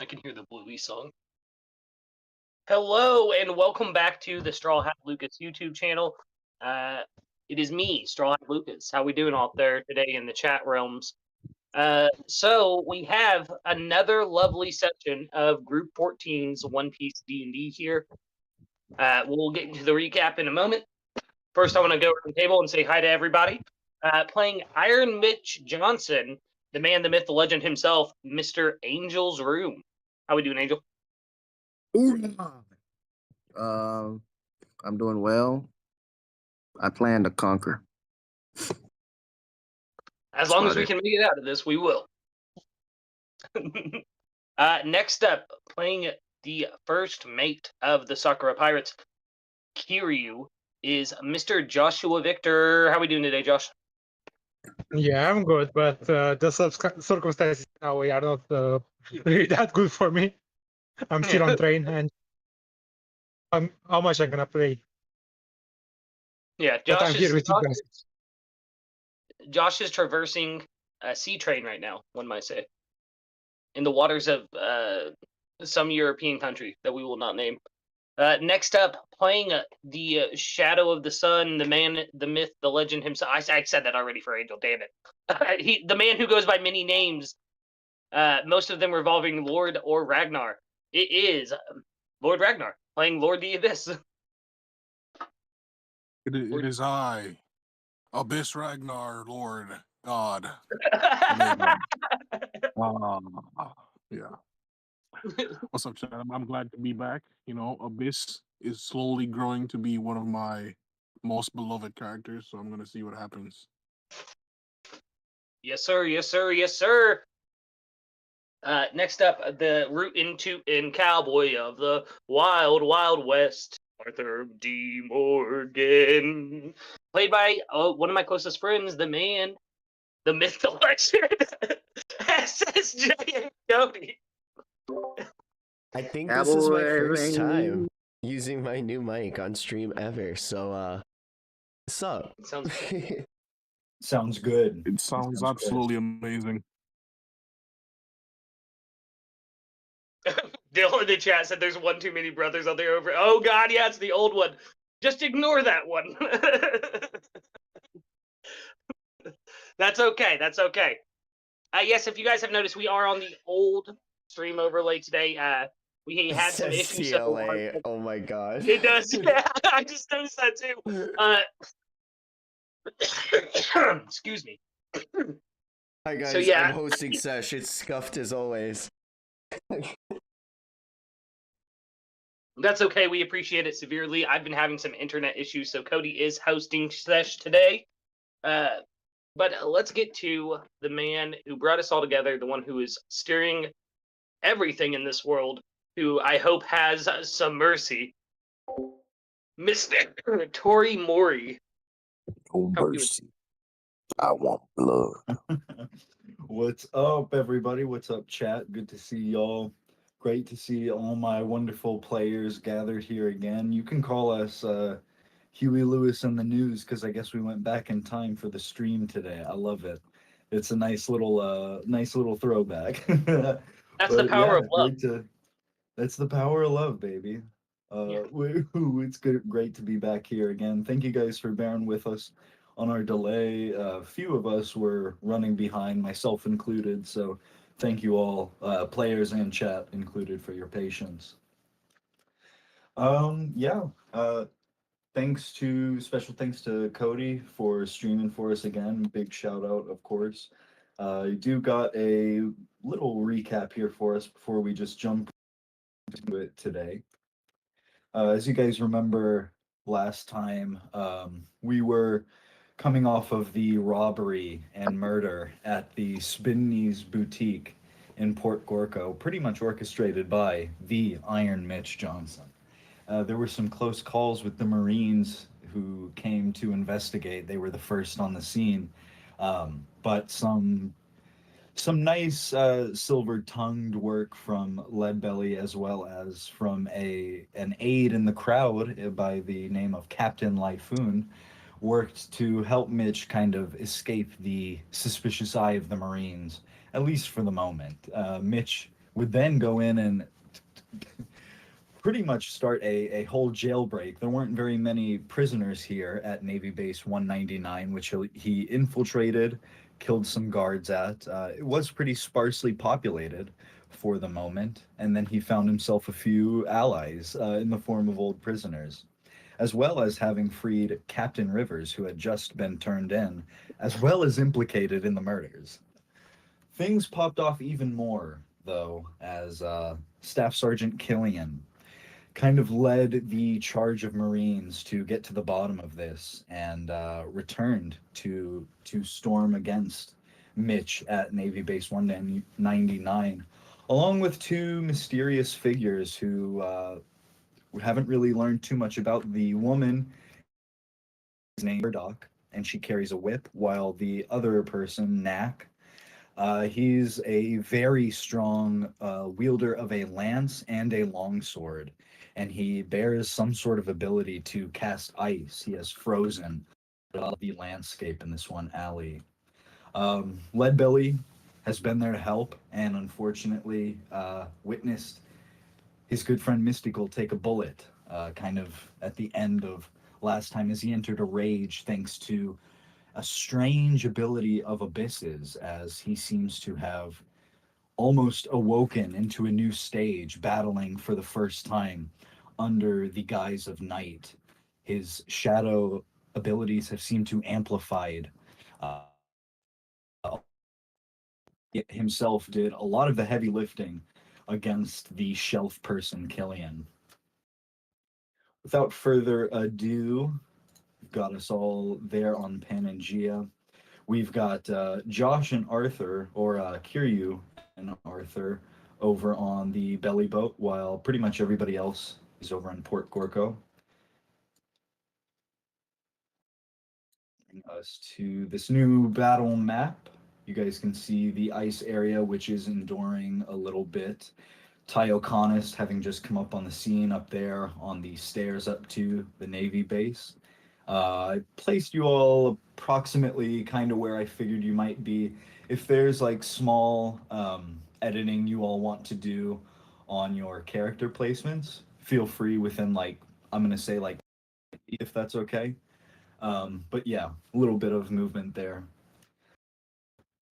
I can hear the Bluey song. Hello, and welcome back to the StrawHatLucas YouTube channel. It is me, StrawHatLucas. How we doing out there today in the chat realms? So we have another lovely session of Group 14's One Piece D&D here. We'll get into the recap in a moment. First, I want to go to the table and say hi to everybody. Playing Iron Mitch Johnson, the man, the myth, the legend himself, Mr. Angel's Room. How we doing, Angel? I'm doing well. I plan to conquer. As long as we can make it out of this, we will. Next up, playing the first mate of the Sakura Pirates, Kiryu, is Mr. JoshuaVykthor. How we doing today, Josh? Yeah, I'm good, but the circumstances now are not really that good for me. I'm still on train, and how much I'm gonna play. Yeah, Josh is traversing a sea train right now, one might say, in the waters of some European country that we will not name. Next up, playing the Shadow of the Sun, the man, the myth, the legend himself. I said that already for Angel, damn it. The man who goes by many names, most of them revolving Lord or Ragnar. It is Lord Ragnar, playing Lord the Abyss. It is I, Abyss Ragnar, Lord God. Yeah. What's up, Chad? I'm glad to be back. You know, Abyss is slowly growing to be one of my most beloved characters, so I'm gonna see what happens. Yes, sir. Yes, sir. Yes, sir. Next up, the root in cowboy of the Wild Wild West, Arthur D. Morgan, played by one of my closest friends, the man, the myth, the legend, SSJ and Cody. I think this is my first time using my new mic on stream ever, so what's up? Sounds good. Sounds good. It sounds absolutely amazing. Dylan in the chat said there's one too many brothers on there over. Oh god, yeah, it's the old one. Just ignore that one. That's okay. That's okay. Yes, if you guys have noticed, we are on the old stream overlay today. We had some issues. CLA. Oh my god. It does. Yeah, I just noticed that too. Excuse me. Hi guys, So, yeah. I'm hosting sesh. It's scuffed as always. That's okay. We appreciate it severely. I've been having some internet issues, so Cody is hosting sesh today. But let's get to the man who brought us all together, the one who is steering everything in this world, who I hope has some mercy. Mr. ToriMori. Oh, mercy. I want blood. What's up, everybody? What's up, chat? Good to see y'all. Great to see all my wonderful players gathered here again. You can call us Huey Lewis and the News, because I guess we went back in time for the stream today. I love it. It's a nice little throwback. That's the power of love. That's the power of love, baby. It's great to be back here again. Thank you guys for bearing with us on our delay. A few of us were running behind, myself included, so thank you all, players and chat included, for your patience. Special thanks to Cody for streaming for us again. Big shout out, of course. I do got a little recap here for us before we just jump into it today. As you guys remember, last time we were coming off of the robbery and murder at the Spinneys Boutique in Port Gorko, pretty much orchestrated by the Iron Mitch Johnson. There were some close calls with the Marines who came to investigate. They were the first on the scene, but some nice silver-tongued work from Leadbelly, as well as from an aide in the crowd by the name of Captain Lyfoon, worked to help Mitch kind of escape the suspicious eye of the Marines, at least for the moment. Mitch would then go in and pretty much start a whole jailbreak. There weren't very many prisoners here at Navy Base 199, which he infiltrated, killed some guards at. It was pretty sparsely populated for the moment, and then he found himself a few allies in the form of old prisoners, as well as having freed Captain Rivers, who had just been turned in, as well as implicated in the murders. Things popped off even more, though, as Staff Sergeant Killian kind of led the charge of Marines to get to the bottom of this and returned to storm against Mitch at Navy Base 199, along with two mysterious figures who we haven't really learned too much about. The woman is named Murdoch, and she carries a whip, while the other person, Nac, he's a very strong wielder of a lance and a longsword, and he bears some sort of ability to cast ice. He has frozen the landscape in this one alley. Leadbelly has been there to help, and unfortunately witnessed his good friend Mystical take a bullet kind of at the end of last time as he entered a rage thanks to a strange ability of abysses, as he seems to have almost awoken into a new stage, battling for the first time under the guise of night. His shadow abilities have seemed to amplified. Himself did a lot of the heavy lifting against the shelf person Killian. Without further ado, we've got us all there on Panangea. We've got Josh and Arthur, or Kiryu and Arthur, over on the belly boat, while pretty much everybody else is over in Port Gorko. Bring us to this new battle map. You guys can see the ice area, which is enduring a little bit. Tyoconist having just come up on the scene up there on the stairs up to the Navy base. I placed you all approximately kind of where I figured you might be. If there's like small editing you all want to do on your character placements, feel free within like, I'm going to say like, if that's okay. But yeah, a little bit of movement there.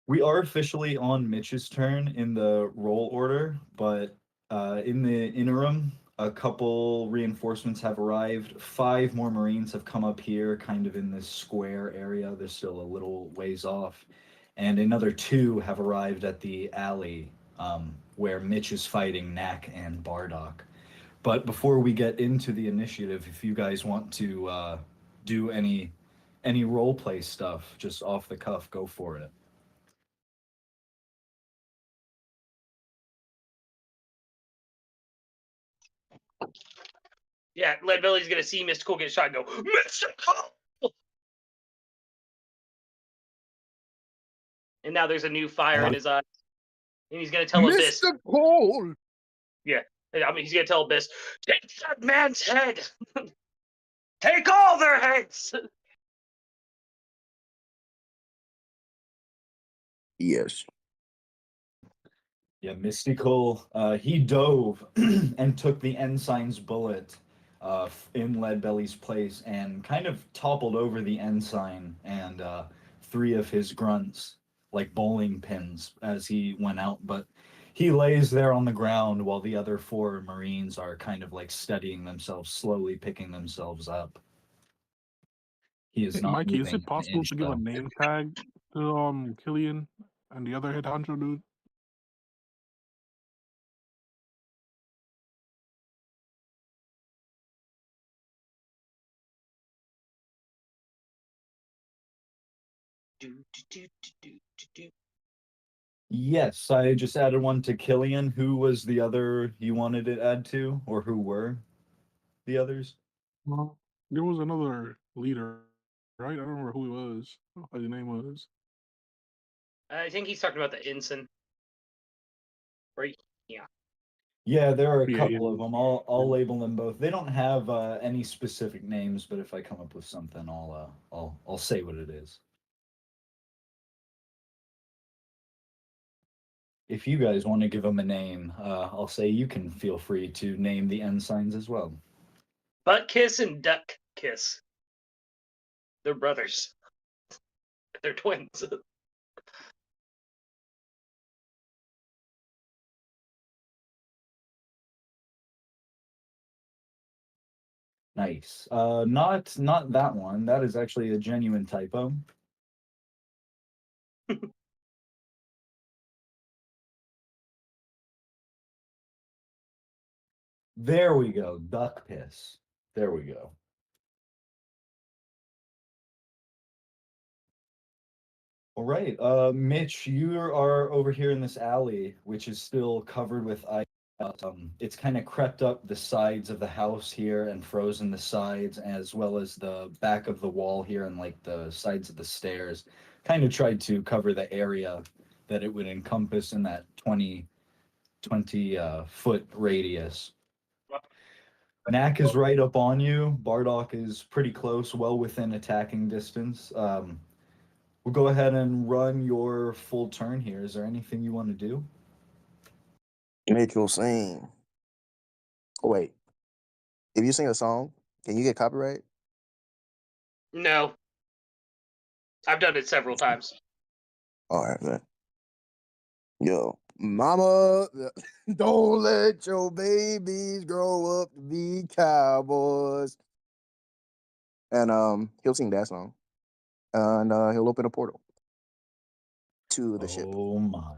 We are officially on Mitch's turn in the roll order, but in the interim, a couple reinforcements have arrived. 5 more Marines have come up here, kind of in this square area. They're still a little ways off. And another 2 have arrived at the alley where Mitch is fighting Nac and Bardock. But before we get into the initiative, if you guys want to do any roleplay stuff, just off the cuff, go for it. Yeah, Leadbelly's gonna see Mystical get shot and go, Mystical! And now there's a new fire in his eyes. And he's gonna tell Abyss. Mystical! Yeah. I mean, he's gonna tell Abyss, take that man's head! Take all their heads! Yes. Yeah, Mystical, he dove and took the ensign's bullet in Leadbelly's place and kind of toppled over the ensign and 3 of his grunts like bowling pins as he went out. But he lays there on the ground while the other 4 Marines are kind of like steadying themselves, slowly picking themselves up. He is Hey, not Mikey, is moving it possible an inch, to give a though. name tag to Killian and the other head honcho dude? Yes, I just added one to Killian. Who was the other you wanted to add to, or who were the others? Well, there was another leader, right? I don't remember who he was, what his name was. I think he's talking about the ensign. Right? Yeah. Yeah, there are a Yeah, couple of them. I'll label them both. They don't have any specific names, but if I come up with something, I'll say what it is. if you guys want to give them a name, I'll say you can feel free to name the ensigns as well. Butt Kiss and Duck Kiss. They're brothers. They're twins. Nice. Not that one. That is actually a genuine typo. There we go. Duck piss. There we go. All right. Mitch, you are over here in this alley, which is still covered with ice. It's kind of crept up the sides of the house here and frozen the sides, as well as the back of the wall here and like the sides of the stairs. Kind of tried to cover the area that it would encompass in that 20 foot radius. Nac is right up on you. Bardock is pretty close, well within attacking distance. We'll go ahead and run your full turn here. Is there anything you want to do? Mitch will sing. Oh, wait. If you sing a song, can you get copyright? No. I've done it several times. All right, man. Yo, mama, don't let your babies grow up to be cowboys. And he'll sing that song. And he'll open a portal to the ship. Oh my.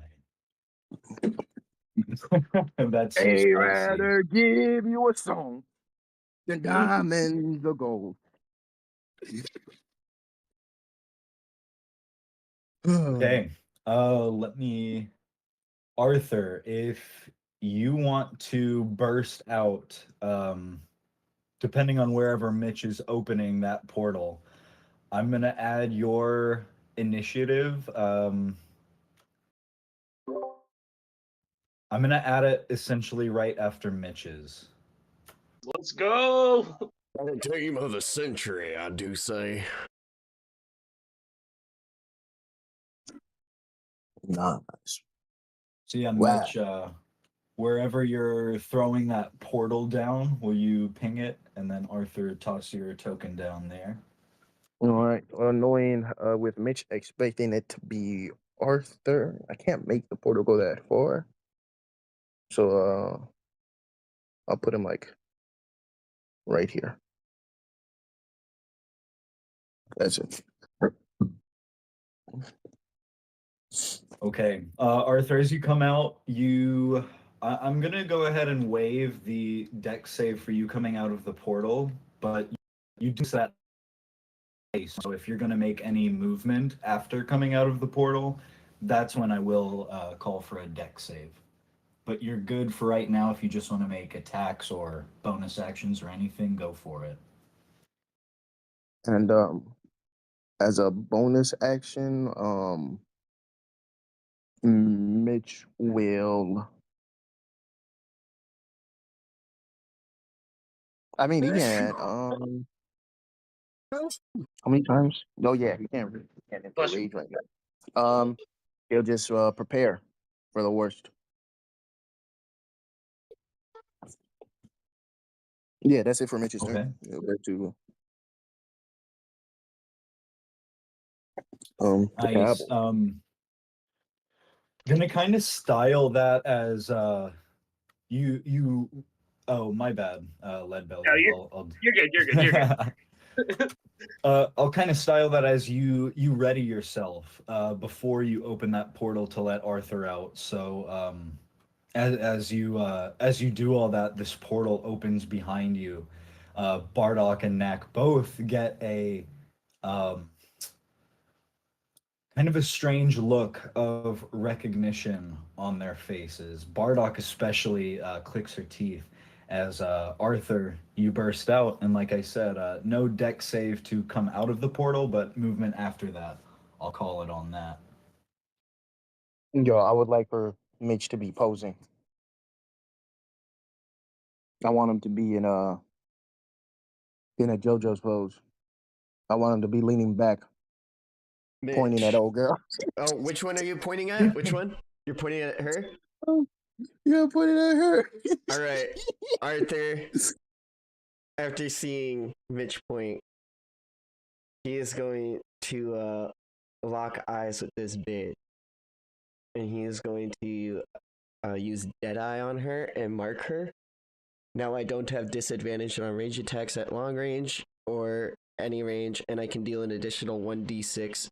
That's so I'd spicy. rather give you a song than diamonds or gold. Okay. Let me Arthur, if you want to burst out, depending on wherever Mitch is opening that portal, I'm gonna add your initiative. I'm gonna add it essentially right after Mitch's. Let's go. The team of the century, I do say. Nice. So yeah, Wow. Mitch, wherever you're throwing that portal down, will you ping it, and then Arthur toss your token down there? All right. Annoying with Mitch expecting it to be Arthur. I can't make the portal go that far. So I'll put him like right here. That's it. Okay, Arthur, as you come out, I'm gonna go ahead and waive the deck save for you coming out of the portal, but you do that. So if you're gonna make any movement after coming out of the portal, that's when I will call for a deck save. But you're good for right now. If you just want to make attacks or bonus actions or anything, go for it. And as a bonus action, Mitch will. I mean, he can. How many times? Oh yeah, he can't. He can't enter Bless you. rage right now. He'll just prepare for the worst. Yeah, that's it for Mitch's Okay. turn. He'll go to the Nice. cowboy. Gonna kind of style that as you. Oh, my bad, Leadbelly. No, you're good. You're good. You're good. I'll kind of style that as you ready yourself before you open that portal to let Arthur out. So as you do all that, this portal opens behind you. Bardock and Nac both get a kind of a strange look of recognition on their faces. Bardock especially clicks her teeth as Arthur, you burst out, and like I said, no deck save to come out of the portal, but movement after that. I'll call it on that. Yo, I would like for Mitch to be posing. I want him to be in a JoJo's pose. I want him to be leaning back, pointing at Mitch. old girl. Oh, which one are you pointing at? Which one? You're pointing at her? Yeah, put it at her. All right, Arthur. After seeing Mitch point, he is going to lock eyes with this bitch, and he is going to use Deadeye on her and mark her. Now I don't have disadvantage on range attacks at long range or any range, and I can deal an additional 1d6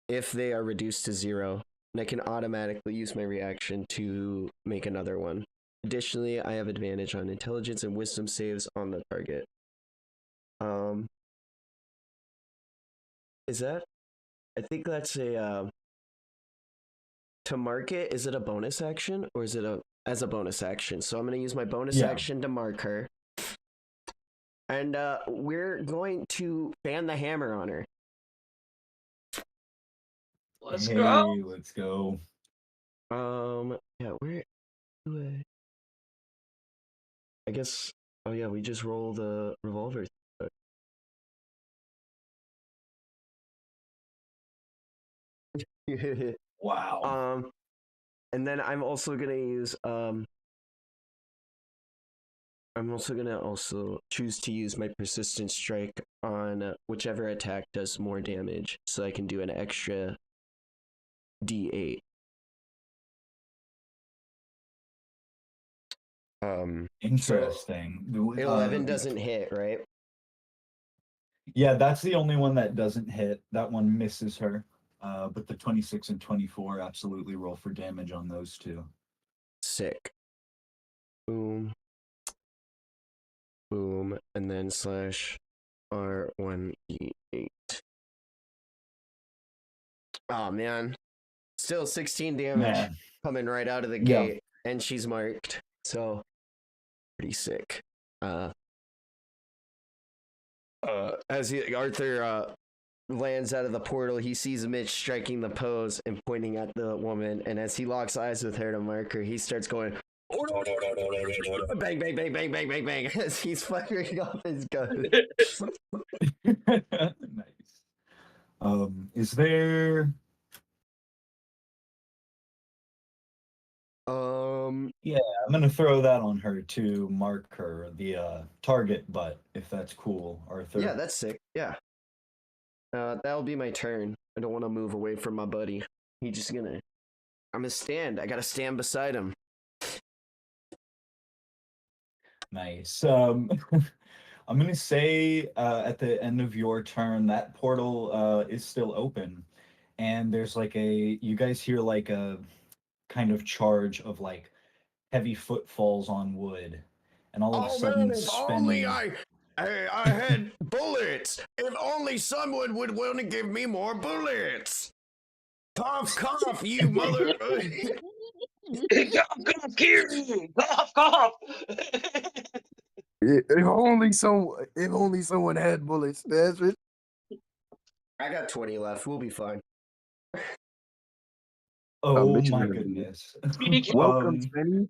if they are reduced to 0, and I can automatically use my reaction to make another one. Additionally, I have advantage on intelligence and wisdom saves on the target. Is that? I think that's a to mark it. Is it a bonus action or is it as a bonus action? So I'm going to use my bonus action to mark her, and we're going to fan the hammer on her. Let's go. Let's go. Yeah, where do I guess. Oh yeah, we just roll the revolver. Wow. And then I'm also gonna use I'm also gonna choose to use my persistent strike on whichever attack does more damage, so I can do an extra D8. Interesting. 11 doesn't hit, right? Yeah, that's the only one that doesn't hit. That one misses her. But the 26 and 24 absolutely roll for damage on those two. Sick. Boom. Boom. And then slash R1D8. Oh, man. Still 16 damage coming right out of the gate. And she's marked. So, pretty sick. As Arthur lands out of the portal, he sees Mitch striking the pose and pointing at the woman, and as he locks eyes with her to mark her, he starts going, oh, no, no, no, no, no, no, no, bang, bang, bang, bang, bang, bang, bang, as he's firing off his gun. Nice. Is there... Yeah, I'm gonna throw that on her to mark her, the target butt, if that's cool, Arthur. Yeah, that's sick. Yeah. That'll be my turn. I don't want to move away from my buddy. I'm gonna stand. I gotta stand beside him. Nice. I'm gonna say at the end of your turn, that portal is still open, and there's like you guys hear like a kind of charge of like heavy footfalls on wood, and all of a sudden, man, if only I had bullets. If only someone would want to give me more bullets. Cough, cough, you mother. Cough, Kiryu! Cough, cough! If only someone had bullets. That's it. I got 20 left. We'll be fine. Oh my goodness. Welcome, Spenny.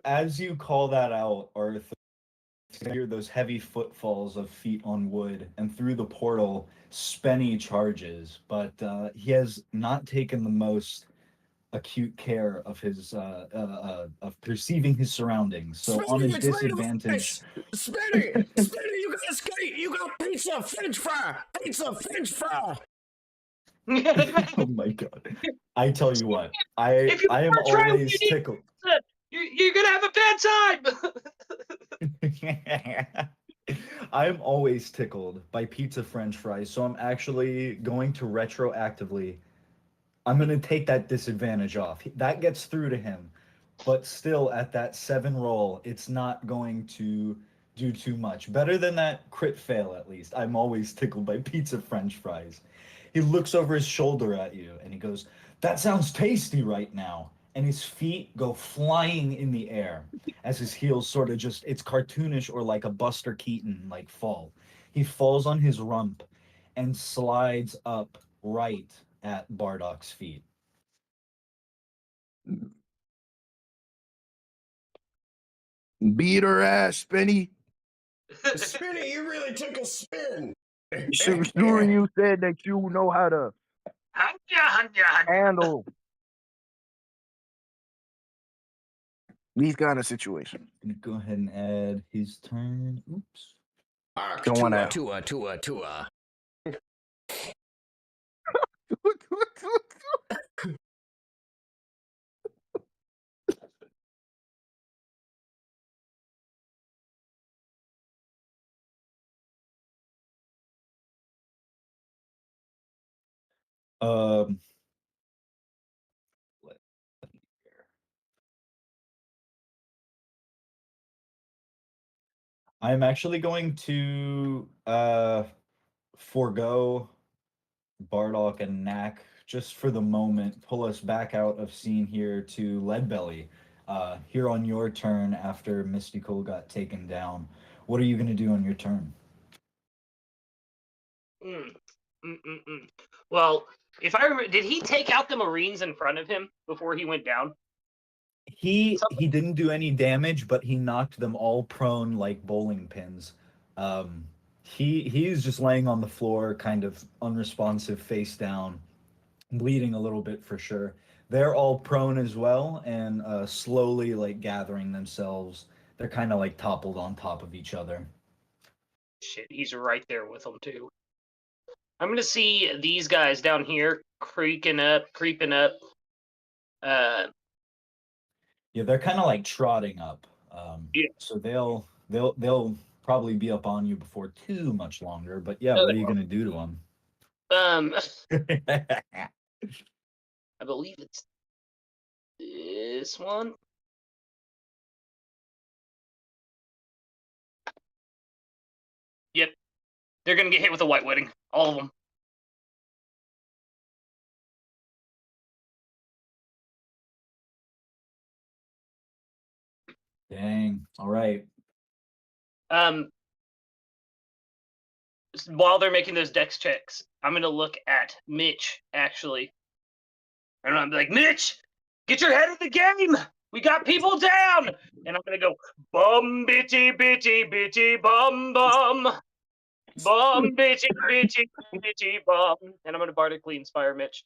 As you call that out, Arthur, you hear those heavy footfalls of feet on wood, and through the portal, Spenny charges, but he has not taken the most acute care of his of perceiving his surroundings. So Spenny, on a disadvantage. Spenny, you got a skate. You got pizza, French fry. Oh my god! I tell you what, I am always tickled. You're gonna have a bad time. I'm always tickled by pizza French fries, so I'm actually going to retroactively. I'm gonna take that disadvantage off. That gets through to him, but still at that 7 roll, it's not going to do too much. Better than that crit fail, at least. I'm always tickled by pizza French fries. He looks over his shoulder at you and he goes, "That sounds tasty right now." And his feet go flying in the air as his heels sort of just, it's cartoonish or like a Buster Keaton like fall. He falls on his rump and slides up right at Bardock's feet. Beat her ass, Spenny. Spenny, you really took a spin. Sure you said that you know how to Handle these kind of situations. Go ahead and add his turn. Oops. Ark, Don't wanna- Tua. Um, I'm actually going to forego Bardock and Knack just for the moment, pull us back out of scene here to Leadbelly. Here on your turn after Mystical got taken down. What are you going to do on your turn? Well, if I remember, did he take out the Marines in front of him before he went down? He didn't do any damage, but he knocked them all prone like bowling pins. He's just laying on the floor, kind of unresponsive, face down, bleeding a little bit for sure. They're all prone as well, and slowly like gathering themselves. They're kind of like toppled on top of each other. Shit, he's right there with them too. I'm gonna see these guys down here creeping up. Yeah, they're kind of like trotting up. Yeah. So they'll probably be up on you before too much longer. But yeah, No, what are they you gonna do to them? I believe it's this one. Yep, they're gonna get hit with a white wedding, all of them. Dang. All right. While they're making those dex checks, I'm gonna look at Mitch actually, and I'm like, Mitch, get your head in the game. We got people down, and I'm gonna go bum bitty bum bitty bum, and I'm gonna bardically inspire Mitch.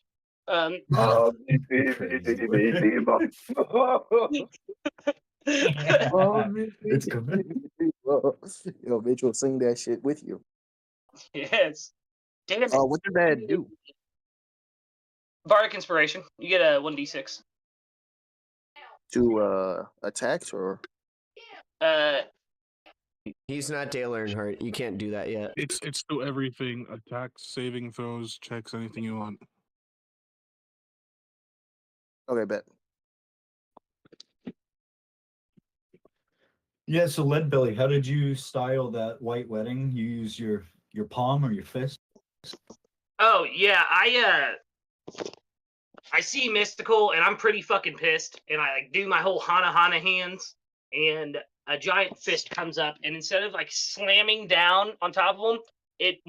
It's coming. Yo, Mitch will sing that shit with you. Yes. Damn it. What does that do? Bardic inspiration. You get a 1d6. To attacks or? He's not Dale Earnhardt. You can't do that yet. It's to everything: attacks, saving throws, checks, anything you want. Okay, bet. Yeah, so Leadbelly, how did you style that white wedding? You use your palm or your fist? Oh yeah, I see Mystical and I'm pretty fucking pissed, and I like do my whole Hana hands, and a giant fist comes up, and instead of like slamming down on top of them, it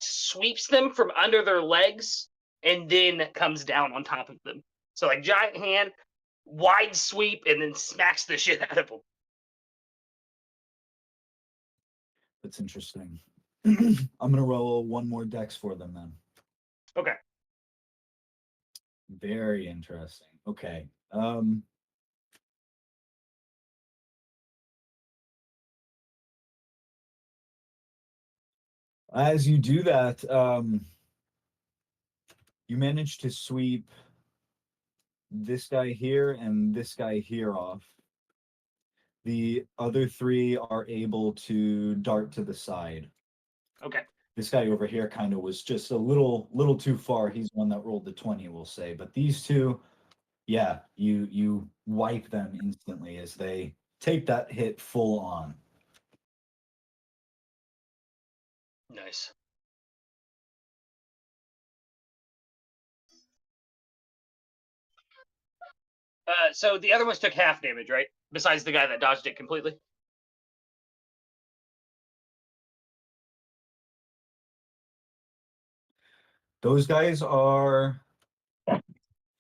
sweeps them from under their legs and then comes down on top of them. So like giant hand, wide sweep, and then smacks the shit out of them. That's interesting. I'm gonna roll one more dex for them then. Okay. Very interesting. Okay. As you do that, you manage to sweep this guy here and this guy here off. The other three are able to dart to the side. Okay. This guy over here kind of was just a little too far. He's one that rolled the 20, we'll say. But these two, yeah, you wipe them instantly as they take that hit full on. Nice. So the other ones took half damage, right? Besides the guy that dodged it completely. Those guys are,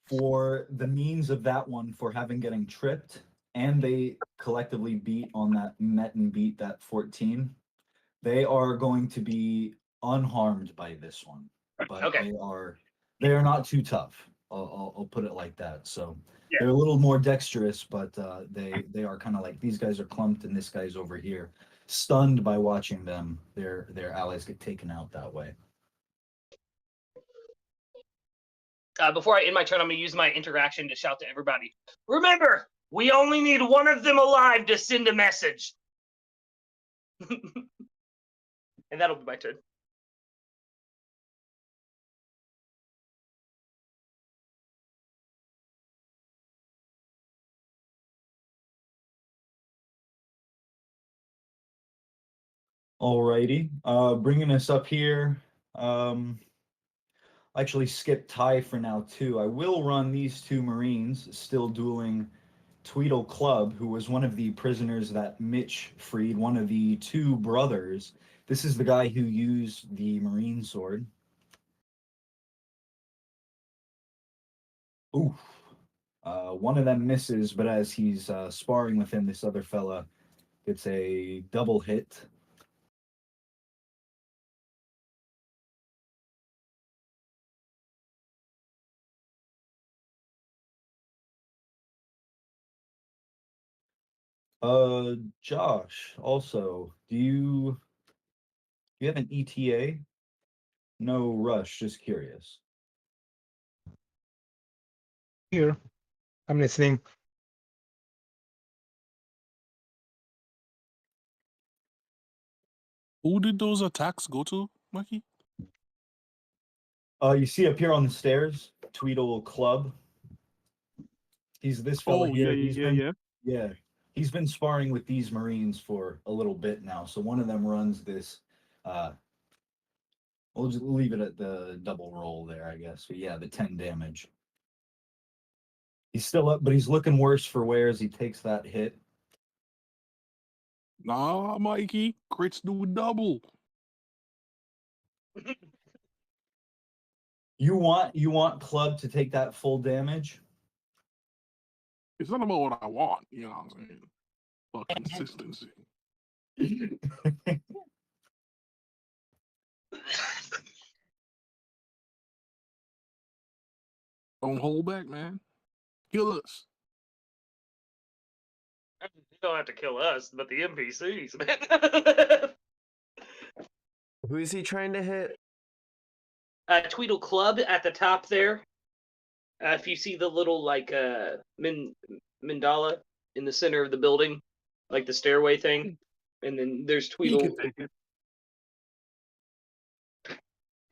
for the means of that one, for having getting tripped, and they collectively beat on that met and beat that 14. They are going to be unharmed by this one, but Okay. they are they are not too tough. I'll put it like that. So Yeah. they're a little more dexterous, but they are kind of like these guys are clumped and this guy's over here, stunned by watching them. Their allies get taken out that way. Before I end my turn, I'm going to use my interaction to shout to everybody. Remember, we only need one of them alive to send a message. And that'll be my turn. Alrighty, bringing us up here. Actually skip Ty for now too. I will run these two Marines still dueling Tweedle Club, who was one of the prisoners that Mitch freed, one of the two brothers. This is the guy who used the Marine sword. Oof. One of them misses, but as he's sparring with him, this other fella gets a double hit. Josh, also, do you have an ETA? No rush, just curious. Here, I'm listening. Who did those attacks go to, Mikey? You see up here on the stairs, Tweedle Club. He's this fella Oh, here. yeah. He's been sparring with these Marines for a little bit now. So one of them runs this. We'll just leave it at the double roll there, I guess. But yeah, the 10 damage. He's still up, but he's looking worse for wear as he takes that hit. Nah, Mikey. Crits do double. You want Club to take that full damage? It's not about what I want, you know what I'm saying? But consistency. Don't hold back, man. Kill us. You don't have to kill us, but the NPCs, man. Who is he trying to hit? Tweedle Club at the top there. If you see the little like mandala in the center of the building, like the stairway thing, and then there's He Tweedle. can take it.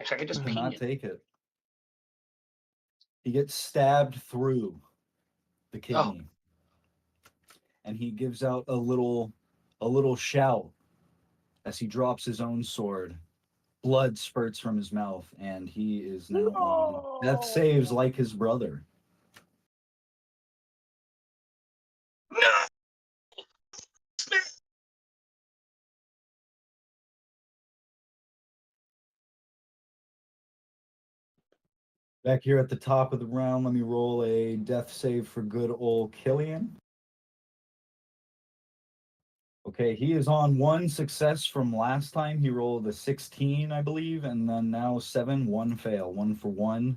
Actually, I could just ping Cannot it. take it. He gets stabbed through the kidney. And he gives out a little shout as he drops his own sword. Blood spurts from his mouth, and he is now on death saves like his brother. Back here at the top of the round, let me roll a death save for good old Killian. Okay, he is on one success from last time. He rolled a 16, I believe, and then now 7, 1 fail, 1 for 1.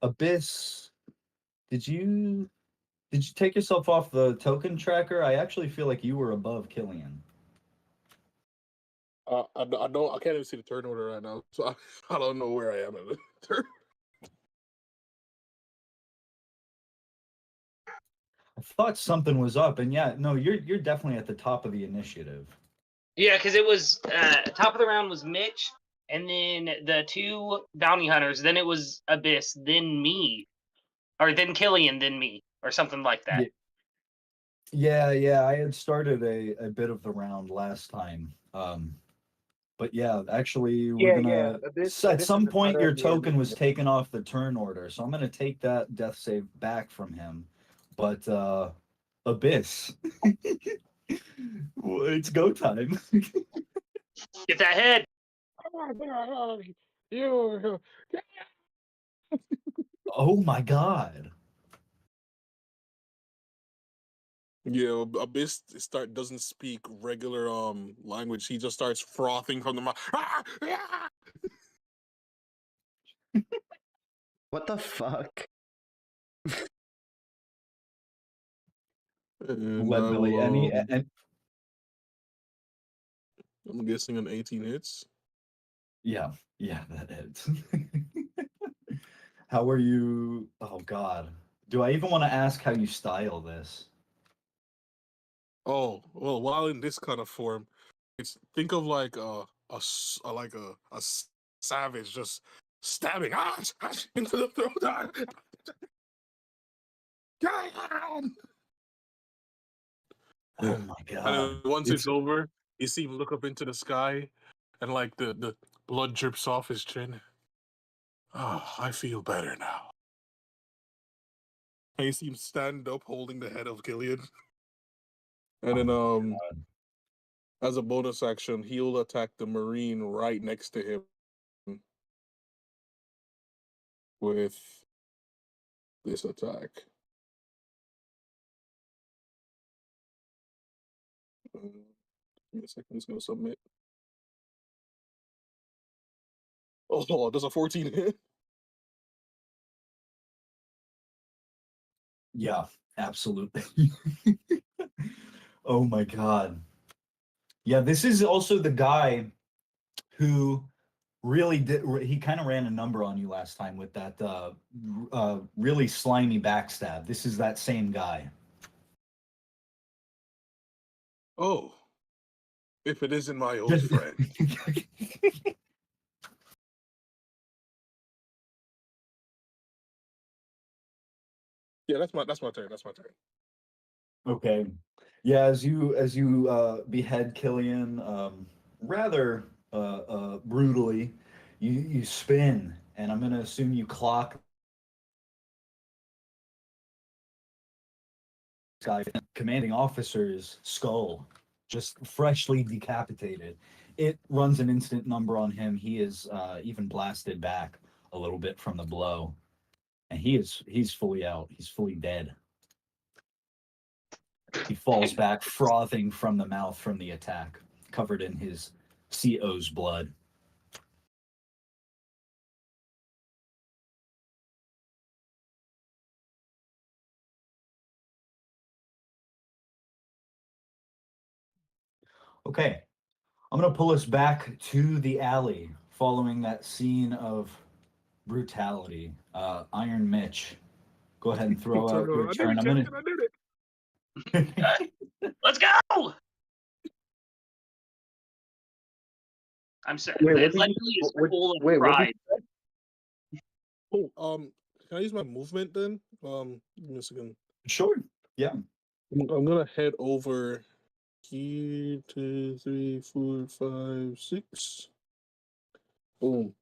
Abyss, did you take yourself off the token tracker? I actually feel like you were above Killian. I can't even see the turn order right now, so I don't know where I am in the turn. I thought something was up, and yeah, no, you're definitely at the top of the initiative. Yeah, because it was top of the round was Mitch, and then the two bounty hunters. Then it was Abyss, then me, or then Killian, then me, or something like that. Yeah, I had started a bit of the round last time. But yeah, actually, we're gonna. At some point, your token was taken off the turn order, so I'm gonna take that death save back from him. But Abyss, well, it's go time. Get that head. Oh my god! Yeah, Abyss doesn't speak regular language. He just starts frothing from the mouth. What the fuck? And I Leadbelly, will, I'm guessing an 18 hits. yeah, that is. How are you? Oh God, do I even want to ask how you style this? Oh, well, while in this kind of form, think of like a savage just stabbing into the throat. Oh my And God, then once it's over, you see him look up into the sky, and like the blood drips off his chin. Oh, I feel better now. And you see him stand up, holding the head of Killian. And then, as a bonus action, he'll attack the Marine right next to him with this attack. Give me a second, it's gonna submit. Oh, does a 14 hit? Yeah, absolutely. Oh my God. Yeah, this is also the guy who really did. He kind of ran a number on you last time with that really slimy backstab. This is that same guy. Oh, if it isn't my old friend. Yeah, that's my turn. That's my turn. Okay. Yeah, as you behead Killian rather brutally, you spin, and I'm gonna assume you clock this guy commanding officer's skull, just freshly decapitated. It runs an instant number on him. He is even blasted back a little bit from the blow, and he's fully out. He's fully dead. He falls back, frothing from the mouth from the attack, covered in his CO's blood. Okay, I'm going to pull us back to the alley following that scene of brutality. Iron Mitch, go ahead and throw out your I did turn. it, I'm Captain, going I did it. to. Let's go! I'm sorry. Wait, what Leadbelly did you- is what- full of wait, what did pride. Oh, can I use my movement then? Give me a second. Sure. Yeah. I'm gonna head over here, 2, 3, 4, 5, 6. Boom.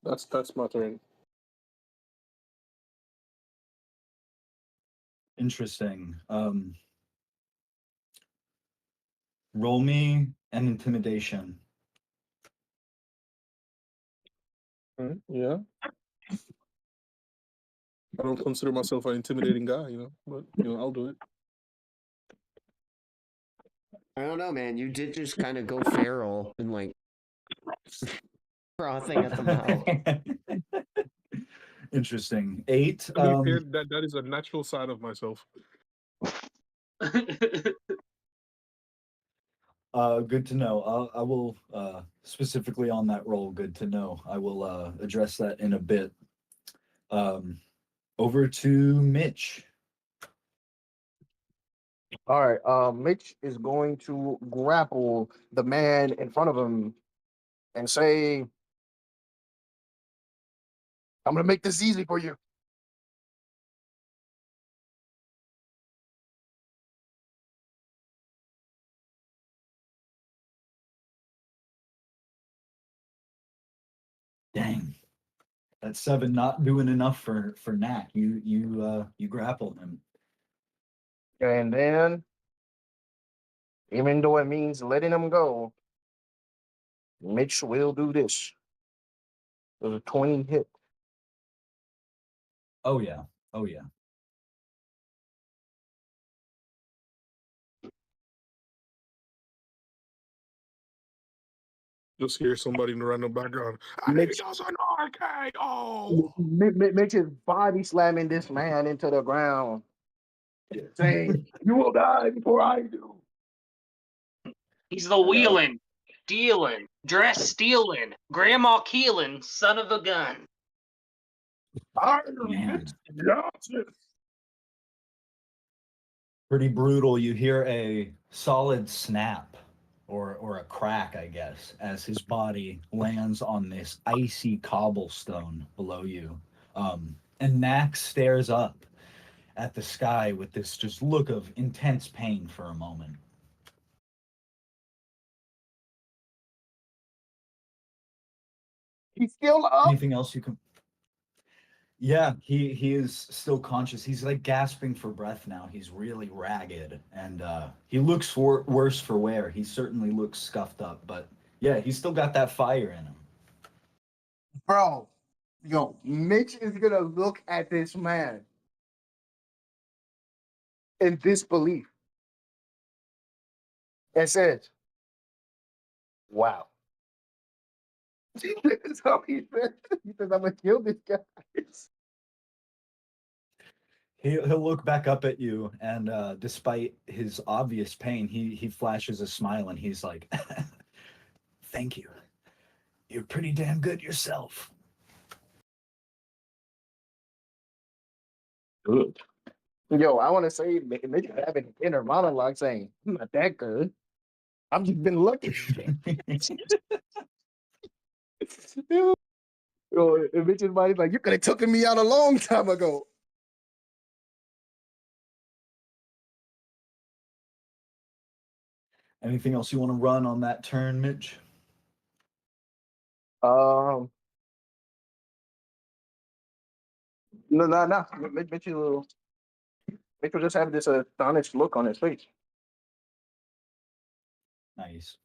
That's my turn. Interesting. Roll me an intimidation. Yeah. I don't consider myself an intimidating guy, but I'll do it. I don't know, man. You did just kind of go feral and like frothing at the mouth. Interesting. 8. To be fair, that is a natural side of myself. Good to know. I will specifically on that roll. Good to know. I will address that in a bit. Over to Mitch. All right. Mitch is going to grapple the man in front of him and say, "I'm gonna make this easy for you." Dang, that 7 not doing enough for Nac. You grapple him. And then, even though it means letting him go, Mitch will do this. There's a 20 hit. Oh yeah. Oh yeah. Just hear somebody in the random background. And Mitch, he does an RKO. Mitch is body slamming this man into the ground, saying, "You will die before I do." He's the wheeling, dealing, dress stealing, grandma keeling son of a gun. Man. Johnson. Pretty brutal. You hear a solid snap or a crack, I guess, as his body lands on this icy cobblestone below you. And Nac stares up at the sky with this just look of intense pain for a moment. He's still up. Anything else you can? Yeah, he is still conscious. He's like gasping for breath now. He's really ragged, and he looks worse for wear. He certainly looks scuffed up, but yeah, he's still got that fire in him. Bro, yo, Mitch is gonna look at this man in disbelief and says, "Wow." That's how he said. He says, "I'm gonna kill this guy." He'll look back up at you, and despite his obvious pain, he flashes a smile, and he's like, "Thank you. You're pretty damn good yourself." Good. Yo, I want to say, Mitch is having an inner monologue saying, "I'm not that good. I've just been lucky." Yo, and Mitch's body's like, "You could have taken me out a long time ago." Anything else you want to run on that turn, Mitch? No. Mitch will just have this astonished look on his face. Nice.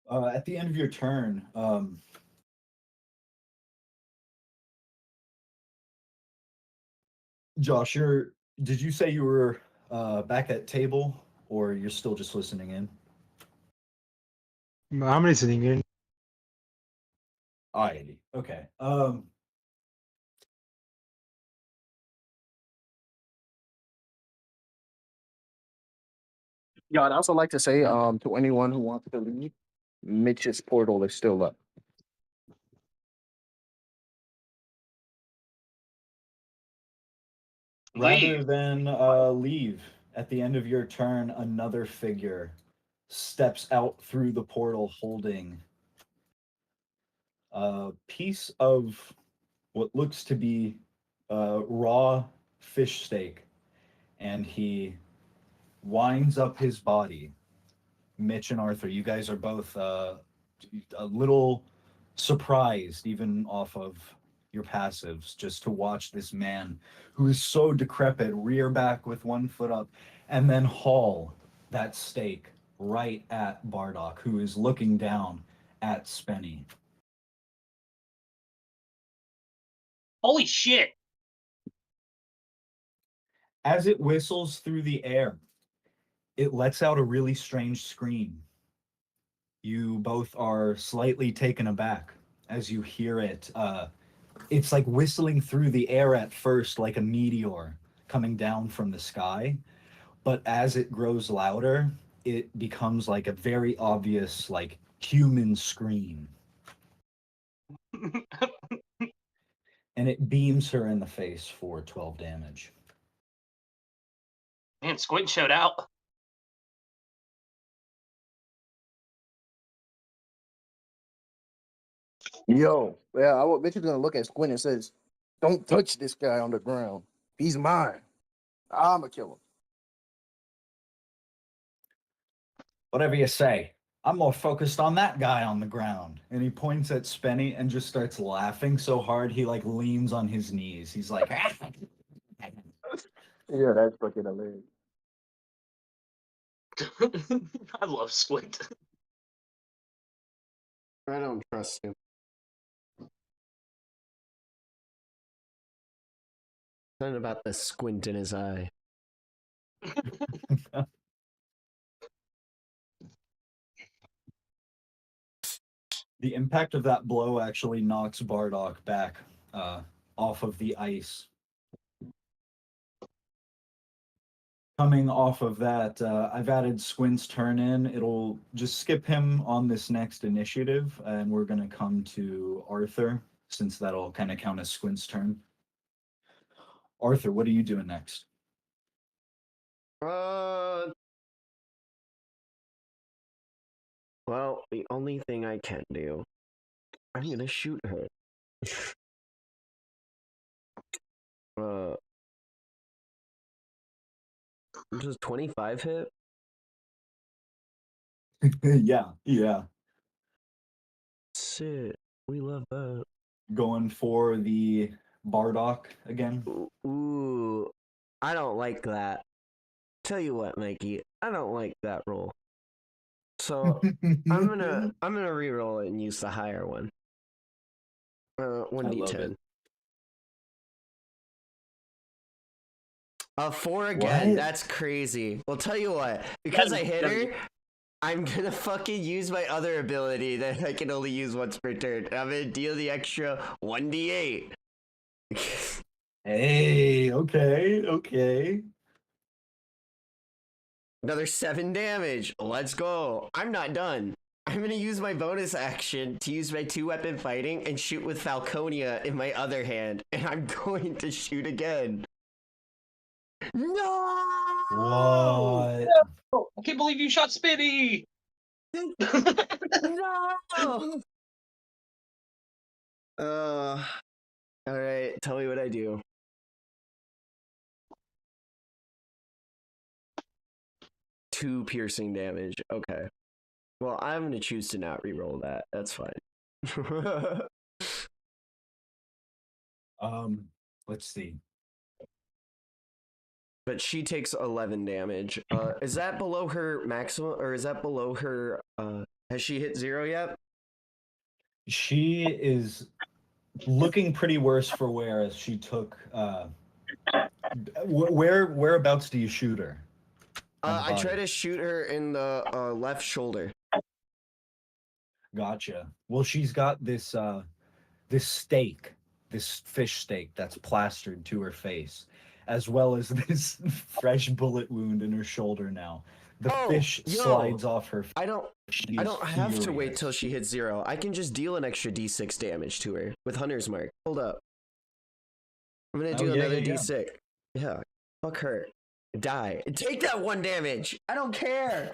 At the end of your turn, Josh, did you say you were back at table, or you're still just listening in? I'm listening in. Alrighty. Okay. Yeah, I'd also like to say, to anyone who wants to leave, Mitch's portal is still up. Rather than leave, at the end of your turn, another figure steps out through the portal holding a piece of what looks to be raw fish steak, and he winds up his body. Mitch and Arthur, you guys are both a little surprised, even off of your passives, just to watch this man who is so decrepit rear back with one foot up and then haul that steak right at Bardock, who is looking down at Spenny. Holy shit! As it whistles through the air, it lets out a really strange scream. You both are slightly taken aback as you hear it. It's like whistling through the air at first, like a meteor coming down from the sky. But as it grows louder, it becomes like a very obvious, like, human scream. And it beams her in the face for 12 damage. Man, Squid showed out. Yo, Mitch is gonna look at Squint and says, "Don't touch this guy on the ground. He's mine. I'ma kill him." Whatever you say. I'm more focused on that guy on the ground. And he points at Spenny and just starts laughing so hard he like leans on his knees. He's like, Yeah, that's fucking hilarious. I love Squid. I don't trust him. Something about the squint in his eye. The impact of that blow actually knocks Bardock back off of the ice. Coming off of that, I've added Squint's turn in. It'll just skip him on this next initiative, and we're going to come to Arthur, since that'll kind of count as Squint's turn. Arthur, what are you doing next? Well, the only thing I can do, I'm gonna shoot her. Does 25 hit? Yeah. Shit, we love that. Going for the Bardock again. Ooh, I don't like that. Tell you what, Mikey, I don't like that roll. So I'm gonna reroll it and use the higher one. 1d10. 4 again. What? That's crazy. Well, tell you what, because I hit her, I'm gonna fucking use my other ability that I can only use once per turn. I'm gonna deal the extra 1d8. Hey, okay. Another 7 damage. Let's go. I'm not done. I'm gonna use my bonus action to use my 2-weapon fighting and shoot with Falconia in my other hand, and I'm going to shoot again. No! What? Oh, I can't believe you shot Spitty! No! Alright, tell me what I do. Two piercing damage. Okay. Well, I'm gonna choose to not reroll that. That's fine. Let's see. But she takes 11 damage. Is that below her maximum, or is that below her? Has she hit 0 yet? She is looking pretty worse for wear as she took. Whereabouts do you shoot her? I try to shoot her in the left shoulder. Gotcha. Well, she's got this steak, this fish steak that's plastered to her face, as well as this fresh bullet wound in her shoulder now. The fish slides off her face. I don't have to wait till she hits 0. I can just deal an extra d6 damage to her with Hunter's Mark. Hold up. I'm gonna do another d6. Yeah. Fuck her. Die. Take that 1 damage. I don't care.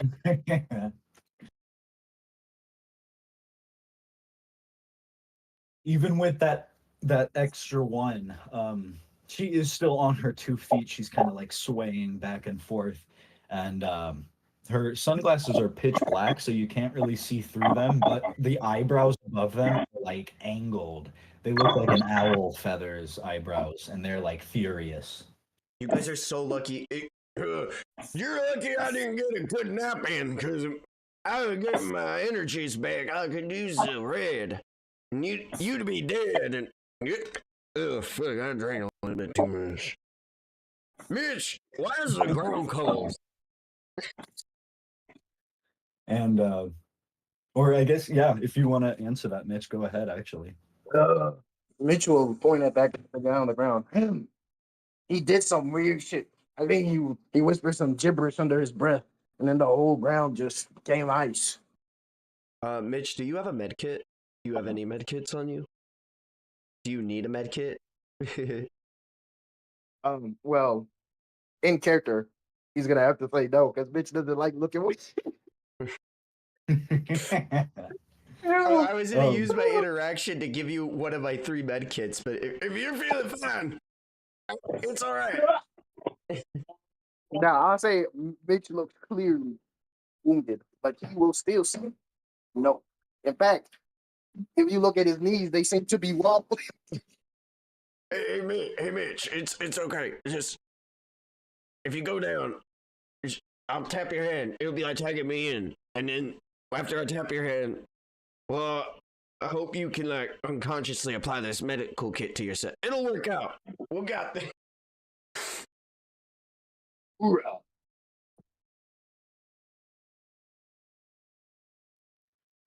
Even with that extra 1, she is still on her 2 feet. She's kind of like swaying back and forth, and her sunglasses are pitch black, so you can't really see through them. But the eyebrows above them are like angled. They look like an owl feather's eyebrows, and they're like furious. You guys are so lucky. You're lucky I didn't get a good nap in, because I would get my energies back. I could use the red. And you'd be dead. And fuck, I drank a little bit too much. Mitch, why is the ground cold? And or I guess, yeah, if you want to answer that, Mitch, go ahead. Actually, Mitch will point that back down on the ground. He did some weird shit. I think he whispered some gibberish under his breath, and then the whole ground just became ice. Mitch, do you have a med kit? Do you have any med kits on you? Do you need a med kit? Well, in character, he's gonna have to say no because Mitch doesn't like looking with I was gonna use my interaction to give you one of my 3 med kits, but if you're feeling fine, it's all right. Now, I'll say Mitch looks clearly wounded, but he will still see. No. In fact, if you look at his knees, they seem to be wobbly. Hey, Mitch, it's okay. Just, if you go down, I'll tap your hand. It'll be like tagging me in. And then, after I tap your hand, well, I hope you can, like, unconsciously apply this medical kit to yourself. It'll work out. We got this.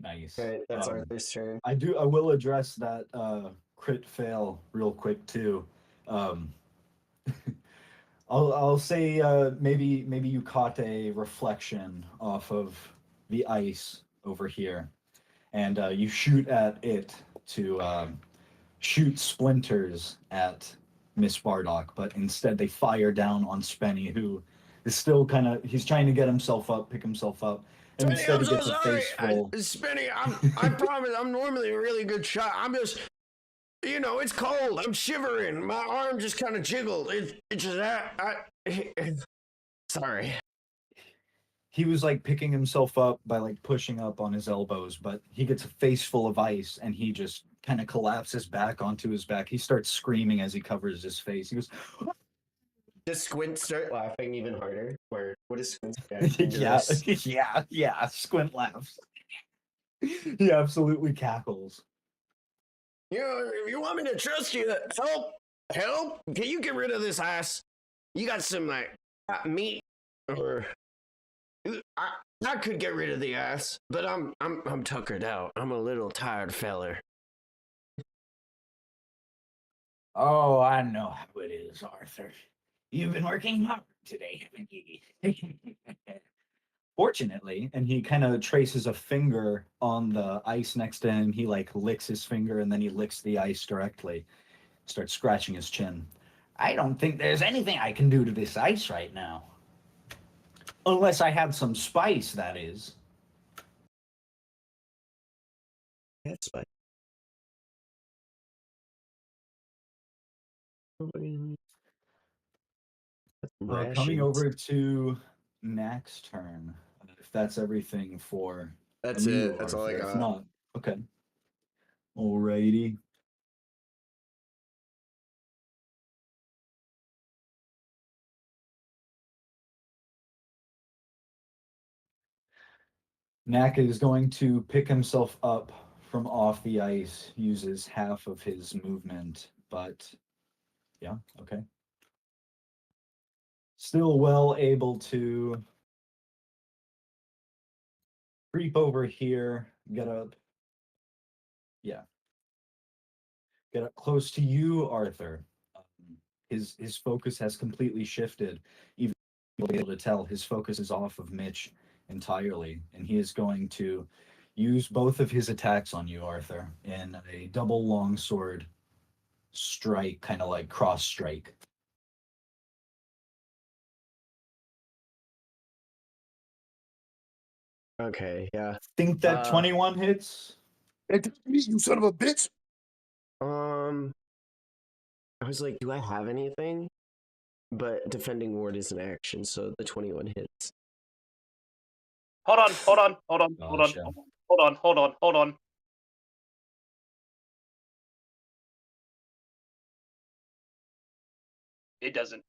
Nice. Okay, that's Arthur's turn. I will address that crit fail real quick too. I'll say maybe you caught a reflection off of the ice over here, and you shoot at it to shoot splinters at Miss Bardock, but instead they fire down on Spenny, who is still he's trying to get himself up, pick himself up, and Spenny, instead I'm he so gets a sorry. face full. Spenny, I promise I'm normally a really good shot. I'm just, it's cold. I'm shivering. My arm just kind of jiggled. It's just sorry. He was like picking himself up by like pushing up on his elbows, but he gets a face full of ice and he just kind of collapses back onto his back. He starts screaming as he covers his face. He goes, Does Squint start laughing even harder? Or what is Squint's yeah, Squint laughs. He absolutely cackles. If you want me to trust you, help, can you get rid of this ice? You got some like meat, or I could get rid of the ice, but I'm tuckered out. I'm a little tired feller. Oh, I know how it is, Arthur. You've been working hard today, haven't you? Fortunately, and he kind of traces a finger on the ice next to him. He like licks his finger and then he licks the ice directly. Starts scratching his chin. I don't think there's anything I can do to this ice right now. Unless I have some spice, that is. That's fine. Coming over to Mac's turn. If that's everything for That's you, it. That's all I Arthur. got. If not, okay. Alrighty. Nak is going to pick himself up from off the ice, uses half of his movement, but yeah, okay. Still well able to creep over here, get up. Yeah. Get up close to you, Arthur. His focus has completely shifted. Even able to tell his focus is off of Mitch entirely, and he is going to use both of his attacks on you, Arthur, in a double longsword strike, kind of like cross strike. Okay, yeah. Think that 21 hits? You son of a bitch! I was like, do I have anything? But defending ward is an action, so the 21 hits. Hold on. It doesn't.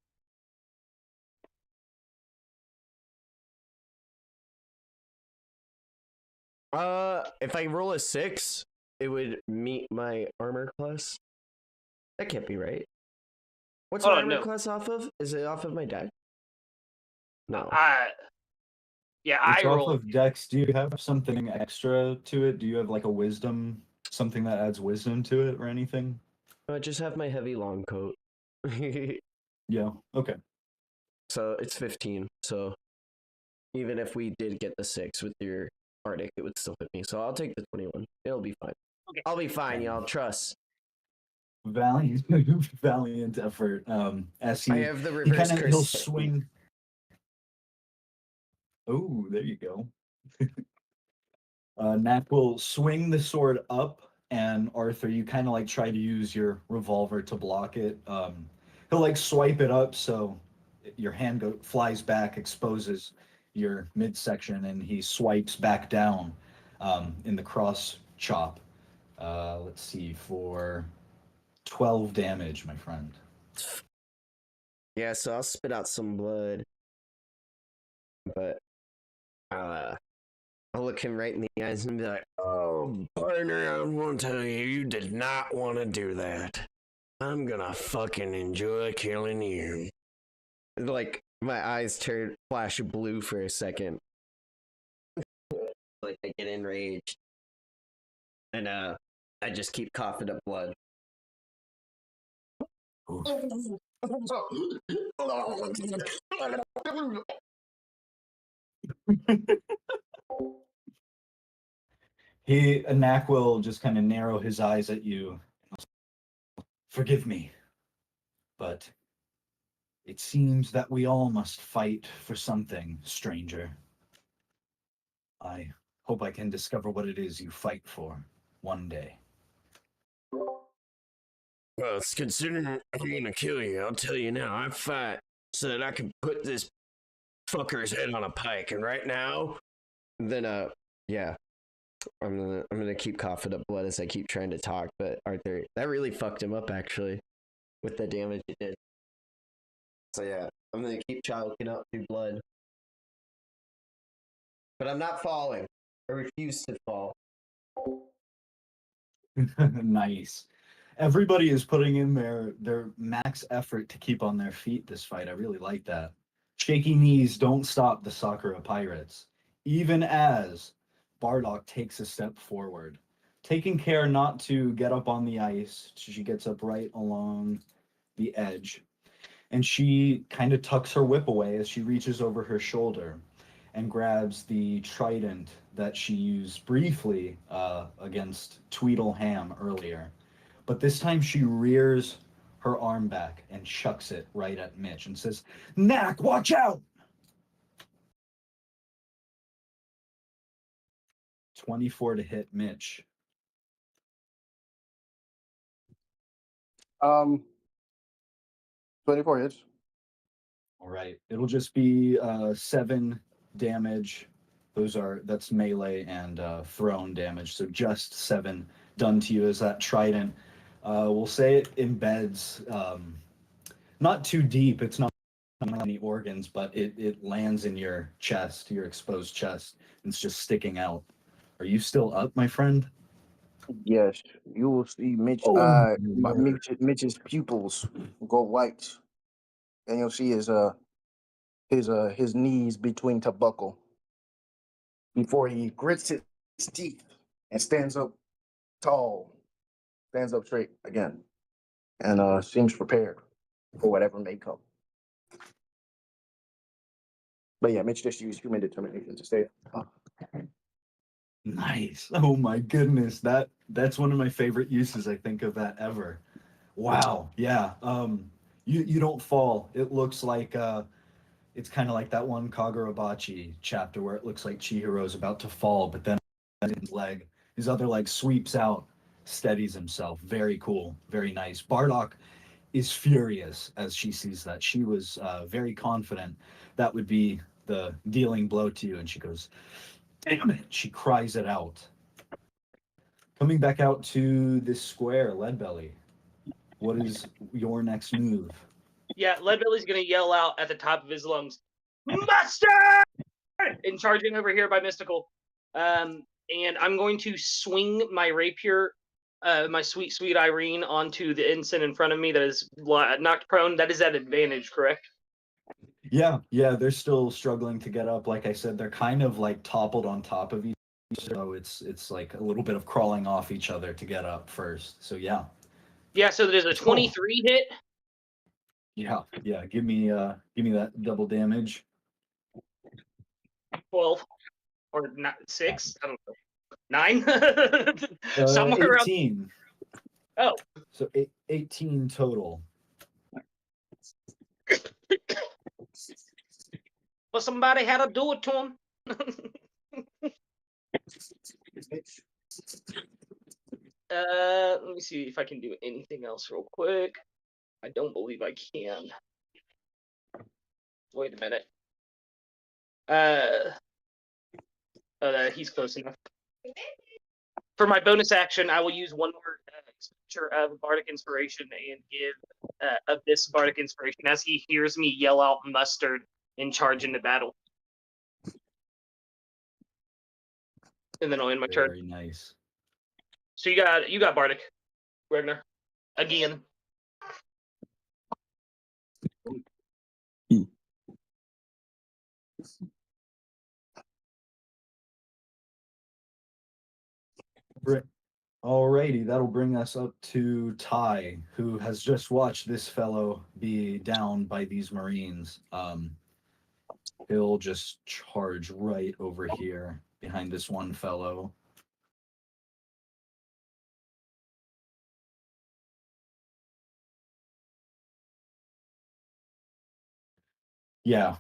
If I roll a 6, it would meet my armor class. That can't be right. What's my armor class off of? Is it off of my deck? No. Yeah, It's I off rolled. of Dex. Do you have something extra to it? Do you have like a wisdom, something that adds wisdom to it or anything? I just have my heavy long coat. Yeah, okay. So it's 15. So even if we did get the 6 with your Arctic, it would still hit me. So I'll take the 21. It'll be fine. Okay. I'll be fine, y'all. Trust. Valiant effort. As he, I have the reverse curse. He'll swing. Oh, there you go. Nat will swing the sword up, and Arthur, you kind of like try to use your revolver to block it. He'll like swipe it up so your hand flies back, exposes your midsection, and he swipes back down in the cross chop. Let's see, for 12 damage, my friend. Yeah, so I'll spit out some blood. But I'll look him right in the eyes and be like, oh, partner, I want to tell you, you did not want to do that. I'm gonna fucking enjoy killing you. Like, my eyes flash blue for a second. Like, I get enraged. And I just keep coughing up blood. Nak will just kind of narrow his eyes at you. Forgive me, but it seems that we all must fight for something, stranger. I hope I can discover what it is you fight for one day. Well, it's considering I'm gonna kill you, I'll tell you now. I fight so that I can put this fucker's head on a pike, and right now, Then yeah. I'm gonna keep coughing up blood as I keep trying to talk, but Arthur, that really fucked him up actually, with the damage it did. So yeah, I'm gonna keep choking up through blood. But I'm not falling. I refuse to fall. Nice. Everybody is putting in their max effort to keep on their feet this fight. I really like that. Shaky knees don't stop the Sakura Pirates, even as Bardock takes a step forward, taking care not to get up on the ice. She gets up right along the edge, and she kind of tucks her whip away as she reaches over her shoulder and grabs the trident that she used briefly against Tweedleham earlier. But this time she rears her arm back and chucks it right at Mitch and says, "Nak, watch out!" 24 to hit Mitch. 24 hits. All right. It'll just be 7 damage. That's melee and thrown damage. So just 7 done to you as that trident. We'll say it embeds not too deep. It's not any organs, but it lands in your chest, your exposed chest. It's just sticking out. Are you still up, my friend? Yes, you will see Oh, Mitch's pupils go white, and you'll see his knees between to buckle before he grits his teeth and stands up tall, stands up straight again, and seems prepared for whatever may come. But yeah, Mitch just used human determination to stay up. Nice. Oh my goodness. That's one of my favorite uses I think of that ever. Wow. Yeah. You don't fall. It looks like it's kind of like that one Kagurabachi chapter where it looks like Chihiro's about to fall, but then his other leg sweeps out, steadies himself. Very cool. Very nice. Bardock is furious as she sees that. She was very confident that would be the dealing blow to you, and she goes, "Damn it!" She cries it out. Coming back out to this square, Leadbelly. What is your next move? Yeah, Leadbelly's gonna yell out at the top of his lungs, "Mustard!" and charging over here by Mystical. And I'm going to swing my rapier, my sweet, sweet Irene, onto the ensign in front of me that is knocked prone. That is at advantage, correct? Yeah, they're still struggling to get up. Like I said, they're kind of like toppled on top of each other, so it's like a little bit of crawling off each other to get up first. So yeah. Yeah, so there's a 23 hit. Yeah. Give me that double damage. 12 or not 6. I don't know. 9. Somewhere 18. Around... Oh. So 18 total. Well, somebody had to do it to him. Let me see if I can do anything else real quick. I don't believe I can. Wait a minute. He's close enough. For my bonus action, I will use one more expenditure of Bardic Inspiration and give Abyss Bardic Inspiration as he hears me yell out "mustard" and charge into battle. And then I'll end my turn. Very nice. So you got Bardic, Ragnar, again. Alrighty, that'll bring us up to Ty, who has just watched this fellow be down by these Marines. He'll just charge right over here behind this one fellow. Yeah.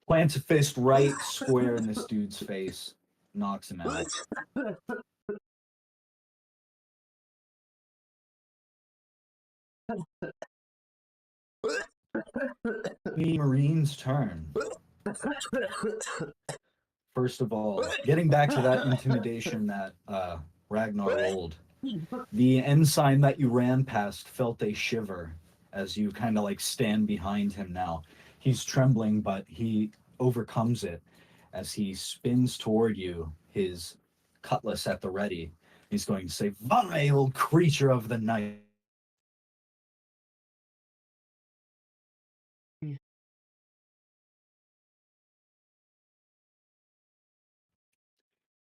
Plants a fist right square in this dude's face, knocks him out. The Marine's turn. First of all, getting back to that intimidation that Ragnar rolled, the ensign that you ran past felt a shiver as you kind of like stand behind him now. He's trembling, but he overcomes it as he spins toward you, his cutlass at the ready. He's going to say, "Vile creature of the night."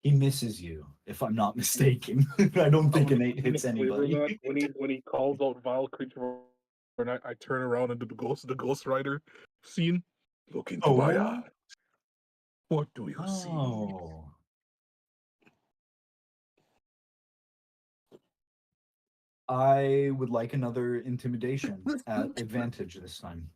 He misses you, if I'm not mistaken. I don't think an 8 hits anybody. When he calls out vile creature, and I turn around and do the Ghost Rider scene. Look into my eyes. What do you see? Oh. I would like another intimidation at advantage this time.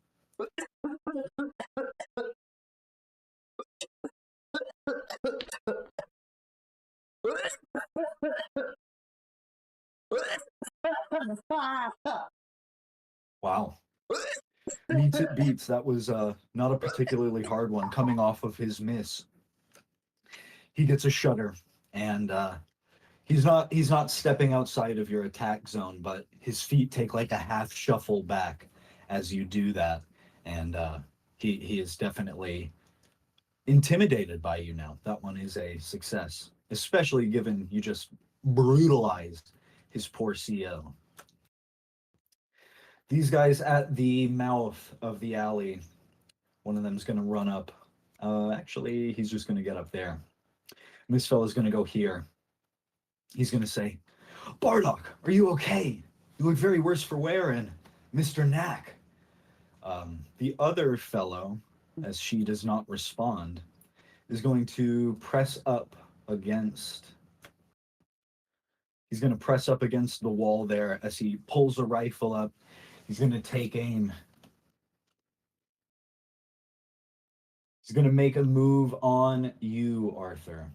Wow. Beats it beats. That was not a particularly hard one coming off of his miss. He gets a shudder, and he's not stepping outside of your attack zone, but his feet take like a half shuffle back as you do that, and he is definitely intimidated by you now. That one is a success, especially given you just brutalized his poor CO. These guys at the mouth of the alley, one of them is going to run up. Actually, he's just going to get up there. And this fellow's going to go here. He's going to say, "Bardock, are you okay? You look very worse for wear, and Mr. Knack." The other fellow, as she does not respond, is going to press up against... He's going to press up against the wall there as he pulls a rifle up. He's going to take aim. He's going to make a move on you, Arthur.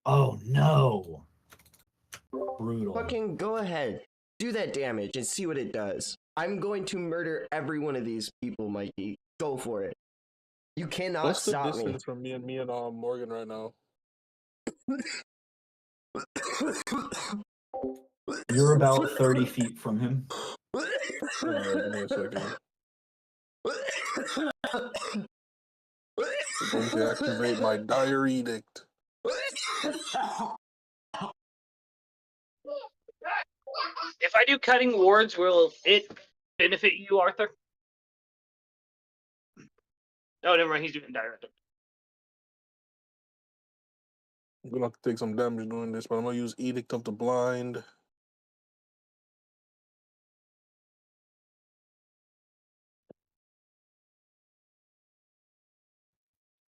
Oh, no. Brutal. Fucking go ahead. Do that damage and see what it does. I'm going to murder every one of these people, Mikey. Go for it. You cannot What's the stop me. distance from me and Morgan right now? You're about 30 feet from him. Give me a second. I'm going to activate my dire edict. If I do cutting wards, will it benefit you, Arthur? Oh, never mind. He's doing direct. I'm gonna have to take some damage doing this, but I'm gonna use Edict of the Blind.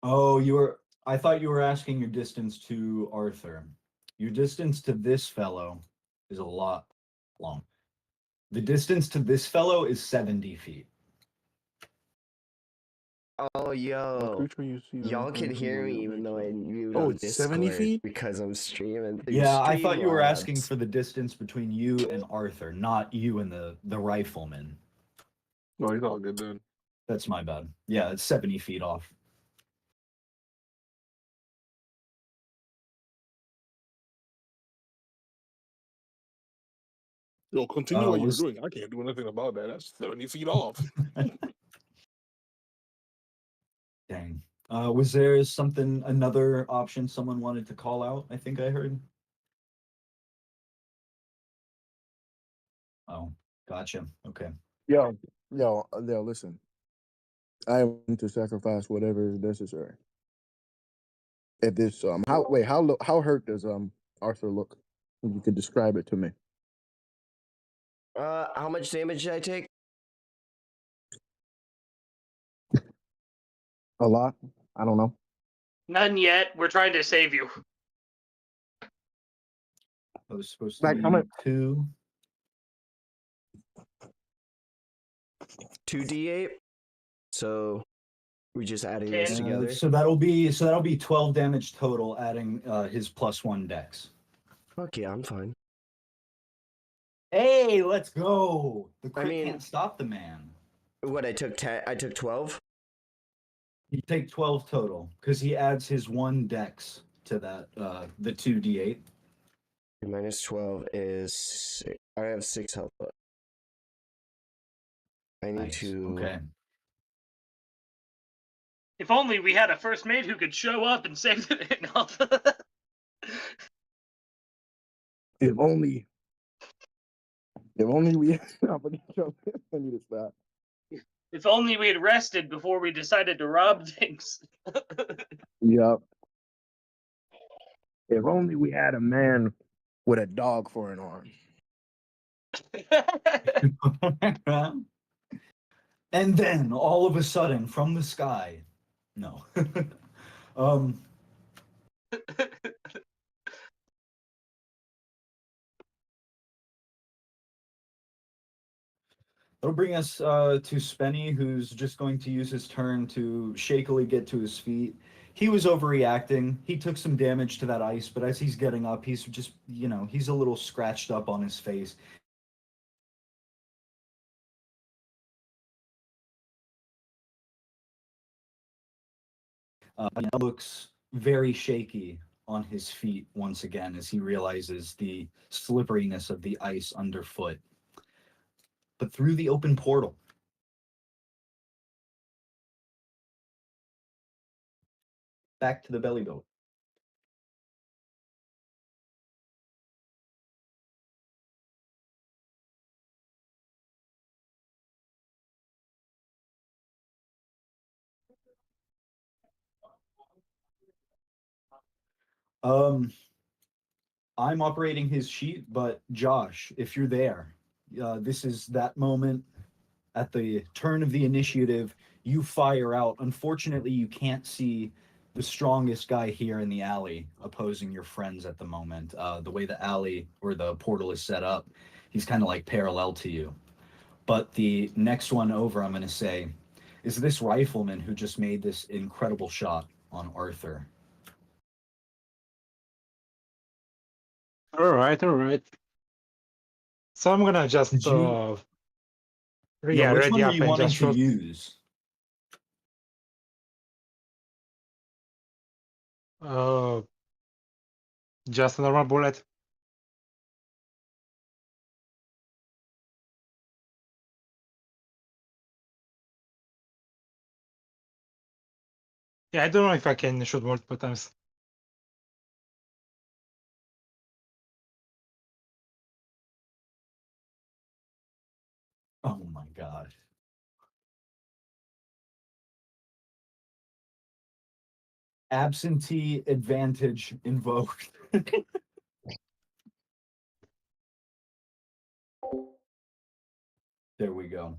Oh, I thought you were asking your distance to Arthur. Your distance to this fellow is a lot long. The distance to this fellow is 70 feet. Oh, yo. Y'all can hear me even though I muted on it's 70 Discord feet? because I'm streaming through Yeah, I thought you were asking Streamlabs. for the distance between you and Arthur, not you and the rifleman. No, he's all good then. That's my bad. Yeah, it's 70 feet off. Yo, continue what was- you're doing. I can't do anything about that. That's 70 feet off. Dang. Was there another option someone wanted to call out? I think I heard. Oh, gotcha. Okay. Yo, listen. I am willing to sacrifice whatever is necessary. If this how hurt does Arthur look? If you could describe it to me. How much damage did I take? A lot? I don't know. None yet. We're trying to save you. I was supposed to Like, be how much? 2. 2d8. So we just adding those Ten. together. So that'll be 12 damage total, adding his +1 dex. Fuck yeah, I'm fine. Hey, let's go! The crit mean- can't stop the man. What, I took 10? I took 12? You take 12 total because he adds his 1 dex to that, the 2d8. Minus 12 is... I have 6 health left. I need Nice. to... Okay. If only we had a first mate who could show up and save the If only we. I need to stop. If only we had rested before we decided to rob things. Yep. If only we had a man with a dog for an arm. And then all of a sudden from the sky, no. That'll bring us to Spenny, who's just going to use his turn to shakily get to his feet. He was overreacting. He took some damage to that ice, but as he's getting up, he's just, he's a little scratched up on his face. He looks very shaky on his feet once again as he realizes the slipperiness of the ice underfoot. But through the open portal, back to the belly boat. I'm operating his sheet, but Josh, if you're there, this is that moment at the turn of the initiative. You fire out. Unfortunately, you can't see the strongest guy here in the alley opposing your friends at the moment. The way the alley or the portal is set up, he's kind of like parallel to you. But the next one over, I'm going to say, is this rifleman who just made this incredible shot on Arthur. All right. So I'm gonna just Did you- ready which one are up you and wanting just to shoot. use? Just a normal bullet. Yeah, I don't know if I can shoot multiple times. Oh my god. Absentee advantage invoked. There we go.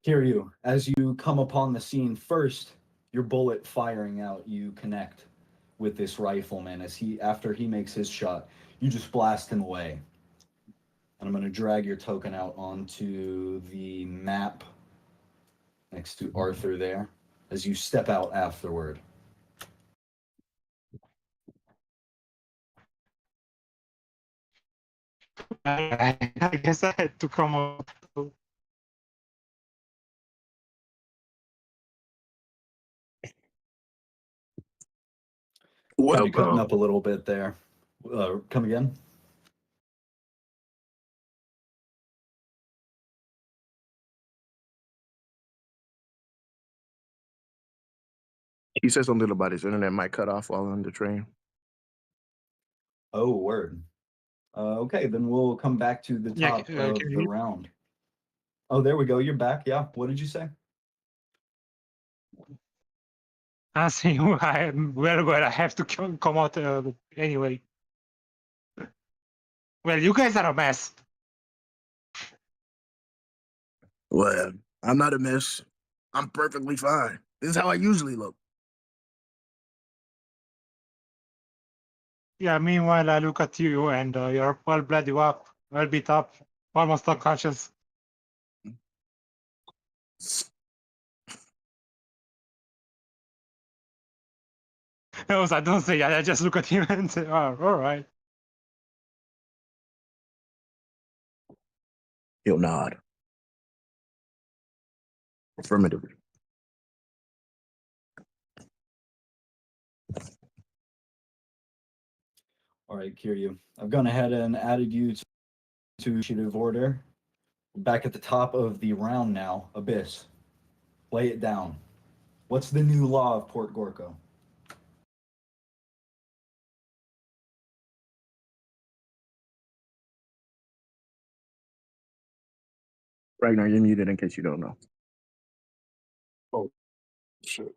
Kiryu, as you come upon the scene first, your bullet firing out, you connect with this rifleman after he makes his shot, you just blast him away. And I'm going to drag your token out onto the map next to Arthur there as you step out afterward. I guess I had to come up. Kind of cutting up a little bit there. Come again? He said something about his internet might cut off while on the train. Oh, word. Okay, then we'll come back to the Yeah, top can of you the hear- round. Oh, there we go. You're back. Yeah. What did you say? Answering, well, I have to come out anyway. Well, you guys are a mess. Well, I'm not a mess. I'm perfectly fine. This is how I usually look. Yeah, meanwhile, I look at you and you're all bloody up, well beat up, almost unconscious. I don't say that, I just look at him and say, oh, all right. He'll nod. Affirmatively. All right, Kiryu. I've gone ahead and added you to initiative order. Back at the top of the round now, Abyss. Lay it down. What's the new law of Port Gorko? Ragnar, you're muted in case you don't know. Oh, shit.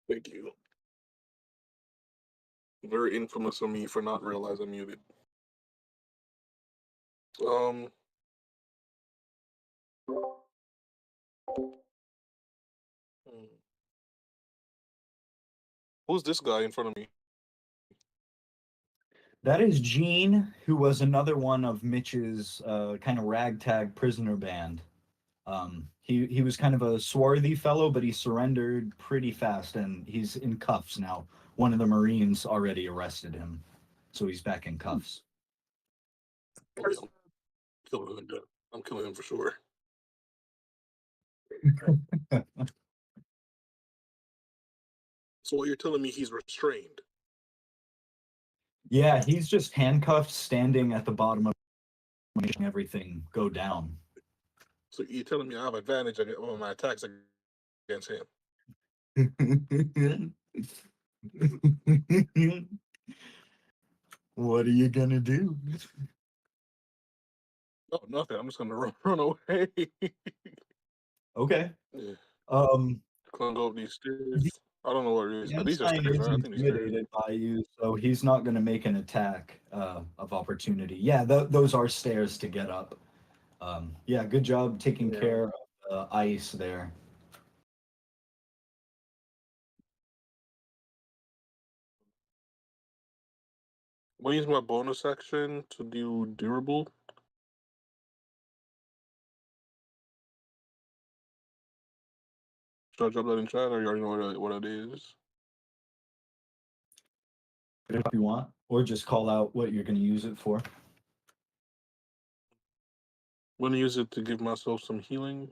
Thank you. Very infamous of me for not realizing I'm muted. Who's this guy in front of me? That is Gene, who was another one of Mitch's kind of ragtag prisoner band. He was kind of a swarthy fellow, but he surrendered pretty fast, and he's in cuffs now. One of the Marines already arrested him, so he's back in cuffs. I'm killing him for sure. So what you're telling me, he's restrained? Yeah, he's just handcuffed, standing at the bottom of making everything go down. So you're telling me I have advantage on my attacks against him? What are you gonna do? No, nothing. I'm just gonna run away. Okay. Yeah. Climb go up these stairs. I don't know what it is. These are Einstein stairs, is right? I think these stairs. intimidated by you, so he's not going to make an attack of opportunity. Yeah, those are stairs to get up. Yeah, good job taking care of the ice there. I'm gonna use my bonus action to do durable. Should I drop that in chat, or you already know what it is? If you want, or just call out what you're going to use it for. I'm gonna use it to give myself some healing.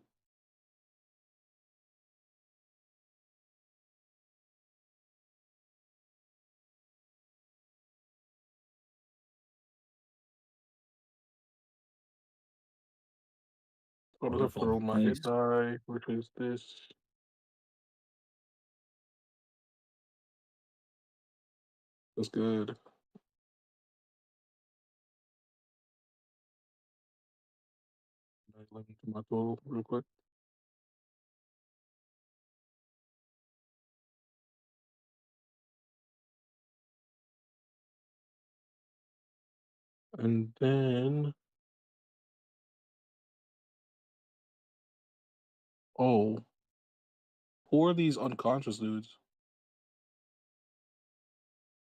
I have to roll my hit die, which is this. That's good. Let me do my total real quick. And then, oh, who are these unconscious dudes?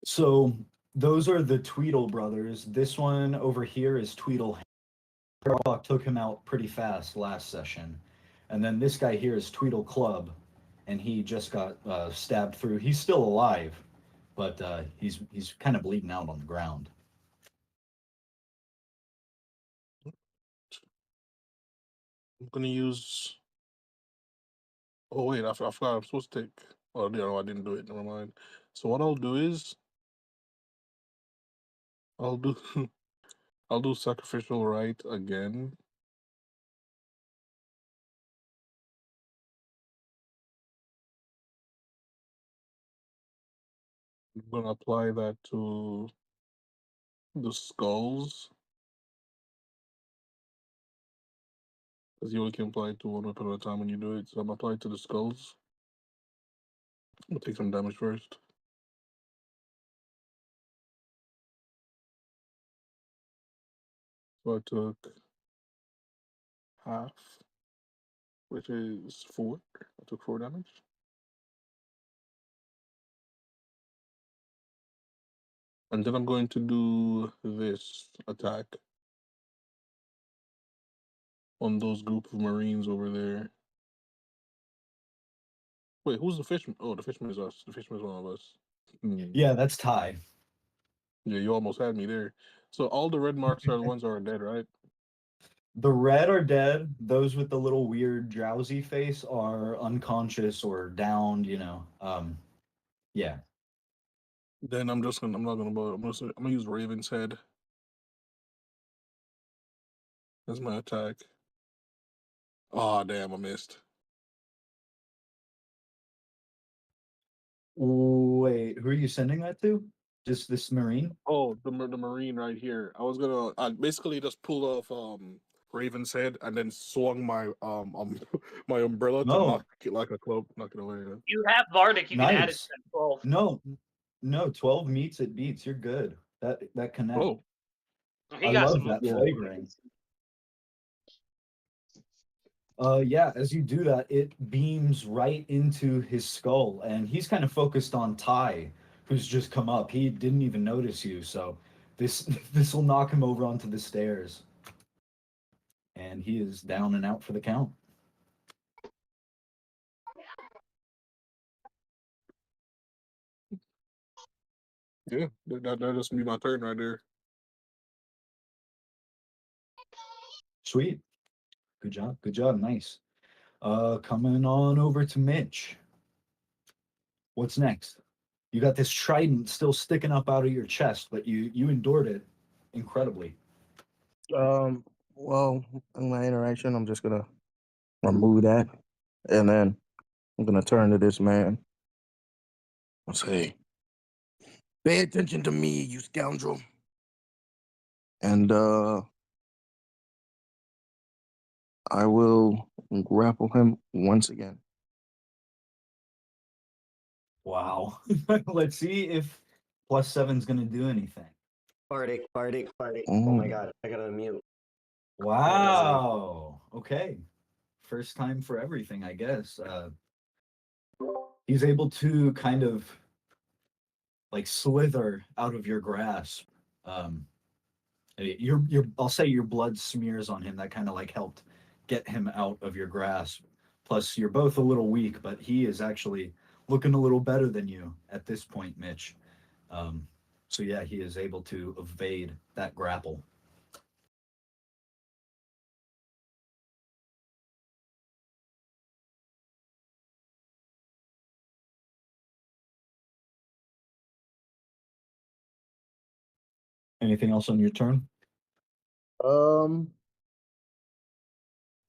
So those are the Tweedle brothers. This one over here is Tweedle. Took him out pretty fast last session. And then this guy here is Tweedle Club, and he just got stabbed through. He's still alive, but he's kind of bleeding out on the ground. I'm gonna use. Oh wait, I forgot I'm supposed to take. Oh no, I didn't do it. Never mind. So what I'll do is, I'll do, I'll do sacrificial rite again. I'm gonna apply that to the skulls, because you only can apply it to one weapon at a time when you do it. So I'm applying to the skulls. I'm gonna take some damage first. So I took half, which is 4. I took 4 damage. And then I'm going to do this attack on those group of Marines over there. Wait, who's the fishman? Oh, the fishman is us. The fishman is one of us. Yeah, that's Ty. Yeah, you almost had me there. So all the red marks are the ones that are dead, right? The red are dead. Those with the little weird drowsy face are unconscious or downed, you know. Yeah. Then I'm not gonna bother. I'm gonna use Raven's Head as my attack. Oh damn, I missed. Wait, who are you sending that to? Just this Marine? Oh, the Marine right here. I basically just pulled off Raven's Head and then swung my my umbrella to Oh. knock it like a club, knock it away. Yeah. You have Bardic. You can add it Nice. to 12. No, 12 meets it beats. You're good. That connect. Oh, He I got love some that more. flavoring. Yeah, as you do that, it beams right into his skull, and he's kind of focused on Ty, who's just come up. He didn't even notice you, so this this will knock him over onto the stairs. And he is down and out for the count. yeah. That just be my turn right there. Sweet. Good job. Good job. Nice. Coming on over to Mitch. What's next? You got this trident still sticking up out of your chest, but you endured it incredibly. Well, in my interaction, I'm just gonna remove that, and then I'm gonna turn to this man. I'll say, "Pay attention to me, you scoundrel." And I will grapple him once again. Wow. Let's see if +7's gonna do anything. Bardic. Oh Mm. my god, I gotta mute. Wow. Okay. First time for everything, I guess. He's able to kind of like slither out of your grasp. I'll say your blood smears on him. That kind of like helped get him out of your grasp. Plus, you're both a little weak, but he is actually looking a little better than you at this point, Mitch. So yeah, he is able to evade that grapple. Anything else on your turn?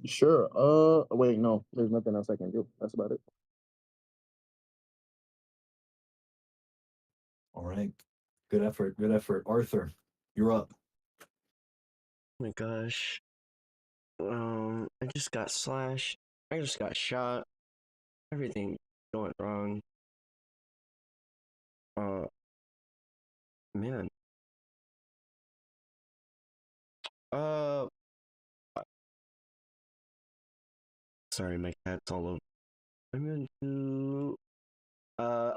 Sure. Wait, no, there's nothing else I can do. That's about it. All right. Good effort. Good effort. Arthur, you're up. Oh my gosh. I just got slashed. I just got shot. Everything going wrong. Man. Sorry, my cat's all over. I'm going to.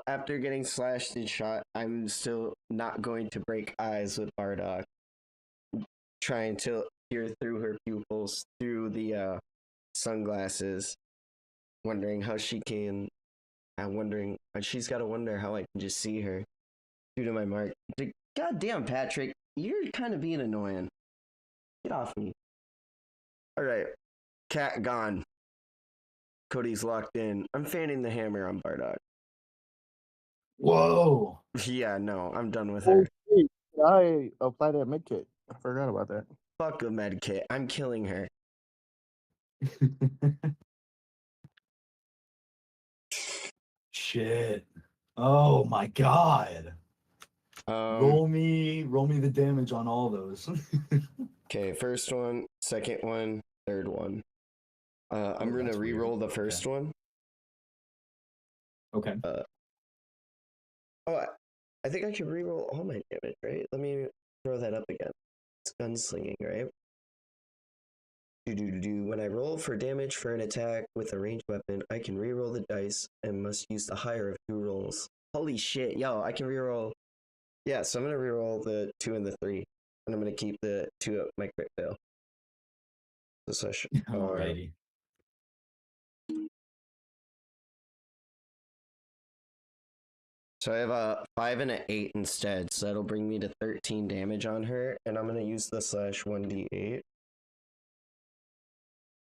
After getting slashed and shot, I'm still not going to break eyes with Bardock. Trying to peer through her pupils through the sunglasses, wondering how she can. She's got to wonder how I can just see her due to my mark. Goddamn, Patrick, you're kind of being annoying. Get off me. All right, cat gone. Cody's locked in. I'm fanning the hammer on Bardock. Whoa. Yeah, no, I'm done with Oh, her. shit. I applied that med kit. I forgot about that. Fuck a med kit. I'm killing her. Shit. Oh my god. Roll me the damage on all those. Okay, first one, second one, third one. I'm gonna that's weird. re-roll the first one. Okay. Oh, I think I can reroll all my damage, right? Let me throw that up again. It's gunslinging, right? When I roll for damage for an attack with a ranged weapon, I can reroll the dice and must use the higher of 2 rolls. Holy shit, yo, I can reroll. Yeah, so I'm gonna reroll the 2 and the 3, and I'm gonna keep the 2 up my crit fail. Alrighty. So I have a 5 and an 8 instead, so that'll bring me to 13 damage on her, and I'm gonna use the /1d8.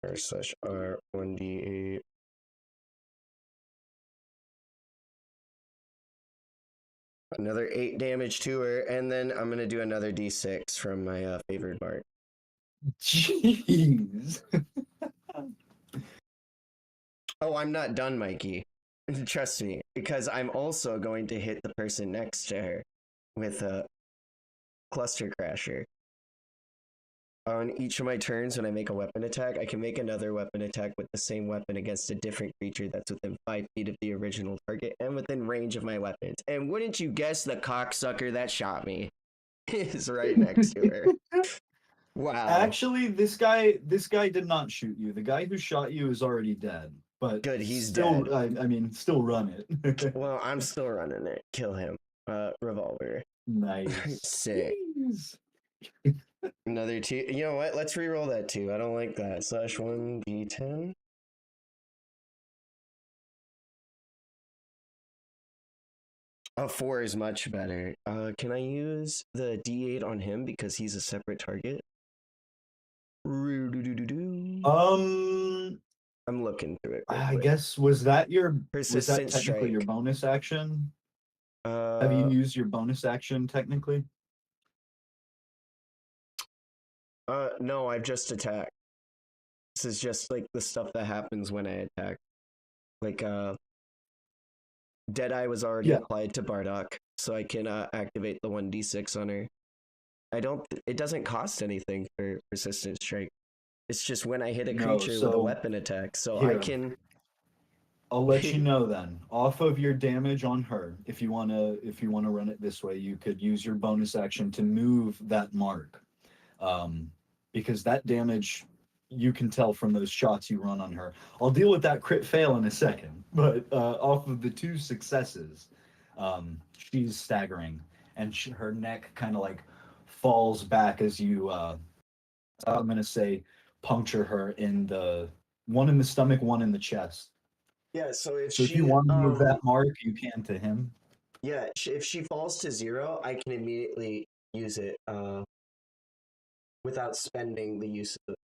Or /R1d8. Another 8 damage to her, and then I'm gonna do another d6 from my favored mark. Jeez. Oh, I'm not done, Mikey. Trust me, because I'm also going to hit the person next to her with a cluster crasher. On each of my turns, when I make a weapon attack, I can make another weapon attack with the same weapon against a different creature that's within 5 feet of the original target and within range of my weapons. And wouldn't you guess the cocksucker that shot me is right next to her? Wow. Actually, this guy did not shoot you. The guy who shot you is already dead. But Good, he's still, dead. I mean, still run it. Well, I'm still running it. Kill him. Revolver. Nice. Sick. Jeez. Another 2. You know what? Let's reroll that 2. I don't like that. /1d10. A 4 is much better. Can I use the d8 on him because he's a separate target? I'm looking through it. I guess was that Persistent technically your strike. bonus action? Have you used your bonus action technically? No, I've just attacked. This is just like the stuff that happens when I attack. Like, Deadeye was already applied to Bardock, so I can activate the 1d6 on her. It doesn't cost anything for Persistent Strike. It's just when I hit a creature with a weapon attack, so here, I can... I'll let you know then. Off of your damage on her, if you wanna run it this way, you could use your bonus action to move that mark. Because that damage you can tell from those shots you run on her. I'll deal with that crit fail in a second, but off of the 2 successes, she's staggering, and her neck kind of like falls back as you, I'm gonna say, puncture her in the one in the stomach, one in the chest. Yeah, so if if you want to move that mark, you can to him. Yeah, if she falls to 0, I can immediately use it without spending the use of it.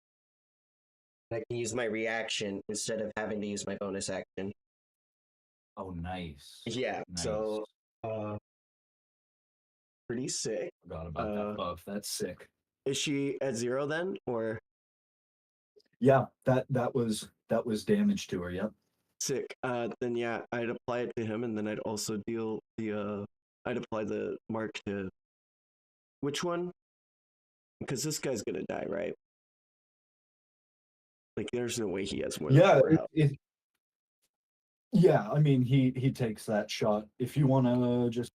I can use my reaction instead of having to use my bonus action. Oh, nice. Yeah, nice. So pretty sick. Forgot about that buff. That's sick. Is she at 0 then, or? Yeah, that was damage to her. Yep. Sick. Then yeah, I'd apply it to him, and then I'd also deal the I'd apply the mark to which one? Because this guy's gonna die, right? Like, there's no way he has more than 4 health. Yeah, I mean, he takes that shot. If you want to just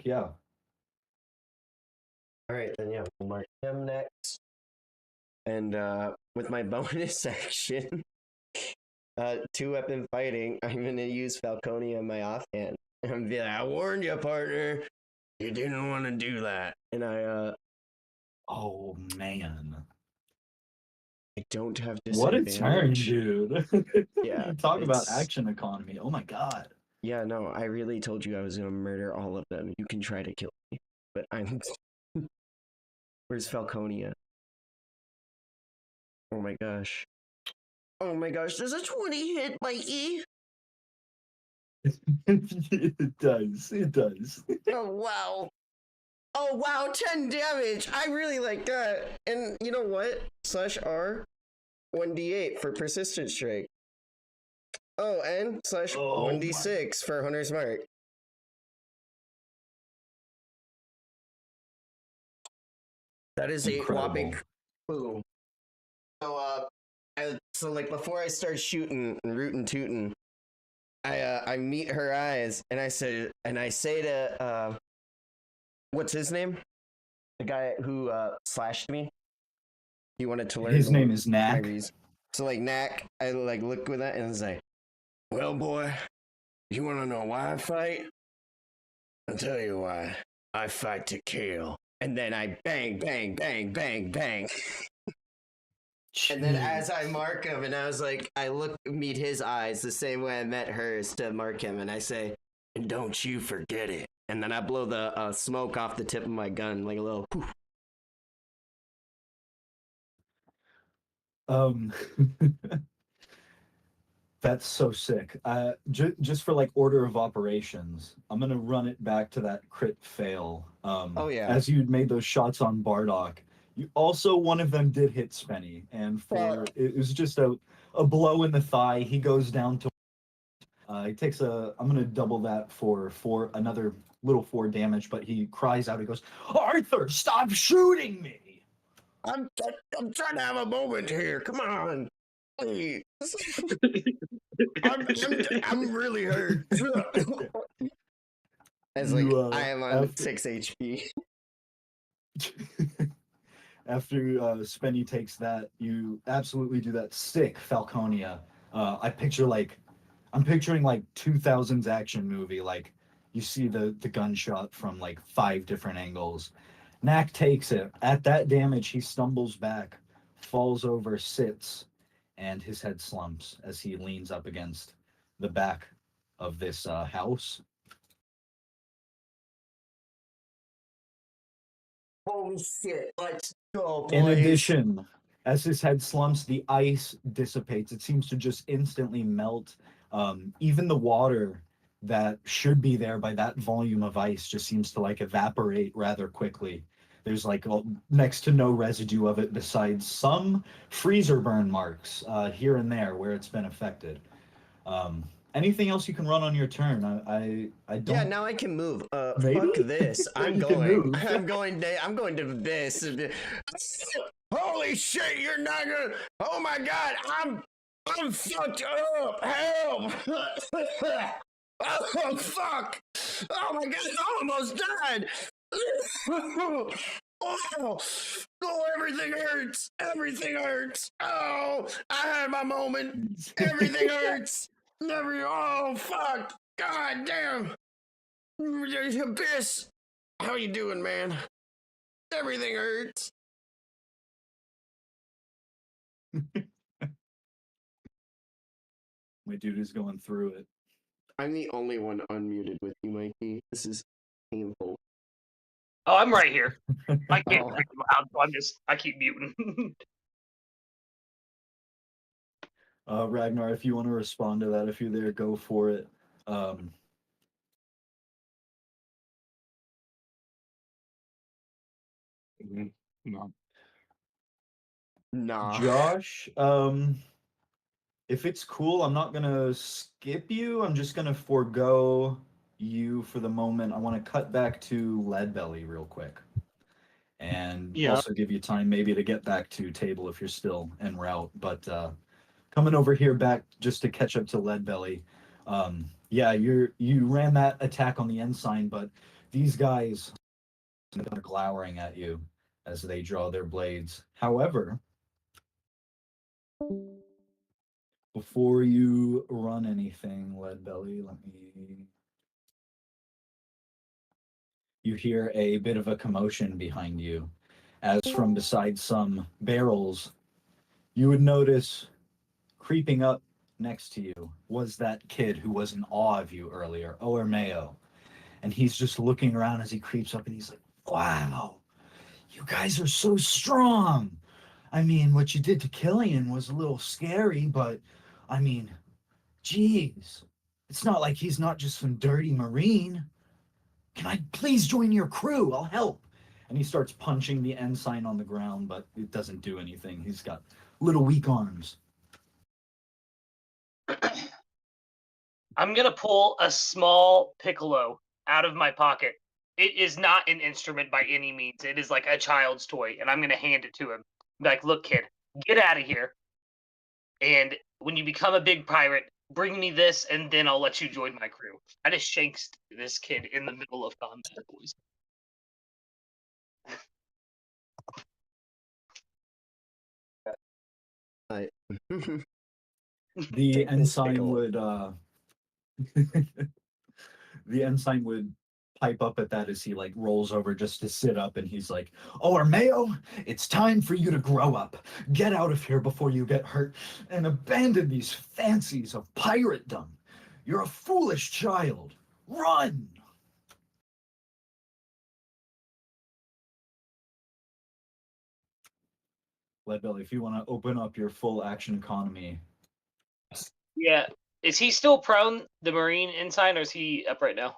yeah. All right, then yeah, we'll mark him next. And with my bonus action, 2-weapon fighting, I'm gonna use Falconia in my offhand. I'm gonna be like, I warned you, partner. You didn't want to do that. And I oh man. I don't have disadvantage. What a turn, dude. Yeah. Talk about action economy. Oh my god. Yeah, no, I really told you I was gonna murder all of them. You can try to kill me, but I'm... Where's Falconia? Oh my gosh. Oh my gosh, does a 20 hit Mikey? It does. It does. Oh wow. Oh wow, 10 damage. I really like that. And you know what? /R 1d8 for persistent strike. Oh, and /1d6 for Hunter's Mark. That is incredible. A whopping boom. So like before I start shooting and rootin' tootin', I meet her eyes, and I say to what's his name? The guy who slashed me. He wanted to learn. His name is my Knack. reason. So like Knack, I like look with that and it's like, Well, boy, you want to know why I fight? I'll tell you why. I fight to kill. and then I bang, bang, bang, bang, bang. And then as I mark him, and I was like, I meet his eyes the same way I met hers to mark him, and I say, And don't you forget it. and then I blow the smoke off the tip of my gun, like a little poof. That's so sick. Just for like order of operations, I'm gonna run it back to that crit fail. Oh, yeah. As you'd made those shots on Bardock, you also one of them did hit Spenny, and it was just a blow in the thigh. He goes down to. He takes a. I'm gonna double that for another little 4 damage, but he cries out. He goes, "Arthur, stop shooting me!" I'm trying to have a moment here. Come on. Please. I'm really hurt. As like, You, I am on 6 HP. After Spenny takes that, you absolutely do that sick Falconia. I'm picturing like 2000s action movie. Like you see the gunshot from like 5 different angles. Knack takes it. At that damage, he stumbles back, falls over, sits, and his head slumps as he leans up against the back of this house. Holy shit. Let's go, boys. In addition, as his head slumps, the ice dissipates. It seems to just instantly melt. Even the water that should be there by that volume of ice just seems to like evaporate rather quickly. There's like next to no residue of it besides some freezer burn marks here and there where it's been affected. Anything else you can run on your turn? I don't. Yeah, now I can move. Maybe? Fuck this. I'm You can going. move. I'm going to this. Holy shit, you're not gonna. Oh my god, I'm fucked up. Help. Oh fuck. Oh my god, I almost died. Oh, everything hurts. Everything hurts. Oh, I had my moment. Everything hurts. Oh, fuck. God damn. Abyss. How you doing, man? Everything hurts. My dude is going through it. I'm the only one unmuted with you, Mikey. This is painful. Oh, I'm right here. I can't Oh. read loud, so I keep muting. Ragnar, if you want to respond to that, if you're there, go for it. No. Nah. Josh, if it's cool, I'm not gonna skip you. I'm just gonna forego you for the moment. I want to cut back to Leadbelly real quick, and Yeah. also give you time maybe to get back to table if you're still en route. But coming over here back just to catch up to Leadbelly. Yeah, you ran that attack on the ensign, but these guys are glowering at you as they draw their blades. However, before you run anything, Leadbelly, you hear a bit of a commotion behind you, as from beside some barrels, you would notice creeping up next to you was that kid who was in awe of you earlier, Mayo. And he's just looking around as he creeps up and he's like, wow, you guys are so strong. I mean, what you did to Killian was a little scary, but I mean, geez, it's not like he's not just some dirty Marine. Can I please join your crew? I'll help. And he starts punching the ensign on the ground, but it doesn't do anything. He's got little weak arms. I'm going to pull a small piccolo out of my pocket. It is not an instrument by any means. It is like a child's toy, and I'm going to hand it to him. Like, look, kid, get out of here. And when you become a big pirate, bring me this, and then I'll let you join my crew. I just shanks this kid in the middle of combat, boys. I, The Take this ensign pickle. would the ensign would pipe up at that as he like rolls over just to sit up, and he's like, "Oh, Armeo, it's time for you to grow up. Get out of here before you get hurt, and abandon these fancies of piratedom. You're a foolish child. Run!" Leadbelly, if you want to open up your full action economy. Yeah. Is he still prone, the Marine ensign, or is he up right now?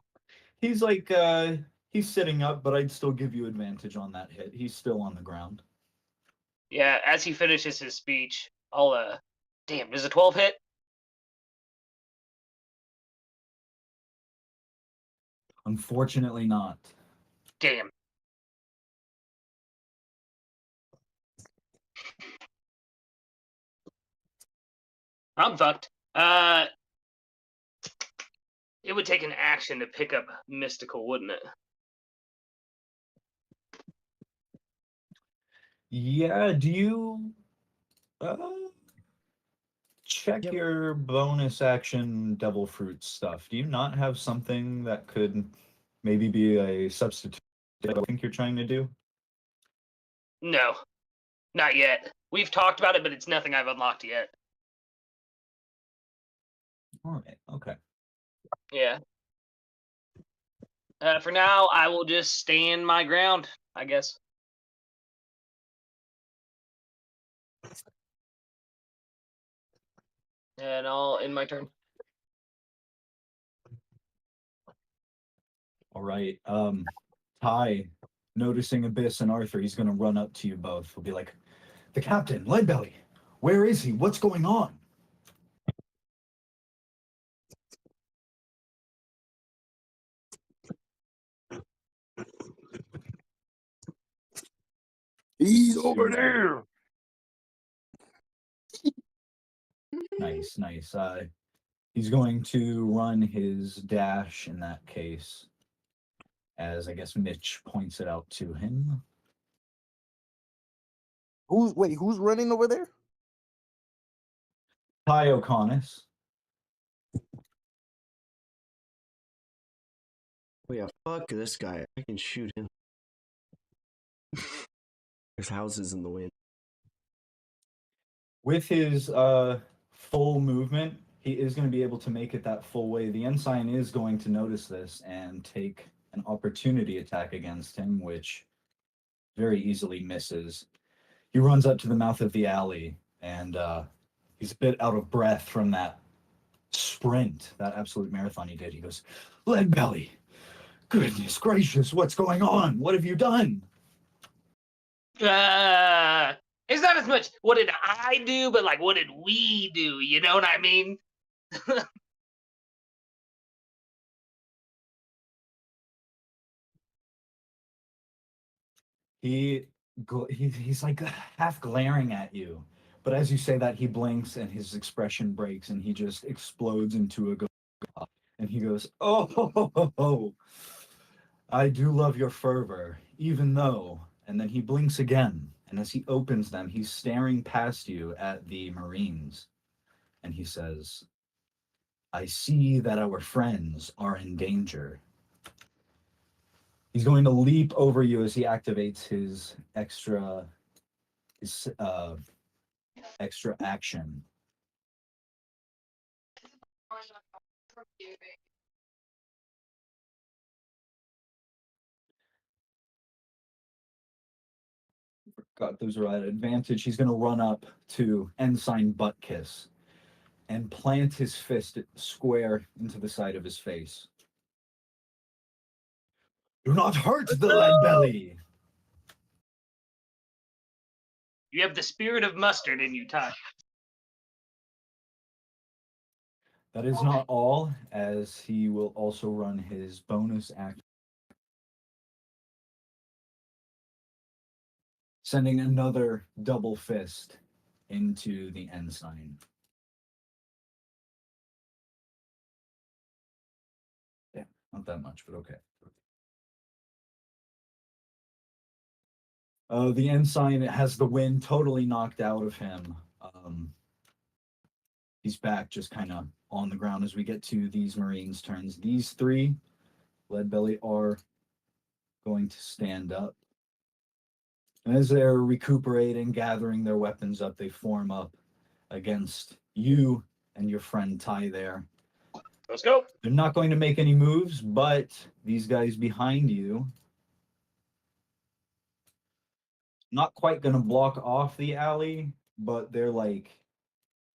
He's like he's sitting up, but I'd still give you advantage on that hit. He's still on the ground. Yeah, as he finishes his speech, I'll damn, does a 12 hit? Unfortunately not. Damn. I'm fucked. It would take an action to pick up Mystical, wouldn't it? Yeah, do you check Yep. your bonus action devil fruit stuff? Do you not have something that could maybe be a substitute that I think you're trying to do? No, not yet. We've talked about it, but it's nothing I've unlocked yet. All right, okay. Yeah. For now, I will just stand my ground, I guess. And I'll end my turn. All right. Ty, noticing Abyss and Arthur, he's gonna run up to you both. He'll be like, "The captain, Leadbelly, where is he? What's going on?" He's over there. Nice, nice. He's going to run his dash in that case, as I guess Mitch points it out to him. Who's running over there? Ty O'Connis. Oh yeah, fuck this guy. I can shoot him. There's houses in the wind. With his full movement, he is going to be able to make it that full way. The ensign is going to notice this and take an opportunity attack against him, which very easily misses. He runs up to the mouth of the alley, and he's a bit out of breath from that sprint, that absolute marathon he did. He goes, "Leadbelly, goodness gracious, what's going on? What have you done?" It's not as much what did I do, but like what did we do? You know what I mean? He's like half glaring at you, but as you say that, he blinks and his expression breaks, and he just explodes into a guffaw. And he goes, "Oh, ho, ho, ho, ho. I do love your fervor, even though." And then he blinks again, and as he opens them, he's staring past you at the Marines, and he says, "I see that our friends are in danger." He's going to leap over you as he activates his extra action. Got those are at advantage. He's going to run up to Ensign Buttkiss and plant his fist square into the side of his face. "Do not hurt the Leadbelly!" You have the spirit of mustard in you, Ty. That is not all, as he will also run his bonus action, sending another double fist into the ensign. Not that much, but okay. The ensign has the wind totally knocked out of him. He's back, just kind of on the ground as we get to these Marines' turns. These three, Leadbelly, are going to stand up. And as they're recuperating, gathering their weapons up, they form up against you and your friend Ty there. Let's go. They're not going to make any moves, but these guys behind you, not quite going to block off the alley, but they're like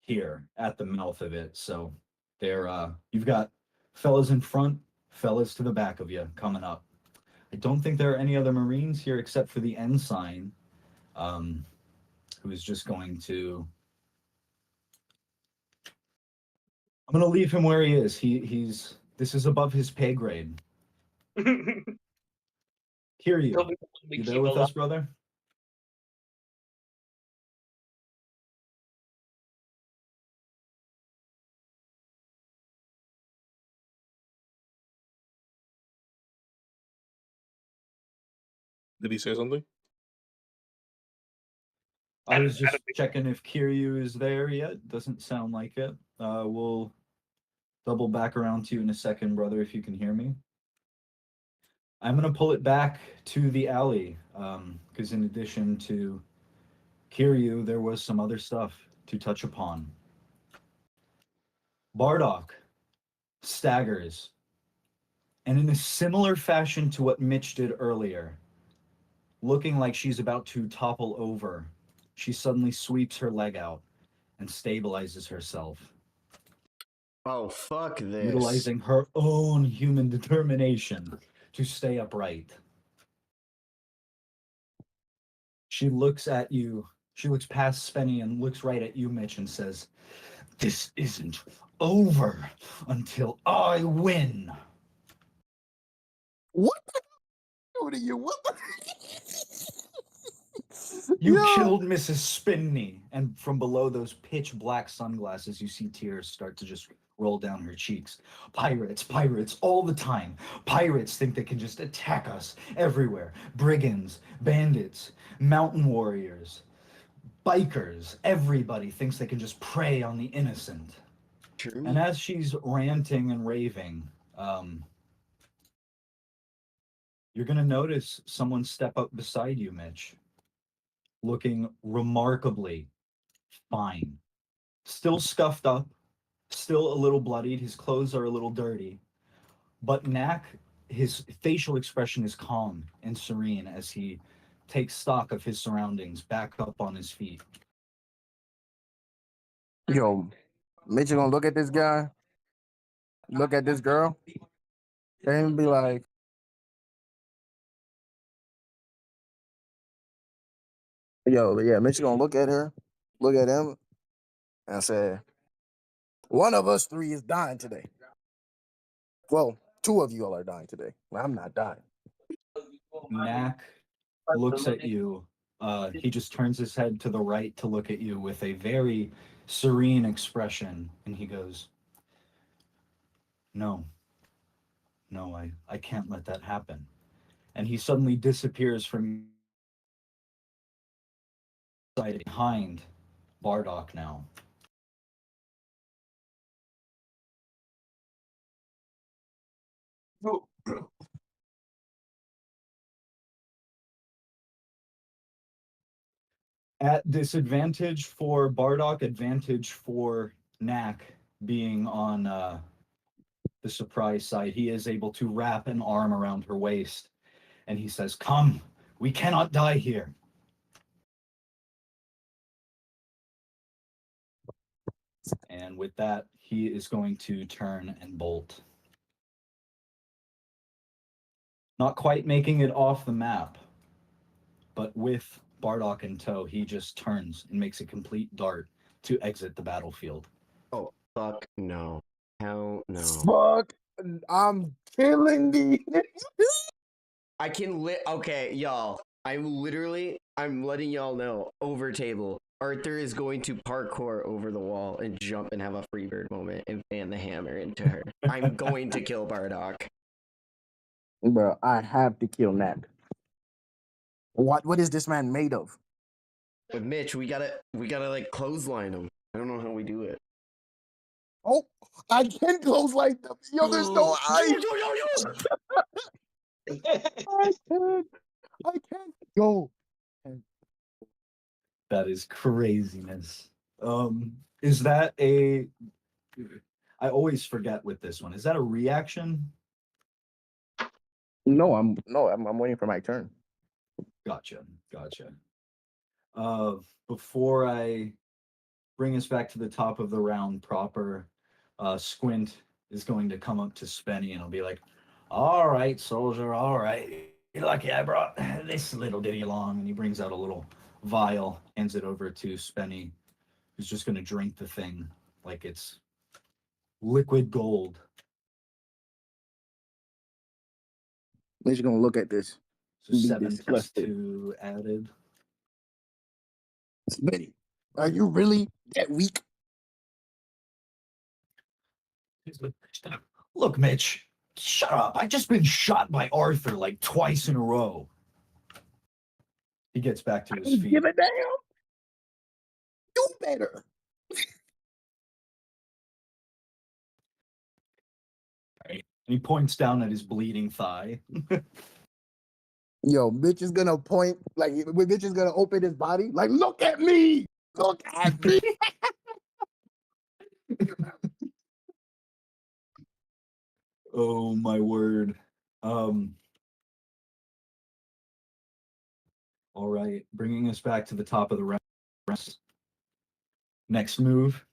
here at the mouth of it. So they're you've got fellas in front, fellas to the back of you coming up. I don't think there are any other Marines here except for the ensign, who is just going to. I'm gonna leave him where he is. He's this is above his pay grade. Kiryu, you there with us, brother? Did he say something? I was just checking if Kiryu is there yet. Doesn't sound like it. We'll double back around to you in a second, brother, if you can hear me. I'm going to pull it back to the alley, because in addition to Kiryu, there was some other stuff to touch upon. Bardock staggers, and in a similar fashion to what Mitch did earlier, looking like she's about to topple over, she suddenly sweeps her leg out and stabilizes herself. Oh, fuck this. Utilizing her own human determination to stay upright. She looks at you, she looks past Spenny and looks right at you, Mitch, and says, "This isn't over until I win." What the what are you? What the You Yo. killed Mrs. Spinney, and from below those pitch black sunglasses, you see tears start to just roll down her cheeks. Pirates, pirates, all the time. Pirates think they can just attack us everywhere. Brigands, bandits, mountain warriors, bikers, everybody thinks they can just prey on the innocent. True. And as she's ranting and raving, you're going to notice someone step up beside you, Mitch, looking remarkably fine. Still scuffed up, still a little bloodied, his clothes are a little dirty, but Nac, his facial expression is calm and serene as he takes stock of his surroundings, back up on his feet. Yo, Mitch gonna look at this guy, look at this girl, and be like, yo, yeah, Mitch gonna look at her, look at him, and say, one of us three is dying today. Well, two of you all are dying today. Well, I'm not dying. Nac looks at you. He just turns his head to the right to look at you with a very serene expression, and he goes, No, I can't let that happen. And he suddenly disappears from behind Bardock now. At disadvantage for Bardock, advantage for Nac being on the surprise side, he is able to wrap an arm around her waist, and he says, "Come, we cannot die here." And with that, he is going to turn and bolt. Not quite making it off the map, but with Bardock in tow, he just turns and makes a complete dart to exit the battlefield. Oh, fuck no. Hell no. Fuck, I'm killing thee. I can okay, y'all. I'm letting y'all know, over table, Arthur is going to parkour over the wall and jump and have a Freebird moment and fan the hammer into her. I'm going to kill Bardock. Bro, I have to kill Nac. What is this man made of? With Mitch, we gotta like clothesline him. I don't know how we do it. Oh, I can close like them. Yo, there's no eye. I can't. I can't. Yo. That is craziness. Is that a? I always forget with this one. Is that a reaction? No, I'm waiting for my turn. Gotcha. Before I bring us back to the top of the round proper, Squint is going to come up to Spenny and he'll be like, "All right, soldier, all right. You're lucky I brought this little ditty along." And he brings out a little vial, hands it over to Spenny, who's just going to drink the thing like it's liquid gold. We're just gonna look at this. So Be 7 plus disgusted. 2 added. Smitty, are you really that weak? Look, Mitch, shut up. I just been shot by Arthur like twice in a row. He gets back to his feet. Give a damn. Do better. And he points down at his bleeding thigh. Yo, Mitch is gonna point, like, Mitch is gonna open his body, like, look at me! Look at me! Oh my word. All right, bringing us back to the top of the round. Next move.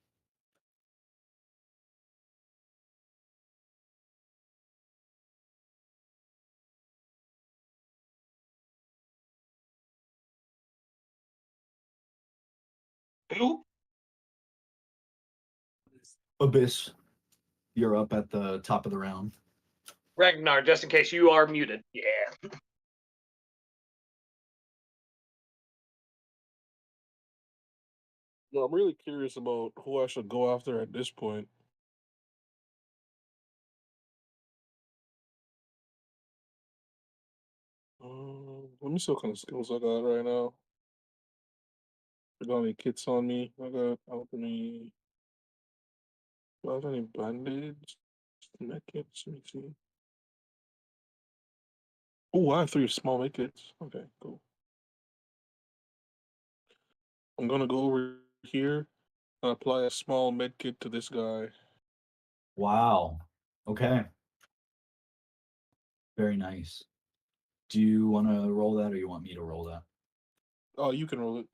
Abyss, you're up at the top of the round. Ragnar, just in case you are muted. Yeah. No, I'm really curious about who I should go after at this point. Let me see what kind of skills I got right now. I got any kits on me? I got alchemy. Do I have any bandage? Med kits? Let me see. Oh, I have 3 small med kits. Okay, cool. I'm gonna go over here and apply a small med kit to this guy. Wow. Okay. Very nice. Do you want to roll that or you want me to roll that? Oh, you can roll it.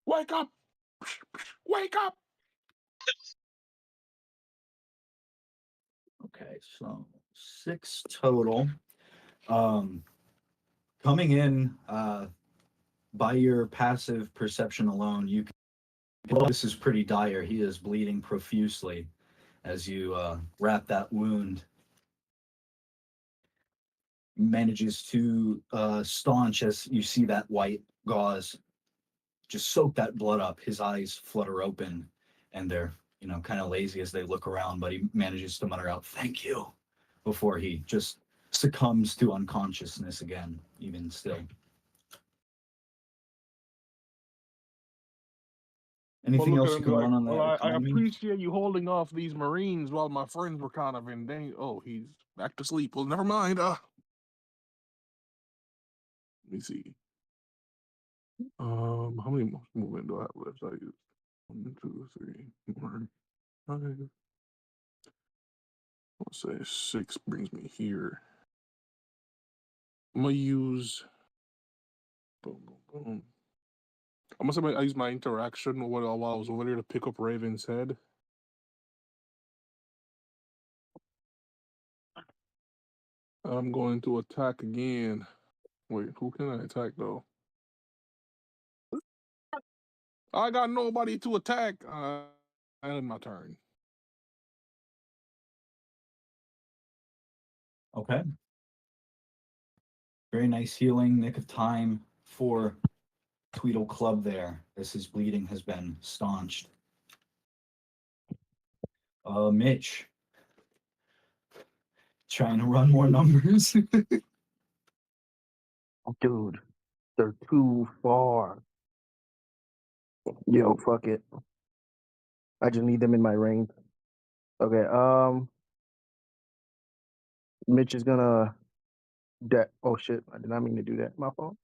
Wake up! Wake up! Okay, so 6 total. Coming in by your passive perception alone, you can tell this is pretty dire. He is bleeding profusely as you wrap that wound. Manages to staunch as you see that white gauze just soak that blood up. His eyes flutter open and they're, kind of lazy as they look around, but he manages to mutter out, "Thank you," before he just succumbs to unconsciousness again, even still. Anything Well, look else at you him can like, run on that well, I economy? appreciate you holding off these Marines while my friends were kind of in danger. Oh, he's back to sleep. Well, never mind. Let me see. How many movement do I have left? I use 1, 2, 3, 4, 5. Let's say 6 brings me here. I'm gonna use. Boom, boom, boom. I'm gonna use my interaction while I was over there to pick up Raven's head. I'm going to attack again. Wait, who can I attack though? I got nobody to attack. And my turn. Okay. Very nice healing, nick of time for Tweedle Club there, as his bleeding has been staunched. Mitch. Trying to run more numbers. Dude, they're too far. Yo, fuck it. I just need them in my range. Okay, Mitch is gonna oh shit, I did not mean to do that. My fault.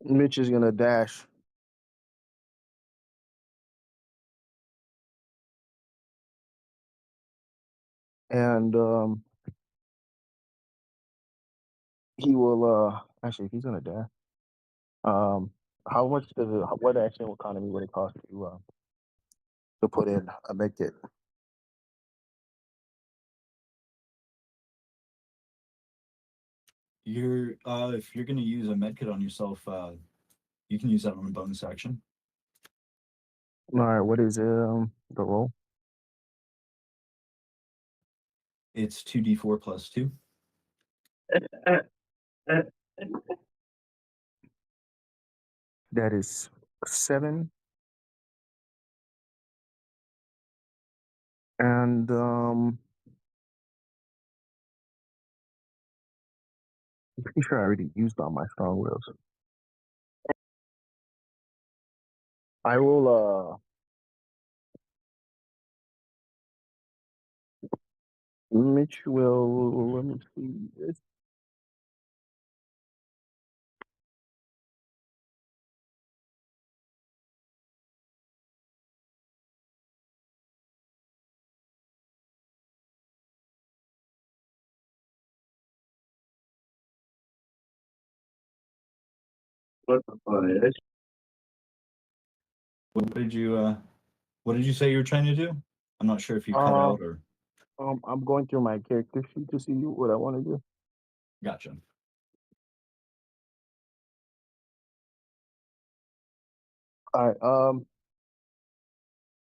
Mitch is gonna dash. And he will actually he's gonna dash. How much does it what action economy would it cost to put in a med kit? You're if you're gonna use a medkit on yourself, you can use that on a bonus action. Alright, what is the roll? It's 2d4 plus 2. That is 7. And I'm pretty sure I already used all my strong wills. I will Mitch will let me see this. What the fuck? What did you say you were trying to do? I'm not sure if you cut out or I'm going through my character sheet to see what I want to do. gotcha. All right.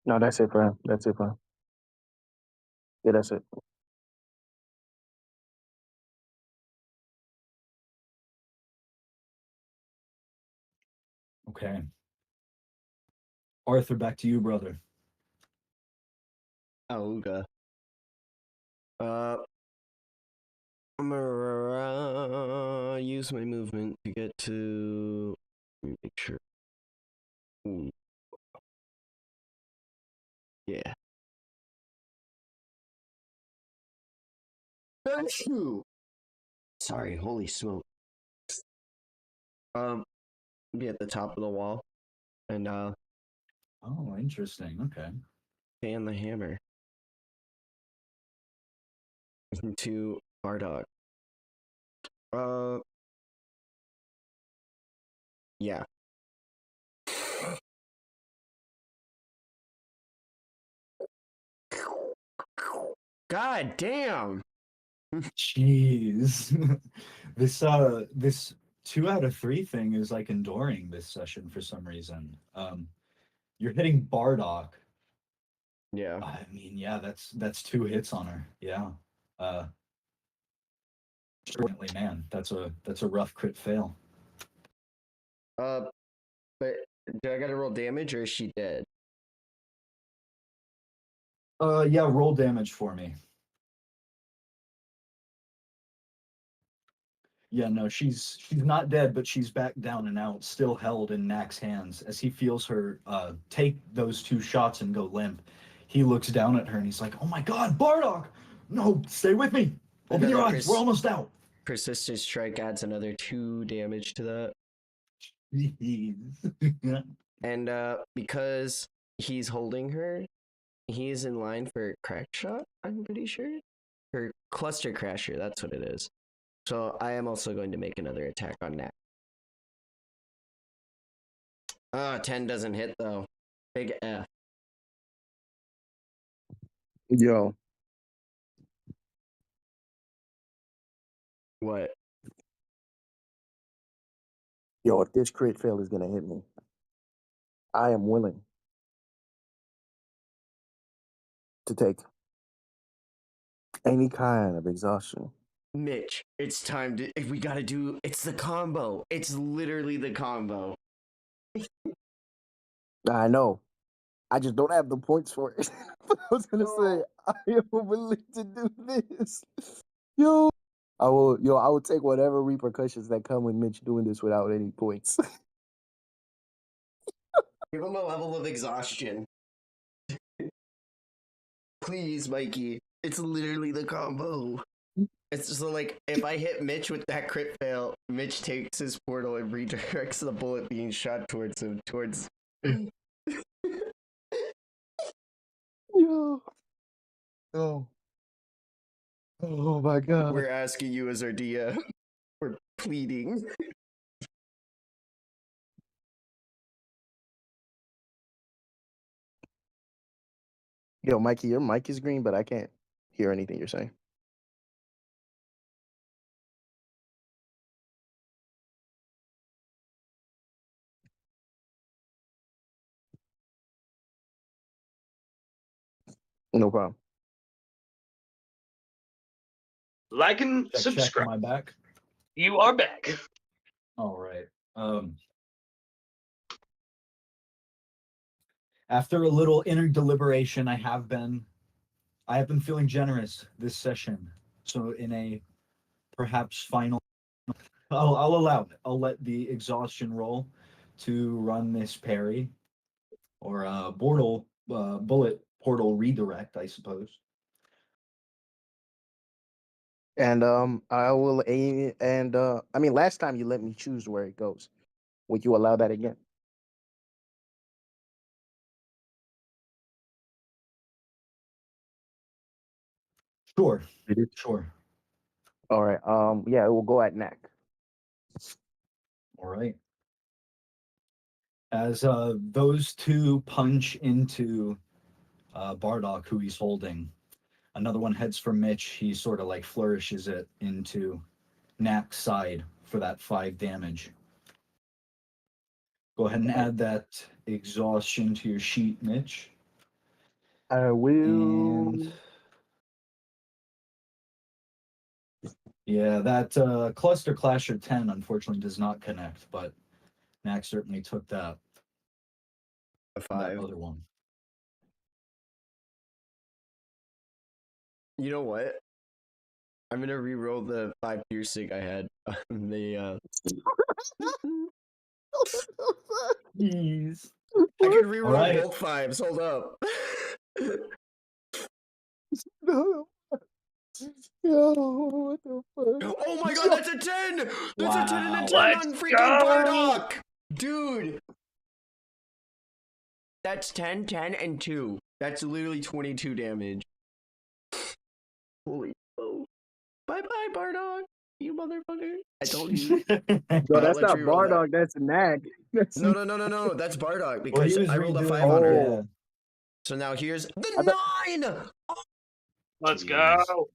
No, that's it for him. That's it for him. Yeah, that's it. Okay. Arthur, back to you, brother. Auga. I'm gonna use my movement to get to. Let me make sure. Ooh. Yeah. Sorry, holy smoke. Be at the top of the wall and Oh, interesting. Okay. fan the hammer into Bardock. Yeah. God damn. Jeez. This 2 out of 3 thing is like enduring this session for some reason. You're hitting Bardock. Yeah. I mean, yeah, that's 2 hits on her. Yeah. Certainly, man, that's a rough crit fail. But do I gotta roll damage or is she dead? Yeah, roll damage for me. Yeah, no, she's not dead, but she's back down and out, still held in Nac's hands. As he feels her take those 2 shots and go limp, he looks down at her and he's like, "Oh my God, Bardock! No, stay with me. Open your eyes. We're almost out." Persistent strike adds another 2 damage to that. And because he's holding her, he is in line for crack shot, I'm pretty sure. Or cluster crasher, that's what it is. So I am also going to make another attack on Nac. 10 doesn't hit though. Big F. Yo, What? yo, if this crit fail is gonna hit me, I am willing to take any kind of exhaustion. Mitch, it's time to. If we gotta do. It's the combo. It's literally the combo. I know. I just don't have the points for it. But I was gonna say, I am willing to do this. Yo, I will take whatever repercussions that come with Mitch doing this without any points. Give him a level of exhaustion. Please, Mikey. It's literally the combo. It's just like, if I hit Mitch with that crit fail, Mitch takes his portal and redirects the bullet being shot towards him, towards... Yo. Oh. Oh my god. We're asking you as our DM. We're pleading. Yo, Mikey, your mic is green, but I can't hear anything you're saying. No problem. Like and Check, subscribe. am I back? You are back. All right. After a little inner deliberation, I have been feeling generous this session. So in a perhaps final, I'll allow it. I'll let the exhaustion roll to run this parry or bullet portal redirect, I suppose. And I will aim and I mean last time you let me choose where it goes. Would you allow that again? Sure. Sure. All right. Yeah, it will go at Nac. All right. As those two punch into Bardock, who he's holding, another one heads for Mitch. He sort of like flourishes it into Knack's side for that 5 damage. Go ahead and add that exhaustion to your sheet, Mitch. I will. And yeah, that Cluster Clasher 10 unfortunately does not connect, but Knack certainly took that. A That 5. other one. You know what? I'm gonna re-roll the 5 piercing I had on the Jeez. I can re-roll Alright. both 5s, hold up. No. Yo, what the fuck? Oh my god, that's a 10! That's a 10 and a 10 Let's on freaking go! Bardock! Dude! That's 10, 10, and 2. That's literally 22 damage. Holy oh. Bye-bye, Bardock! You motherfucker. I told you. Yo, that's let's not re-roll that. Bardock, that's Nac. That's No. That's Bardock Well, because he was I rolled a redoing 5 on her. yeah. So now here's I the 9! Oh, Let's Jeez. go.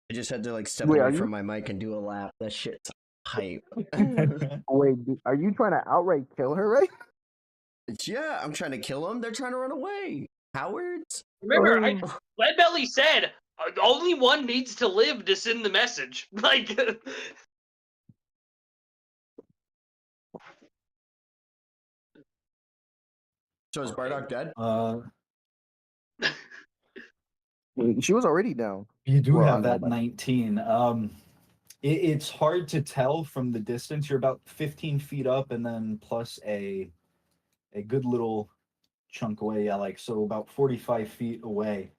I just had to like step Wait, away are you- from my mic and do a lap. That shit's hype. Wait, are you trying to outright kill her, right? Yeah, I'm trying to kill them. They're trying to run away. Cowards. Remember, Oh. Leadbelly said only one needs to live to send the message. Like, So is Bardock dead? She was already down. You do Well, I have know that about it. 19. It's hard to tell from the distance. You're about 15 feet up, and then plus a good little chunk away. Yeah, like so about 45 feet away.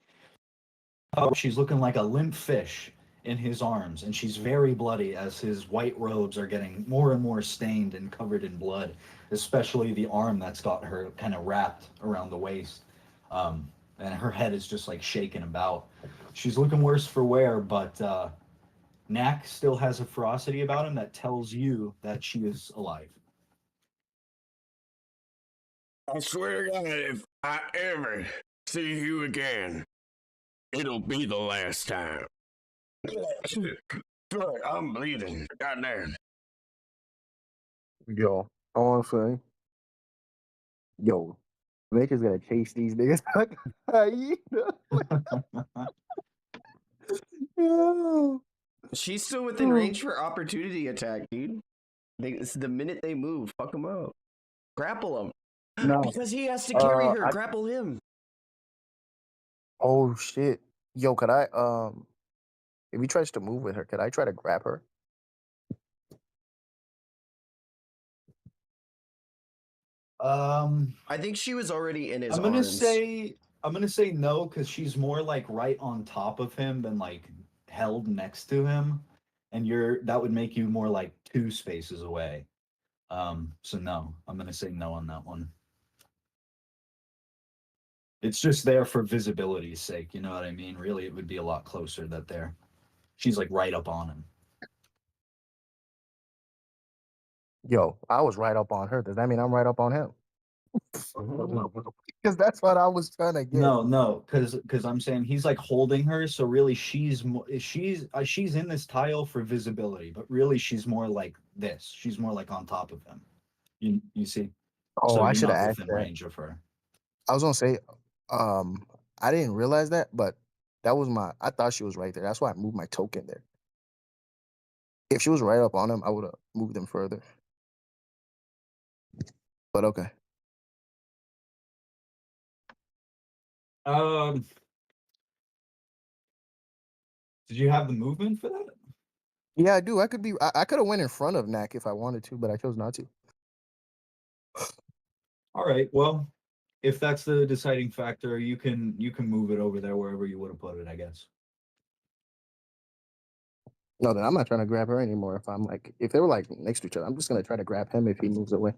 She's looking like a limp fish in his arms, and she's very bloody as his white robes are getting more and more stained and covered in blood, especially the arm that's got her kind of wrapped around the waist. And her head is just like shaking about. She's looking worse for wear, but Knack still has a ferocity about him that tells you that she is alive. I swear to God, if I ever see you again, it'll be the last time. Fuck, I'm bleeding. Goddamn. Yo, honestly, yo, Mitch is gonna chase these niggas like hyena. Yo. She's still within range for opportunity attack, dude. It's the minute they move, fuck them up. Grapple him. No. Because he has to carry her. I- Grapple him. Oh shit. Yo, could I if he tries to move with her, could I try to grab her? I think she was already in his I'm gonna arms. say no, because she's more like right on top of him than like held next to him, and that would make you more like 2 spaces away. So no, I'm gonna say no on that one. It's just there for visibility's sake, you know what I mean? Really, it would be a lot closer that she's like right up on him. Yo, I was right up on her. Does that mean I'm right up on him? Because that's what I was trying to get. No, because I'm saying he's like holding her, so really she's in this tile for visibility, but really she's more like this. She's more like on top of him. You see? Oh, So I you're should have not asked within that. range of her. I was gonna say, I didn't realize that, but that was I thought she was right there. That's why I moved my token there. If she was right up on him, I would have moved him further. But okay. Did you have the movement for that? Yeah, I do. I could have went in front of Nac if I wanted to, but I chose not to. All right. Well, if that's the deciding factor, you can move it over there wherever you would have put it, I guess. No, then I'm not trying to grab her anymore. If they were like next to each other, I'm just gonna try to grab him if he moves away.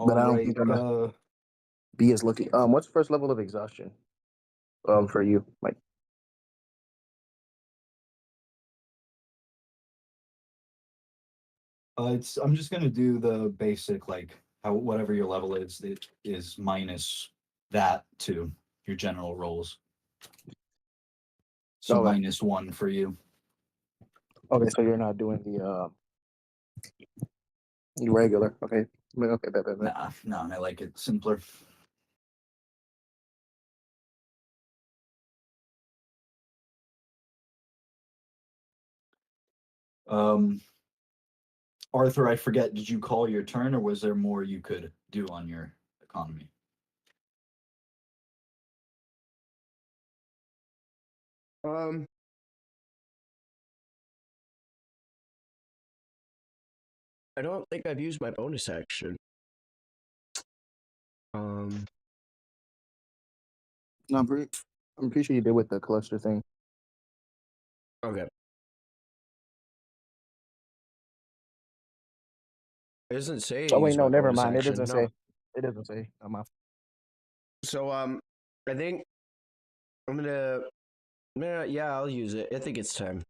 But I don't think I'm gonna be as lucky. What's the first level of exhaustion? For you, like. I'm just gonna do the basic, like whatever your level is, it is minus that to your general rolls. So Okay. -1 for you. Okay, so you're not doing the regular. Okay. Okay, bet. Nah, I like it simpler. Arthur, I forget, did you call your turn, or was there more you could do on your economy? I don't think I've used my bonus action. No, I'm pretty sure you did with the cluster thing. Okay. It doesn't say. Oh wait, no, never bonus mind. action, It doesn't no. say. It doesn't say. I'm off. So I think I'm gonna. Yeah, I'll use it. I think it's time.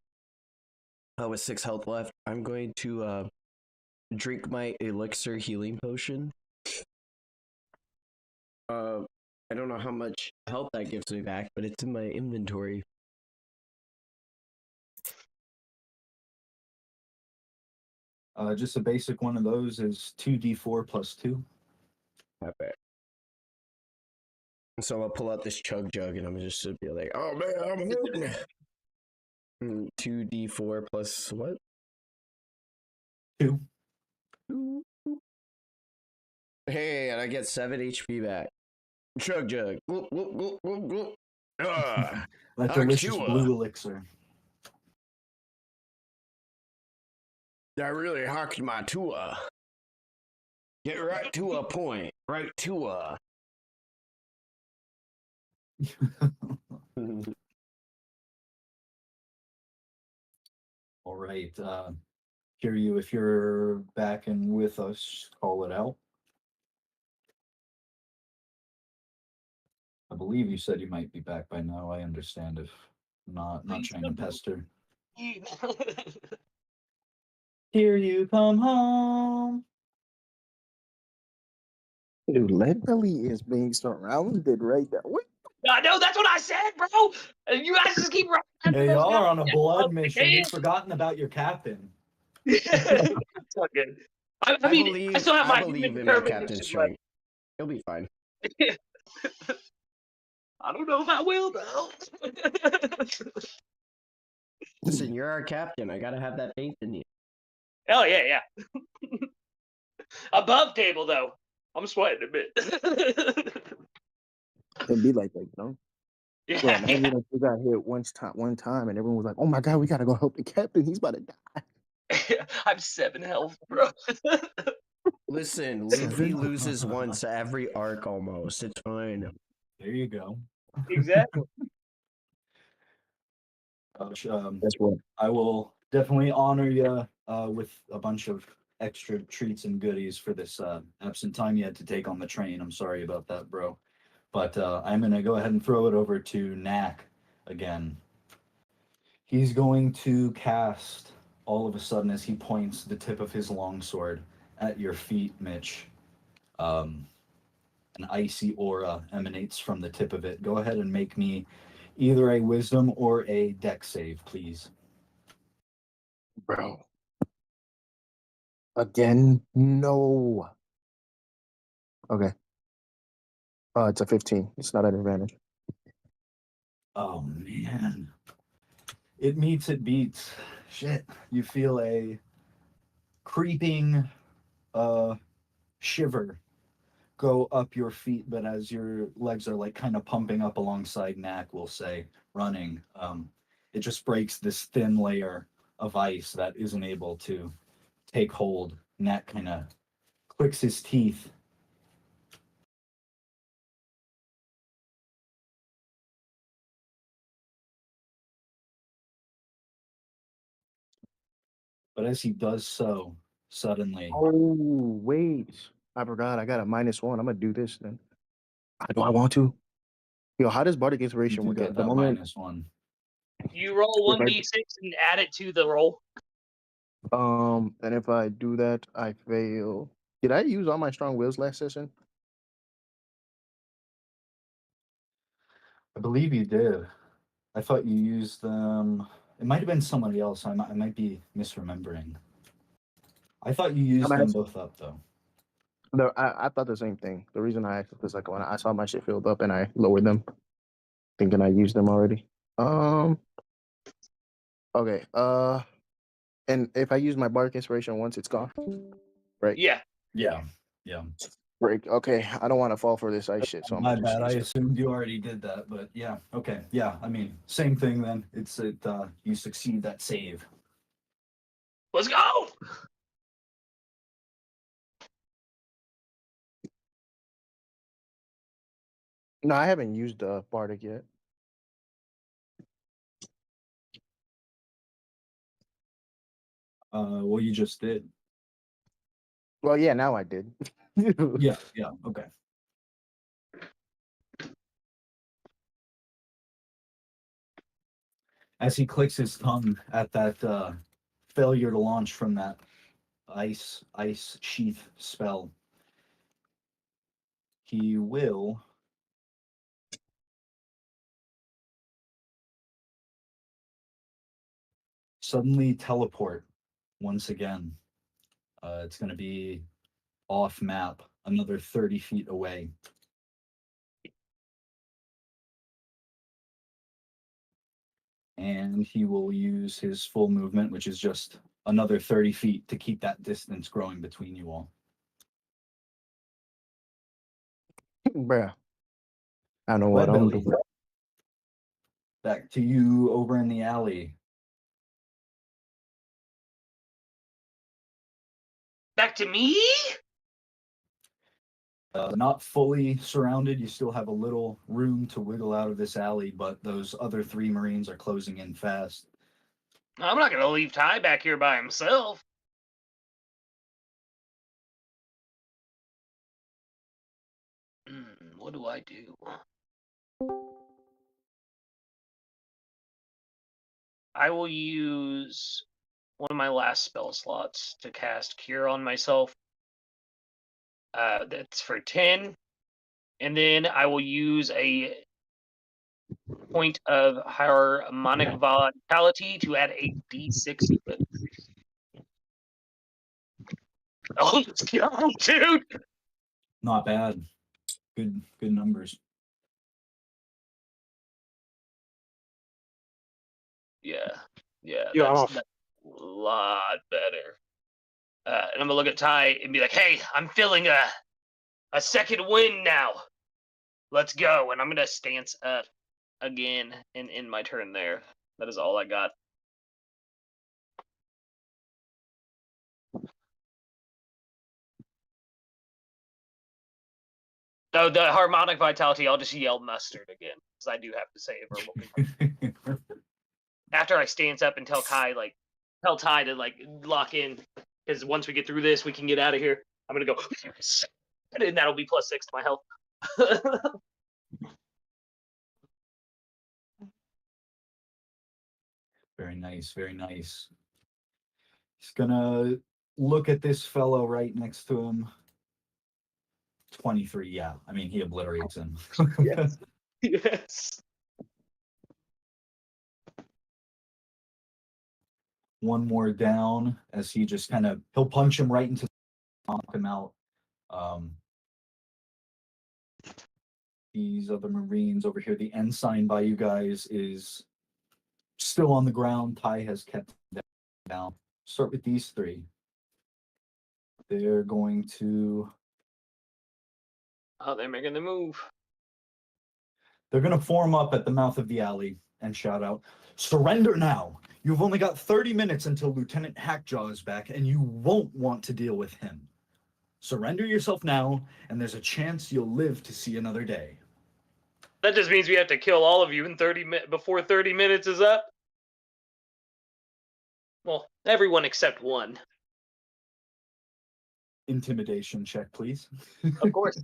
With 6 health left, I'm going to drink my elixir healing potion. I don't know how much health that gives me back, but it's in my inventory. Just a basic one of those is 2d4 plus 2. Okay. So I'll pull out this chug jug and I'm just be like, oh man, I'm hurting. 2d4 plus what? 2. Hey, and I get 7 HP back. Chug jug. That delicious blue elixir. That really hocked my Tua. Get right to a point. Right to a. All right. Kiryu, if you're back and with us, call it out. I believe you said you might be back by now. I understand if not trying to pester. Here you come home. Dude, Leadbelly is being surrounded right there. What? I know, that's what I said, bro. You guys just keep running after Hey, those y'all guys. are on a blood Oh, mission. man. You've forgotten about your captain. It's all good. I mean, I still have my believe human in my determination captain's left. strength. He'll be fine. I don't know if I will, though. Listen, you're our captain. I gotta have that faith in you. Hell yeah, yeah. Above table, though. I'm sweating a bit. It'd be like that, you know? Yeah, Bro, imagine yeah. if we got hit one time and everyone was like, oh my God, we gotta go help the captain. He's about to die. I'm 7 health, bro. Listen, Seven? Luffy loses once every arc almost. It's fine. There you go. Exactly. That's what. I will definitely honor you with a bunch of extra treats and goodies for this absent time you had to take on the train. I'm sorry about that, bro. But I'm going to go ahead and throw it over to Knack again. He's going to cast, all of a sudden, as he points the tip of his longsword at your feet, Mitch. An icy aura emanates from the tip of it. Go ahead and make me either a wisdom or a deck save, please. Bro. Again? No. Okay. It's a 15. It's not an advantage. Oh, man. It meets, it beats. Shit. You feel a creeping shiver go up your feet, but as your legs are like kind of pumping up alongside Knack, we'll say, running, it just breaks this thin layer of ice that isn't able to take hold. Knack kind of clicks his teeth. But as he does so, suddenly, Oh, wait. I forgot. I got a -1. I'm going to do this then. Do I want to? Yo, how does Bardic you Inspiration do work? got At the that moment, -1. You roll if I 1d6 and add it to the roll. and if I do that, I fail. Did I use all my strong wills last session? I believe you did. I thought you used them. It might have been somebody else. I might be misremembering. I thought you used them both up, though. No, I thought the same thing. The reason I asked was like when I saw my shit filled up and I lowered them, thinking I used them already. Okay. And if I use my Bardic Inspiration once, it's gone. Right. Yeah. Yeah. Yeah. Break. Okay. I don't want to fall for this ice shit, so I'm My gonna just bad. I use it. assumed you already did that, but yeah. Okay. Yeah. I mean, same thing then. You succeed that save. Let's go. No, I haven't used Bardic yet. Well, you just did. Well, yeah, now I did. Yeah. Yeah. Okay. As he clicks his tongue at that failure to launch from that ice sheath spell, he will suddenly teleport once again. It's going to be off map, another 30 feet away. And he will use his full movement, which is just another 30 feet to keep that distance growing between you all. Bruh. I know what I'm Leadbelly, doing. back to you over in the alley. Back to me? Not fully surrounded. You still have a little room to wiggle out of this alley, but those other 3 Marines are closing in fast. I'm not going to leave Ty back here by himself. What do I do? I will use one of my last spell slots to cast Cure on myself. That's for 10. And then I will use a point of harmonic vitality to add a d6 to it. Oh, let's go, dude! Not bad. Good numbers. Yeah, Yeah, that's a lot better. And I'm gonna look at Ty and be like, "Hey, I'm feeling a second wind now. Let's go!" And I'm gonna stance up again and end my turn there. That is all I got. Oh, the harmonic vitality, I'll just yell mustard again, because I do have to say a verbal command. After I stance up and tell Ty to lock in, because once we get through this, we can get out of here. I'm gonna go, and that'll be +6 to my health. Very nice, very nice. He's gonna look at this fellow right next to him. 23, yeah. I mean, he obliterates him. Yes. Yes. One more down as he just he'll punch him right into knock him out. These other Marines over here, the ensign by you guys is still on the ground. Ty has kept them down. Start with these three. They're going to... Oh, they're making the move. They're going to form up at the mouth of the alley and shout out, "Surrender now! You've only got 30 minutes until Lieutenant Hackjaw is back, and you won't want to deal with him. Surrender yourself now, and there's a chance you'll live to see another day." That just means we have to kill all of you in before 30 minutes is up. Well, everyone except one. Intimidation check, please. Of course.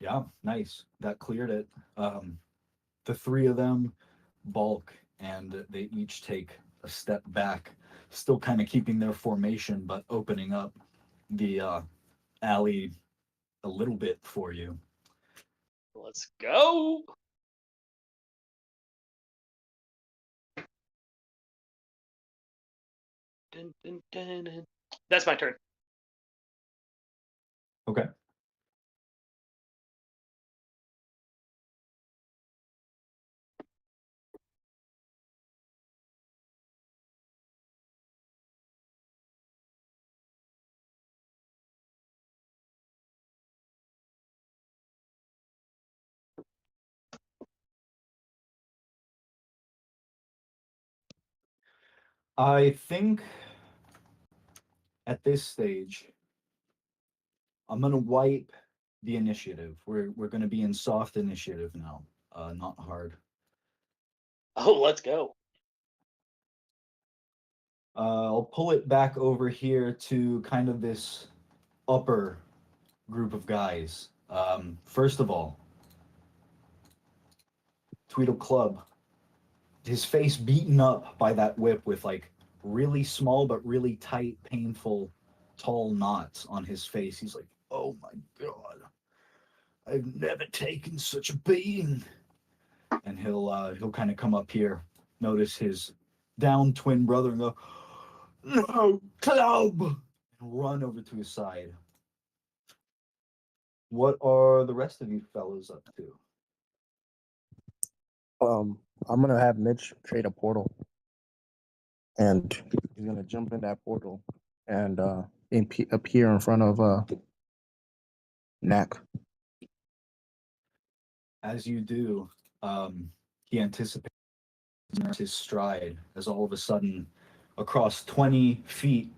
Yeah, nice. That cleared it. The three of them balk, and they each take a step back, still kind of keeping their formation, but opening up the alley a little bit for you. Let's go. Dun, dun, dun, dun. That's my turn. Okay. I think at this stage, I'm gonna wipe the initiative. We're gonna be in soft initiative now, not hard. Oh, let's go. I'll pull it back over here to kind of this upper group of guys. First of all, Tweedle Club, his face beaten up by that whip with like really small but really tight, painful, tall knots on his face. He's like, "Oh my God, I've never taken such a beating." And he'll kind of come up here, notice his down twin brother, and go, "No, Club!" and run over to his side. What are the rest of you fellows up to? I'm gonna have Mitch create a portal, and he's gonna jump in that portal and appear in front of Nac. As you do, he anticipates his stride as all of a sudden, across 20 feet,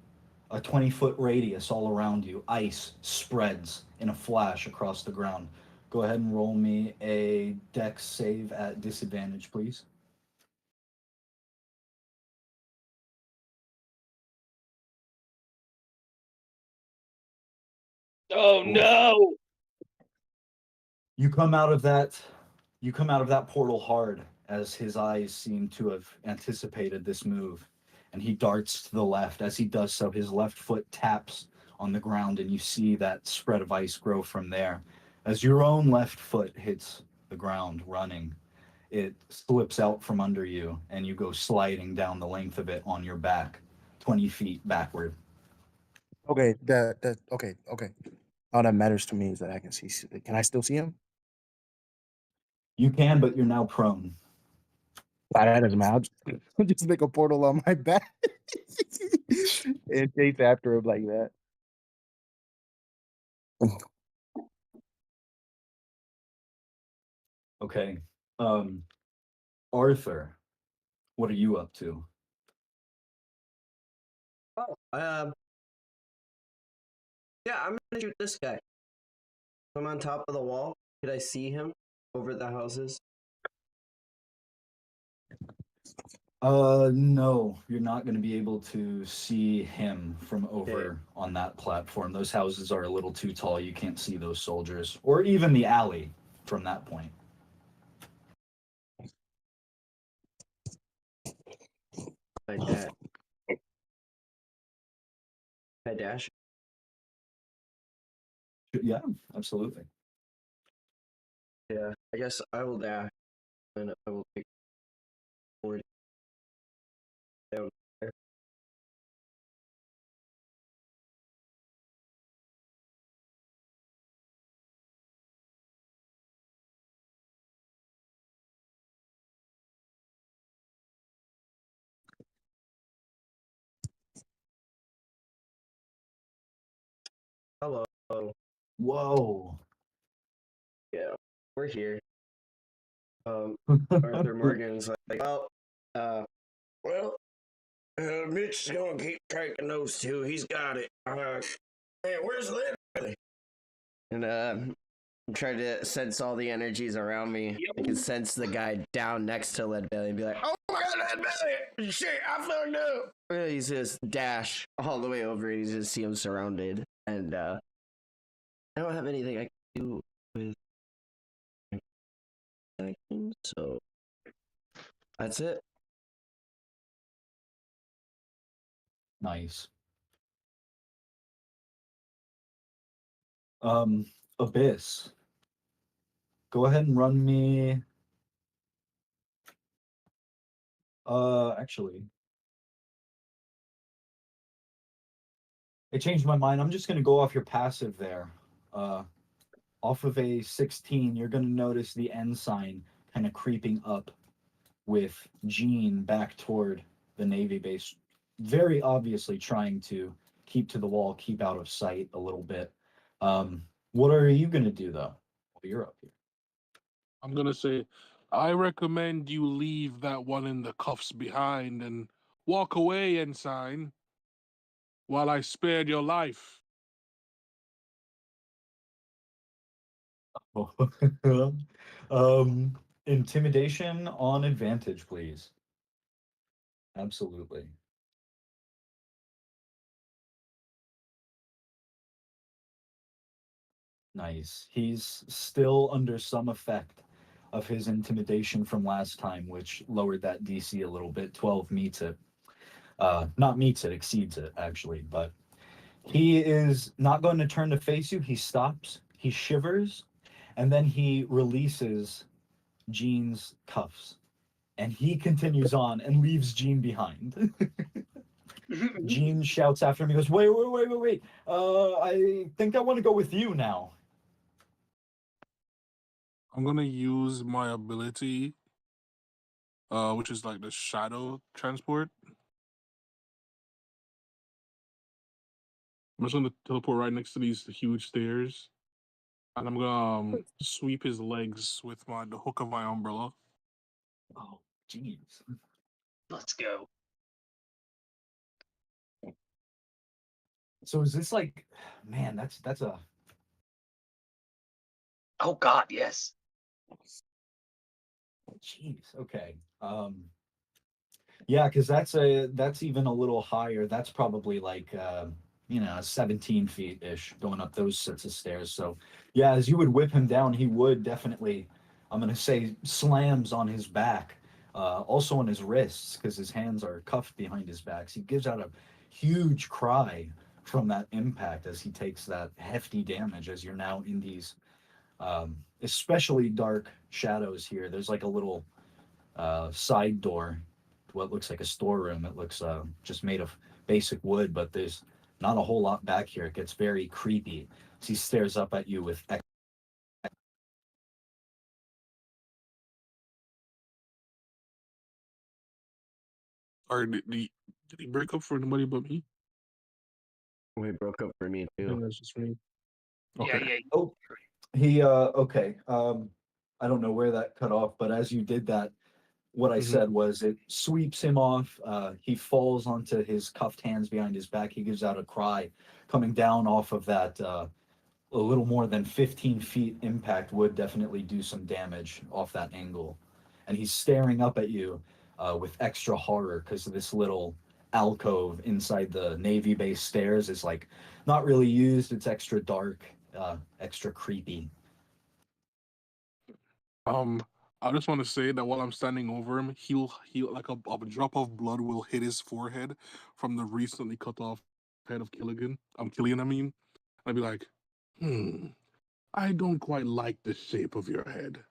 a 20-foot radius all around you, ice spreads in a flash across the ground. Go ahead and roll me a dex save at disadvantage, please. Oh Oof. no! You come out of that portal hard as his eyes seem to have anticipated this move, and he darts to the left. As he does so, his left foot taps on the ground, and you see that spread of ice grow from there. As your own left foot hits the ground running, it slips out from under you, and you go sliding down the length of it on your back, 20 feet backward. Okay, okay. All that matters to me is that I can see. Can I still see him? You can, but you're now prone. That doesn't matter. I'll just make a portal on my back and chase after him like that. Okay. Arthur, what are you up to? Oh, yeah, I'm gonna shoot this guy. I'm on top of the wall. Could I see him over the houses? No, you're not going to be able to see him from over on that platform. Those houses are a little too tall. You can't see those soldiers, or even the alley from that point. My dad. I dash. Yeah, absolutely. Yeah, I guess I will dash, and I will take 40 down there. Hello. Whoa. Yeah, we're here. Arthur Morgan's like, Mitch's gonna keep cranking those two. He's got it. Man, where's Leadbelly? And I'm trying to sense all the energies around me. I can sense the guy down next to Leadbelly and be like, "Oh my God, Leadbelly! Shit, I fucked up." He's just dash all the way over. And you just see him surrounded, and I don't have anything I can do with action, so that's it. Nice. Abyss. Go ahead and run me. Actually, I changed my mind. I'm just gonna go off your passive there. Off of a 16, you're gonna notice the end sign kind of creeping up with Jean back toward the Navy base, very obviously trying to keep to the wall, keep out of sight a little bit. What are you gonna do though while you're up here? I'm gonna say, I recommend you leave that one in the cuffs behind and walk away, Ensign, while I spared your life. Intimidation on advantage, please. Absolutely. Nice. He's still under some effect of his intimidation from last time, which lowered that DC a little bit. 12 meets it. Not meets it, exceeds it, actually. But he is not going to turn to face you. He stops, he shivers, and then he releases Jean's cuffs. And he continues on and leaves Jean behind. Jean shouts after him. He goes, wait. I think I want to go with you now. I'm gonna use my ability, which is like the shadow transport. I'm just gonna teleport right next to these huge stairs, and I'm gonna sweep his legs with the hook of my umbrella. Oh, jeez. Let's go. So is this like, man, that's a Oh God, yes. jeez. Okay. Yeah, because that's even a little higher. That's probably like 17 feet ish, going up those sets of stairs. So, yeah, as you would whip him down, he would definitely, I'm going to say, slams on his back, also on his wrists, because his hands are cuffed behind his back. So he gives out a huge cry from that impact as he takes that hefty damage, as you're now in these especially dark shadows here. There's like a little side door, what looks like a storeroom. It looks just made of basic wood, but there's not a whole lot back here. It gets very creepy. So he stares up at you with Or did he break up for anybody but me? We broke up for me I think too. that's just me. Yeah, Okay. yeah. Oh, he okay. I don't know where that cut off, but as you did that, what I Mhm. said was it sweeps him off. He falls onto his cuffed hands behind his back. He gives out a cry, coming down off of that. A little more than 15 feet impact would definitely do some damage off that angle, and he's staring up at you with extra horror because of this little alcove inside the Navy base stairs is like not really used. It's extra dark, extra creepy. I just want to say that while I'm standing over him, he'll like a drop of blood will hit his forehead from the recently cut off head of Killian. Killian, I mean. I'd be like, I don't quite like the shape of your head,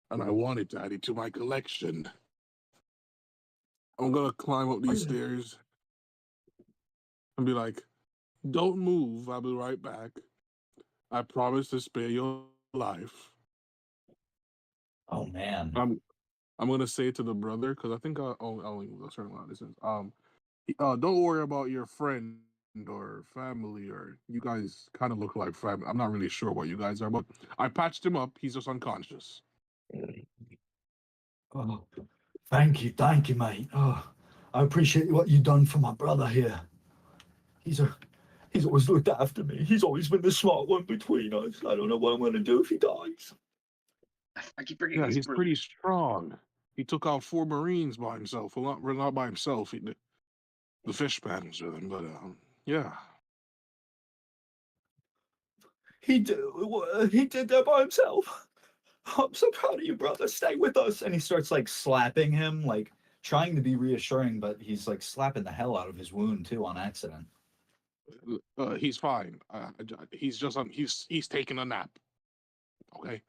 and I wanted to add it to my collection. I'm gonna climb up these stairs and be like, don't move, I'll be right back. I promise to spare your life. Oh man. I'm gonna say to the brother, because I think I'll only move a certain amount of distance. Don't worry about your friend or family, or you guys kind of look like family. I'm not really sure what you guys are, but I patched him up. He's just unconscious. Oh, thank you, mate. Oh, I appreciate what you've done for my brother here. He's always looked after me. He's always been the smart one between us. I don't know what I'm going to do if he dies. I keep forgetting Yeah, he's brutal. pretty strong. He took out 4 Marines by himself. Well, not by himself. The fish patterns with him, but yeah. He did that by himself. I'm so proud of you, brother. Stay with us. And he starts like slapping him, like trying to be reassuring, but he's like slapping the hell out of his wound too on accident. He's fine. He's just he's taking a nap. Okay.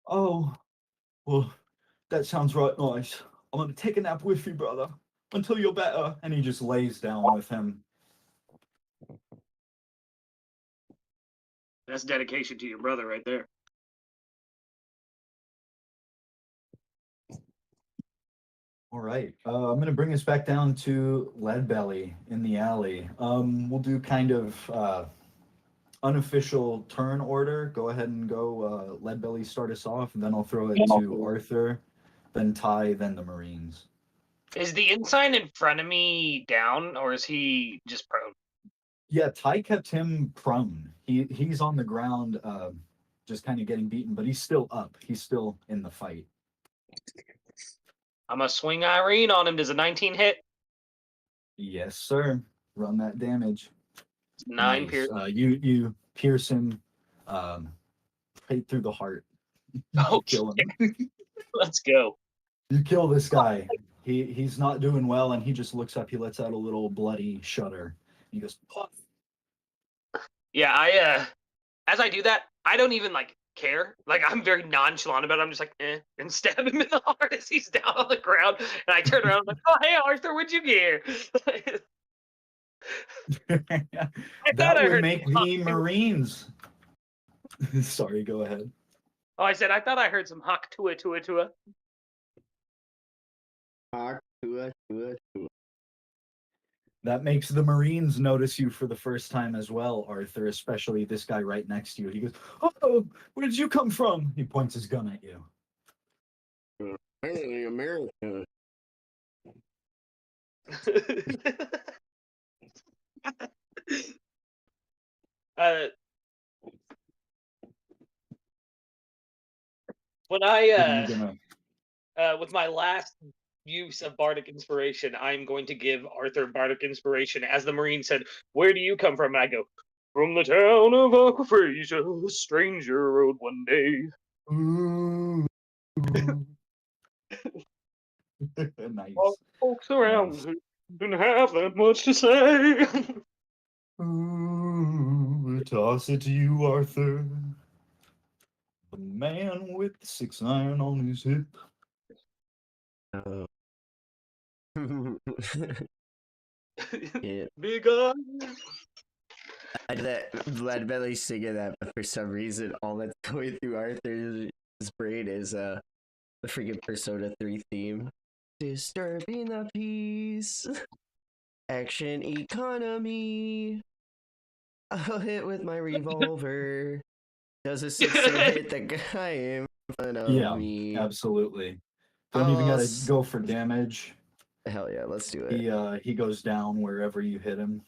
Oh, well, that sounds right nice. I'm gonna take a nap with you, brother, until you're better. And he just lays down with him. That's dedication to your brother right there. All right. I'm going to bring us back down to Leadbelly in the alley. We'll do kind of unofficial turn order. Go ahead and go Leadbelly start us off, and then I'll throw it to Arthur, then Ty, then the Marines. Is the ensign in front of me down, or is he just prone? Yeah, Ty kept him prone. He's on the ground, just kind of getting beaten, but he's still up. He's still in the fight. I'm gonna swing Irene on him. Does a 19 hit? Yes, sir. Run that damage. 9 Nice. pierce. You pierce him right through the heart. Oh, Kill him. Let's go. You kill this guy. He's not doing well, and he just looks up. He lets out a little bloody shudder. He goes, "Puff." Yeah, as I do that, I don't even like care. Like I'm very nonchalant about it. I'm just like, and stab him in the heart as he's down on the ground. And I turn around, I'm like, oh hey Arthur, what'd you get? That I would heard make some the hawk Marines. Sorry, go ahead. Oh, I said I thought I heard some hawk tua tua tua. That makes the Marines notice you for the first time as well, Arthur, especially this guy right next to you. He goes, oh, where did you come from? He points his gun at you. Apparently America. When I You're gonna... with my last use of bardic inspiration, I'm going to give Arthur bardic inspiration. As the Marine said, "Where do you come from?" And I go, "From the town of Aquaphasia, a stranger rode one day." Ooh. All Nice. folks around Nice. who didn't have that much to say. Ooh, toss it to you, Arthur. The man with the 6 iron on his hip. Oh. Yeah. Big eyes. I did that Leadbelly singing that, but for some reason, all that's going through Arthur's brain is the freaking Persona 3 theme. Disturbing the peace. Action economy. I'll hit with my revolver. Does a 6-0 hit the guy in front of Yeah, me? absolutely. Don't even gotta s- go for damage. Hell yeah, let's do it. He goes down wherever you hit him.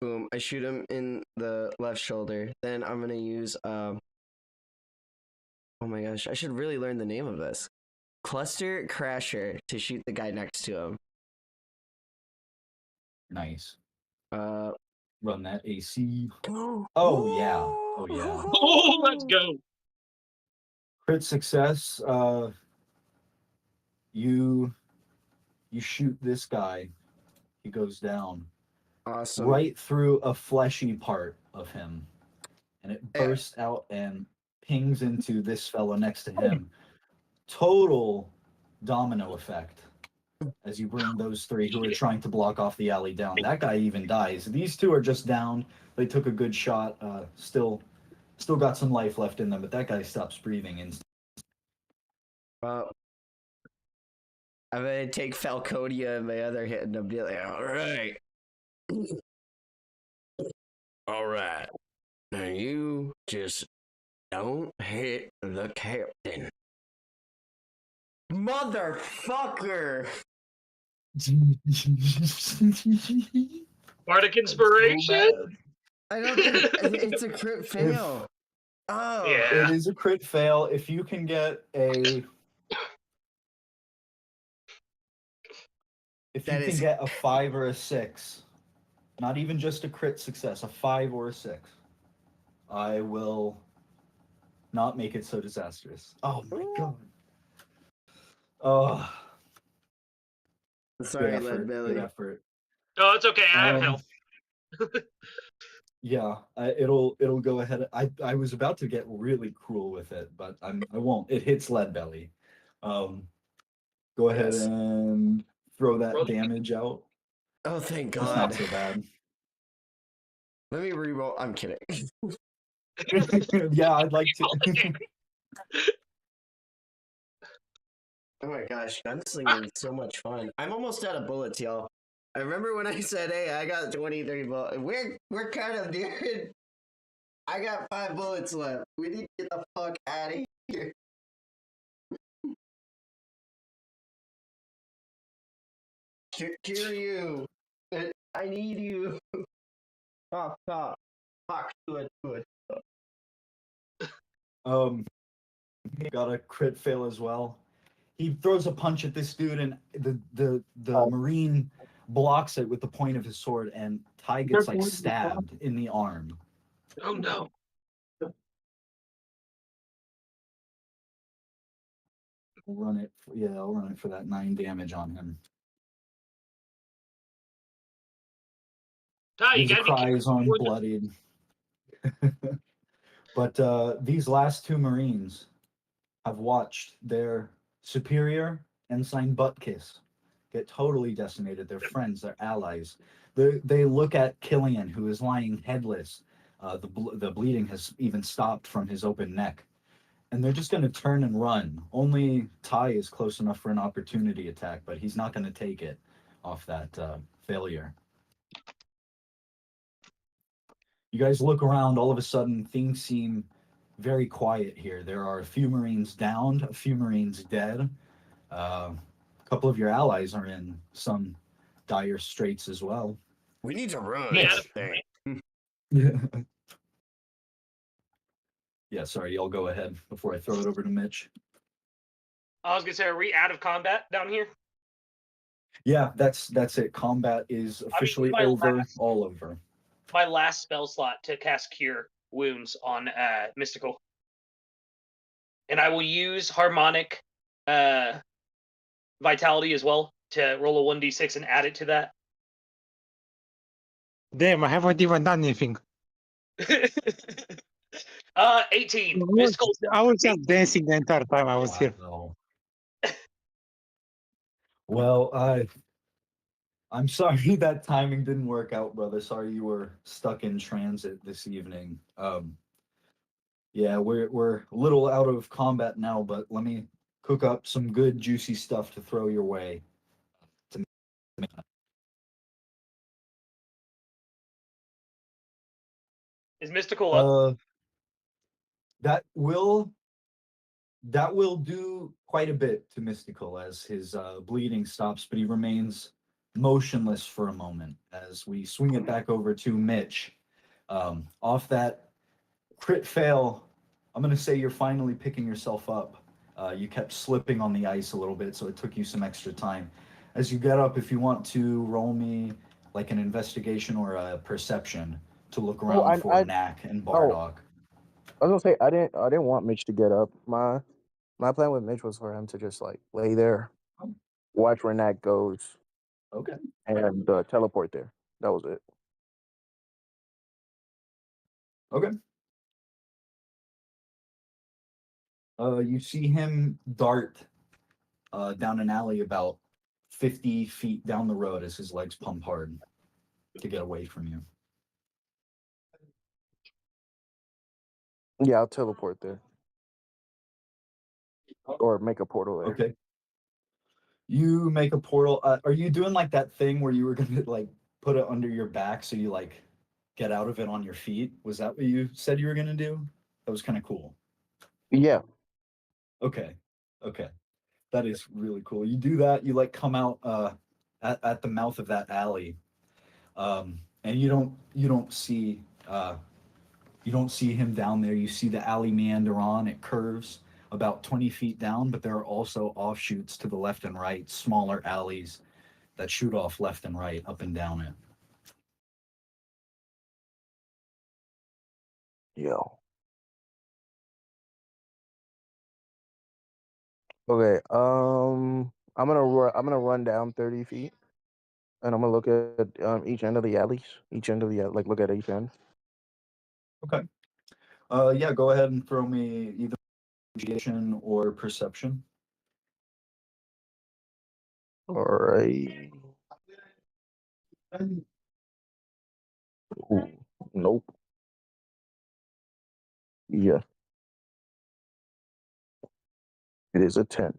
Boom, I shoot him in the left shoulder. Then I'm gonna use oh my gosh, I should really learn the name of this. Cluster Crasher to shoot the guy next to him. Nice. Uh Run that AC. oh Yeah. Oh yeah. Oh, let's go. Crit success. You shoot this guy. He goes down. Awesome. Right through a fleshy part of him. And it bursts out and pings into this fellow next to him. Total domino effect as you bring those three who are trying to block off the alley down. That guy even dies. These two are just down. They took a good shot. Still got some life left in them, but that guy stops breathing instantly. Well, I'm gonna take Falconia in my other hand and I'm be like, alright. Now you just don't hit the captain. Motherfucker! Bardic inspiration. I don't think it's a crit fail. Oh. Yeah. It is a crit fail. If you can get a get a 5 or a 6, not even just a crit success, a 5 or a 6, I will not make it so disastrous. Oh my god. Oh. Sorry, Good effort. Leadbelly. Good effort. Oh, it's okay. I have health. Yeah, it'll go ahead. I was about to get really cruel with it, but I won't. It hits Leadbelly. Go ahead and throw that damage out. Oh, thank It's God. not so bad. Let me reroll. I'm kidding. Yeah, I'd like to. Oh my gosh, gunslinging is so much fun. I'm almost out of bullets, y'all. I remember when I said, "Hey, I got 23 bullets." We're kind of dude. I got 5 bullets left. We need to get the fuck out of here. Kiryu, I need you. Fuck. Do it. He got a crit fail as well. He throws a punch at this dude, and the Marine blocks it with the point of his sword, and Ty gets like stabbed in the arm. Oh no. I'll run it for that 9 damage on him. Ty, you His gotta be cries on careful. bloodied. But these last 2 Marines have watched their superior, Ensign Buttkiss, get totally decimated. Their friends, their allies. They look at Killian, who is lying headless. The bleeding has even stopped from his open neck. And they're just going to turn and run. Only Ty is close enough for an opportunity attack, but he's not going to take it off that failure. You guys look around, all of a sudden things seem very quiet here. There are a few Marines downed, a few Marines dead. A couple of your allies are in some dire straits as well. We need to run. Yeah. Yeah, sorry, y'all go ahead before I throw it over to Mitch. I was gonna say, are we out of combat down here? Yeah, that's it. Combat is officially my over, last- all over. My last spell slot to cast Cure Wounds on Mystical. And I will use Harmonic Vitality as well to roll a 1d6 and add it to that. Damn, I haven't even done anything. 18. Mystical. I was just dancing the entire time I was here. Wow. Well, I'm sorry that timing didn't work out, brother. Sorry you were stuck in transit this evening. Yeah, we're a little out of combat now, but let me cook up some good juicy stuff to throw your way. Is Mystical up? That will do quite a bit to Mystical as his bleeding stops, but he remains motionless for a moment as we swing it back over to Mitch. Off that crit fail, I'm going to say you're finally picking yourself up. You kept slipping on the ice a little bit, so it took you some extra time. As you get up, if you want to roll me like an investigation or a perception to look around for Nac and Bardock. I was gonna say I didn't want Mitch to get up. My plan with Mitch was for him to just like lay there, watch where Nat goes, Okay. and teleport there. That was it. Okay. You see him dart down an alley about 50 feet down the road as his legs pump hard to get away from you. Yeah, I'll teleport there. Or make a portal there. Okay. You make a portal. Are you doing like that thing where you were gonna like put it under your back so you like get out of it on your feet? Was that what you said you were gonna do? That was kind of cool. Yeah. Okay. Okay. That is really cool. You do that, you like come out at the mouth of that alley. And you don't see him down there. You see the alley meander on, it curves about 20 feet down, but there are also offshoots to the left and right, smaller alleys that shoot off left and right, up and down it. Yo. Okay. I'm gonna run down 30 feet, and I'm gonna look at each end of the alleys. Each end of the like look at each end. Okay. Yeah, go ahead and throw me either investigation or perception. All right. Ooh, nope. Yeah. It is a 10.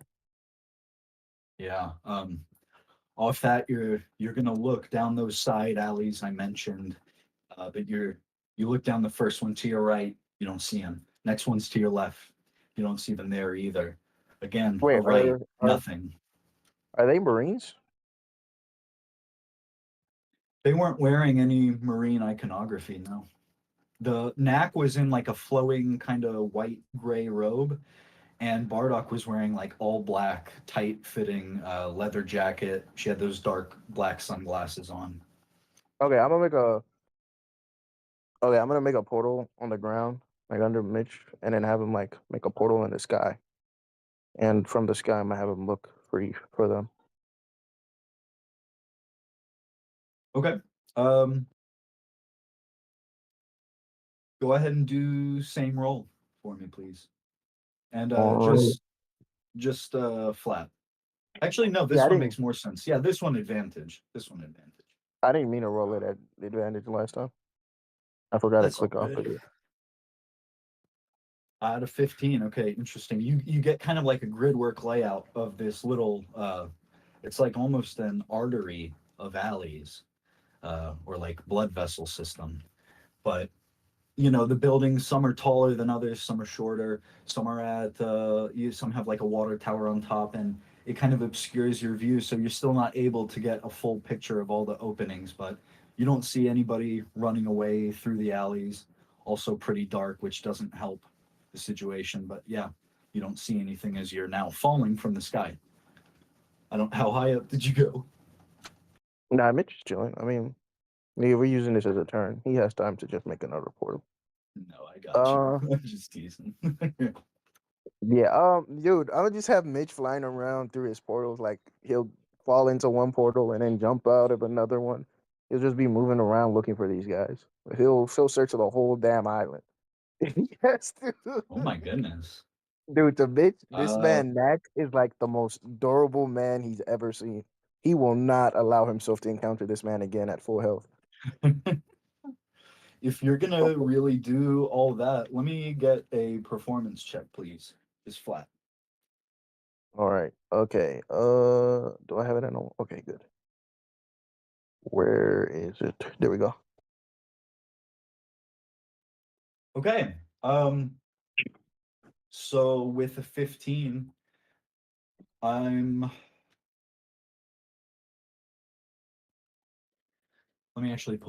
Yeah. Off that, you're gonna look down those side alleys I mentioned, but you look down the first one to your right, you don't see him. Next one's to your left, you don't see them there either. Again, Wait, right, nothing. Are they Marines? They weren't wearing any marine iconography, no. The Nac was in like a flowing kind of white gray robe, and Bardock was wearing like all black, tight fitting leather jacket. She had those dark black sunglasses on. Okay, I'm gonna make a portal on the ground, like under Mitch, and then have him like make a portal in the sky. And from the sky, I'm gonna have him look for them. Okay. Go ahead and do same roll for me, please. And just flat. Actually, no, this one makes more sense. Yeah, this one advantage. This one advantage. I didn't mean to roll it at advantage last time. I forgot to click off of it. Out of 15. Okay, interesting. You get kind of like a grid work layout of this little it's like almost an artery of alleys, or like blood vessel system. But you know, the buildings, some are taller than others, some are shorter, some are at some have like a water tower on top, and it kind of obscures your view, so you're still not able to get a full picture of all the openings. But you don't see anybody running away through the alleys. Also pretty dark, which doesn't help the situation. But yeah, you don't see anything as you're now falling from the sky. How high up did you go? Nah, Mitch is chilling. I mean, yeah, we're using this as a turn. He has time to just make another portal. No, I got Uh, you. I'm just teasing. yeah. Dude, I would just have Mitch flying around through his portals. Like he'll fall into one portal and then jump out of another one. He'll just be moving around looking for these guys. He'll search the whole damn island. If he has to. Oh my goodness. Dude, to Mitch, this Uh, man Nack is like the most durable man he's ever seen. He will not allow himself to encounter this man again at full health. if you're gonna really do all that, let me get a performance check, please. Just flat. All right. Okay. Do I have it? Okay, good. Where is it? There we go. Okay. So with a 15, let me actually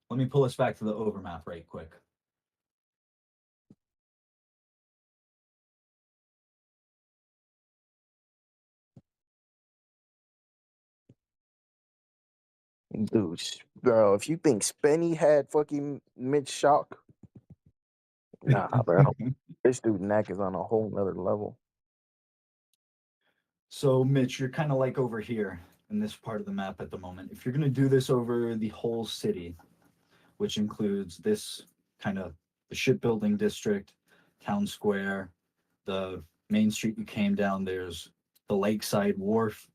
let me pull us back to the overmap right quick. Dude, bro, if you think Spenny had fucking Mitch shock, nah, bro. This dude Nack is on a whole nother level. So Mitch, you're kind of like over here in this part of the map at the moment. If you're gonna do this over the whole city, which includes this kind of the shipbuilding district, town square, the main street you came down, there's the lakeside wharf.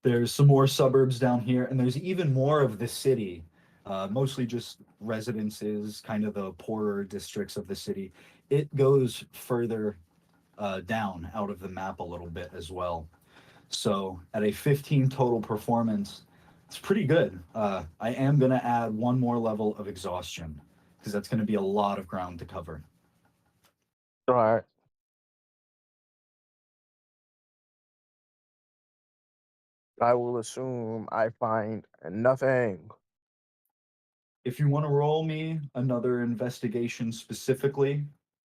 There's some more suburbs down here, and there's even more of the city, mostly just residences, kind of the poorer districts of the city. It goes further down out of the map a little bit as well. So at a 15 total performance, it's pretty good. I am going to add one more level of exhaustion because that's going to be a lot of ground to cover. All right. I will assume I find nothing. If you want to roll me another investigation specifically,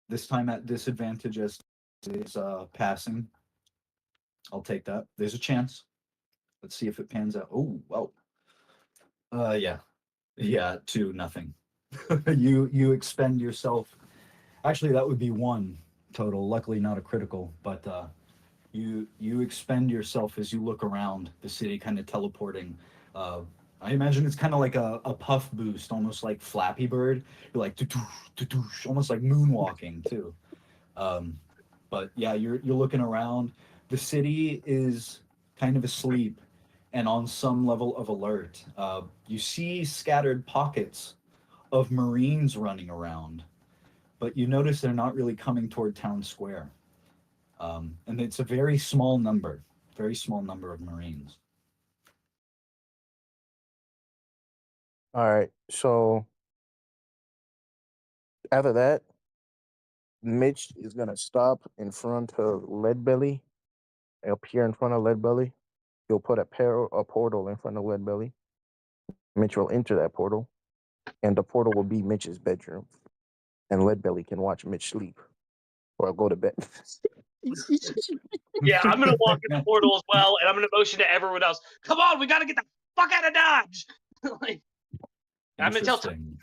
this time at disadvantage as is passing, I'll take that. There's a chance. Let's see if it pans out. Oh, wow. Yeah. Yeah, to nothing. you expend yourself. Actually, that would be one total. Luckily, not a critical, but you expend yourself as you look around the city, kind of teleporting. I imagine it's kind of like a puff boost, almost like Flappy Bird. You're like almost like moonwalking too. But yeah, you're looking around. The city is kind of asleep and on some level of alert. You see scattered pockets of Marines running around, but you notice they're not really coming toward town square. And it's a very small number of Marines. All right. So after that, Mitch is gonna stop in front of Leadbelly, up here in front of Leadbelly. He'll put a portal in front of Leadbelly. Mitch will enter that portal, and the portal will be Mitch's bedroom. And Leadbelly can watch Mitch sleep or go to bed. Yeah, I'm gonna walk in the portal as well, and I'm gonna motion to everyone else. Come on, we gotta get the fuck out of Dodge. Like, I'm gonna tell. Interesting.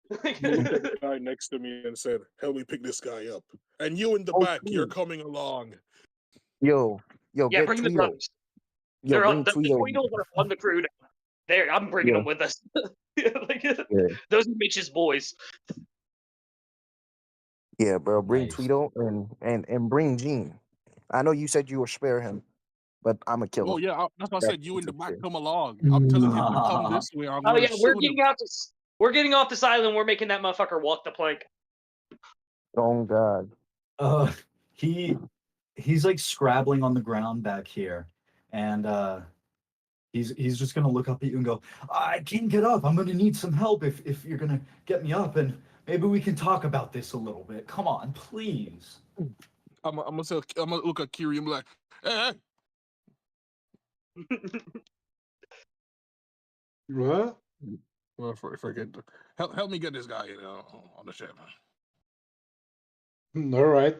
The guy next to me and said, "Help me pick this guy up." And you in the Oh, back, cool. you're coming along. Yo, Yeah, get bring the Tweedo. brothers. Yo, They're on, bring the Tweedo. Tweedles are on the crew now. There, I'm bringing Yeah. them with us. Like, Yeah. those are Mitch's boys. Yeah, bro. Bring Nice. Tweedo and bring Gene. I know you said you would spare him, but I'm a killer. Oh yeah, that's why I That- said you in the back, come along. Mm. I'm telling him to come this way. I'm Oh gonna yeah, shoot we're him. getting out this. We're getting off this island. We're making that motherfucker walk the plank. Oh God. He's like scrabbling on the ground back here, and he's just gonna look up at you and go, "I can't get up. I'm gonna need some help if you're gonna get me up, and maybe we can talk about this a little bit. Come on, please." I'm gonna look at Kiryu and be like, "Hey, What? well, forget. Help me get this guy on the ship." All right.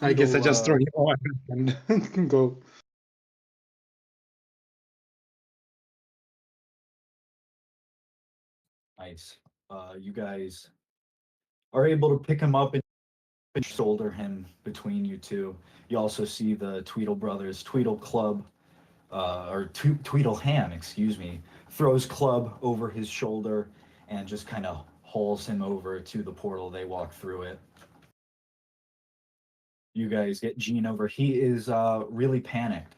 I guess I just Tweedle, throw him on and go. Nice. You guys are able to pick him up and shoulder him between you two. You also see the Tweedle brothers, Tweedle Club, or Tweedle Ham, excuse me, throws Club over his shoulder and just kind of hauls him over to the portal. They walk through it. You guys get Gene over. He is really panicked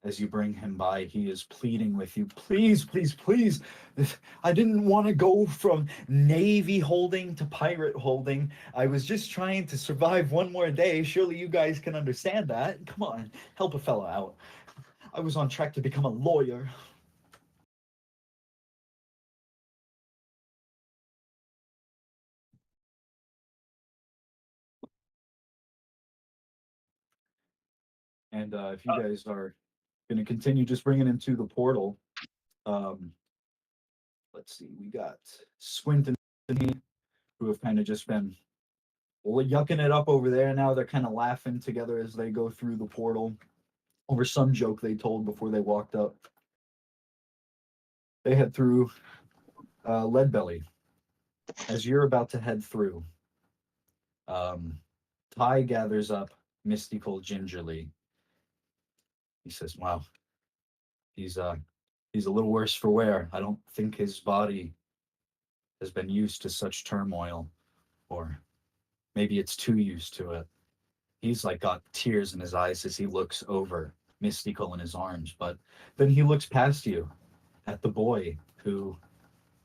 as you bring him by. He is pleading with you, please, please, please. I didn't want to go from Navy holding to pirate holding. I was just trying to survive one more day. Surely you guys can understand that. Come on, help a fella out. I was on track to become a lawyer. And if you guys are going to continue just bringing him to the portal, let's see, we got Squint and me, who have kind of just been yucking it up over there. Now they're kind of laughing together as they go through the portal over some joke they told before they walked up. They head through Leadbelly. As you're about to head through, Ty gathers up Mystical gingerly. He says, wow, he's a little worse for wear. I don't think his body has been used to such turmoil, or maybe it's too used to it. He's like got tears in his eyes as he looks over Mystical in his arms, but then he looks past you at the boy who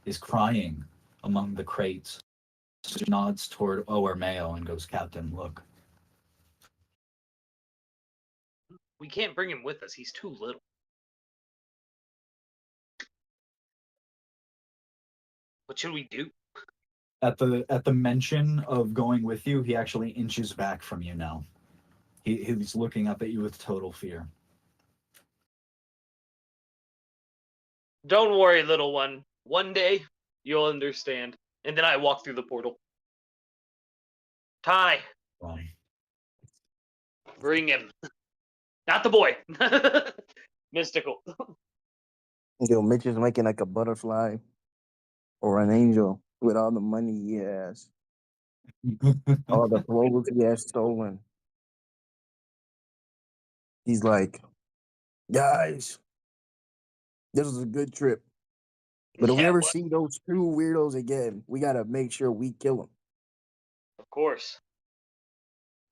is crying among the crates, nods toward Ower Mayo and goes, Captain, look. We can't bring him with us. He's too little. What should we do? At the mention of going with you, he actually inches back from you now. He's looking up at you with total fear. Don't worry, little one. One day, you'll understand. And then I walk through the portal. Ty, bring him. Not the boy. Mystical. Yo, Mitch is making like a butterfly or an angel with all the money he has, all the clothes he has stolen. He's like, guys, this was a good trip. But if we Yeah, ever what? see those two weirdos again, we gotta make sure we kill them. Of course.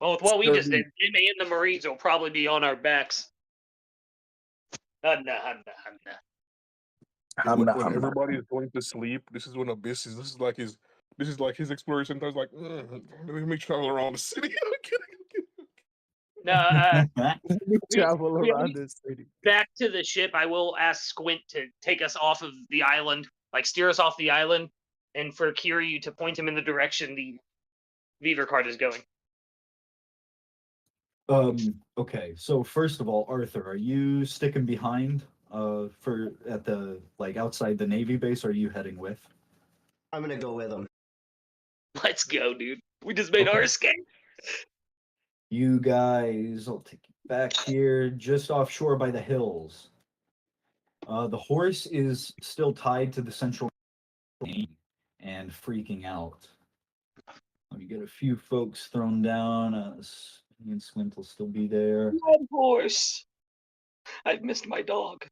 Well, with what we just did, Jimmy and the Marines will probably be on our backs. Hunna. When everybody is going to sleep, this is when Abyss is. This is like his exploration. I was like, let me travel around the city. I'm kidding. No, travel we- around this city. back to the ship. I will ask Squint to take us off of the island, like steer us off the island, and for Kiryu to point him in the direction the Beaver cart is going. Okay, so first of all, Arthur, are you sticking behind at the outside the Navy base, or are you heading with? I'm gonna go with him. Let's go, dude. We just made our escape. You guys, I'll take you back here, just offshore by the hills. The horse is still tied to the central and freaking out. Let me get a few folks thrown down. Me and Squint will still be there. Of course. I've missed my dog.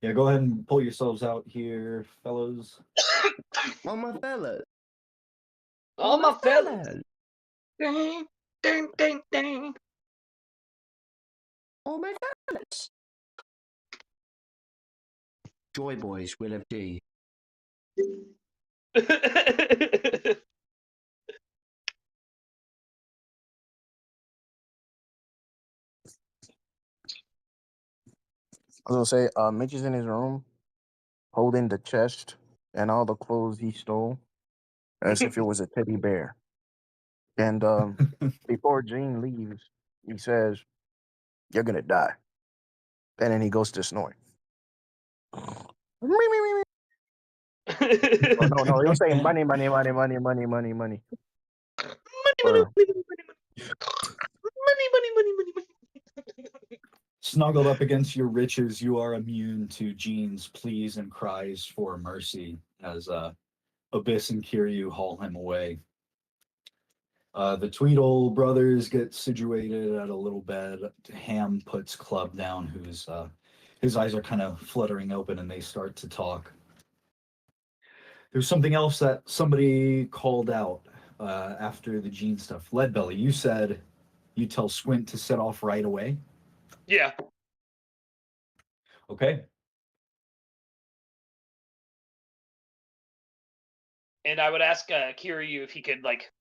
Yeah, go ahead and pull yourselves out here, fellows. All my fellas. All my fellas. Ding, ding, ding, ding. All my fellas. Joy Boys, Will of D. I was gonna say, Mitch is in his room, holding the chest and all the clothes he stole, as if it was a teddy bear. And before Gene leaves, he says, "You're gonna die," and then he goes to snore. Oh, no, he was saying money. Snuggled up against your riches, you are immune to Jean's pleas and cries for mercy as Abyss and Kiryu haul him away. The Tweedle brothers get situated at a little bed. Ham puts Club down, who's his eyes are kind of fluttering open, and they start to talk. There's something else that somebody called out after the Jean stuff. Leadbelly, you said you tell Squint to set off right away. Yeah. Okay. And I would ask Kiryu if he could like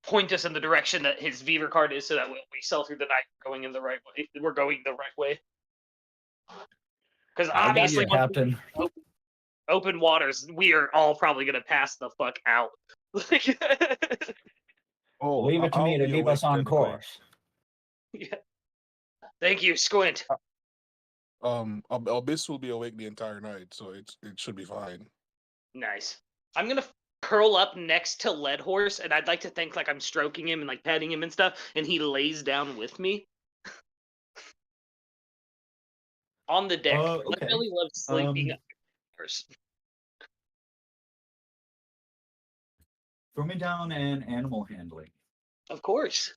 point us in the direction that his Beaver card is, so that when we sail through the night, going in the right way. We're going the right way. Because I got obviously, you, Captain. Open waters, we are all probably gonna pass the fuck out. Oh, Leave it to me I'll to be keep us awake on anyway. course. Yeah. Thank you, Squint. Abyss will be awake the entire night, so it should be fine. Nice. I'm gonna curl up next to Lead Horse, and I'd like to think like I'm stroking him and like petting him and stuff, and he lays down with me on the deck. Okay. Leadbelly loves sleeping. Throw me down an animal handling. Of course.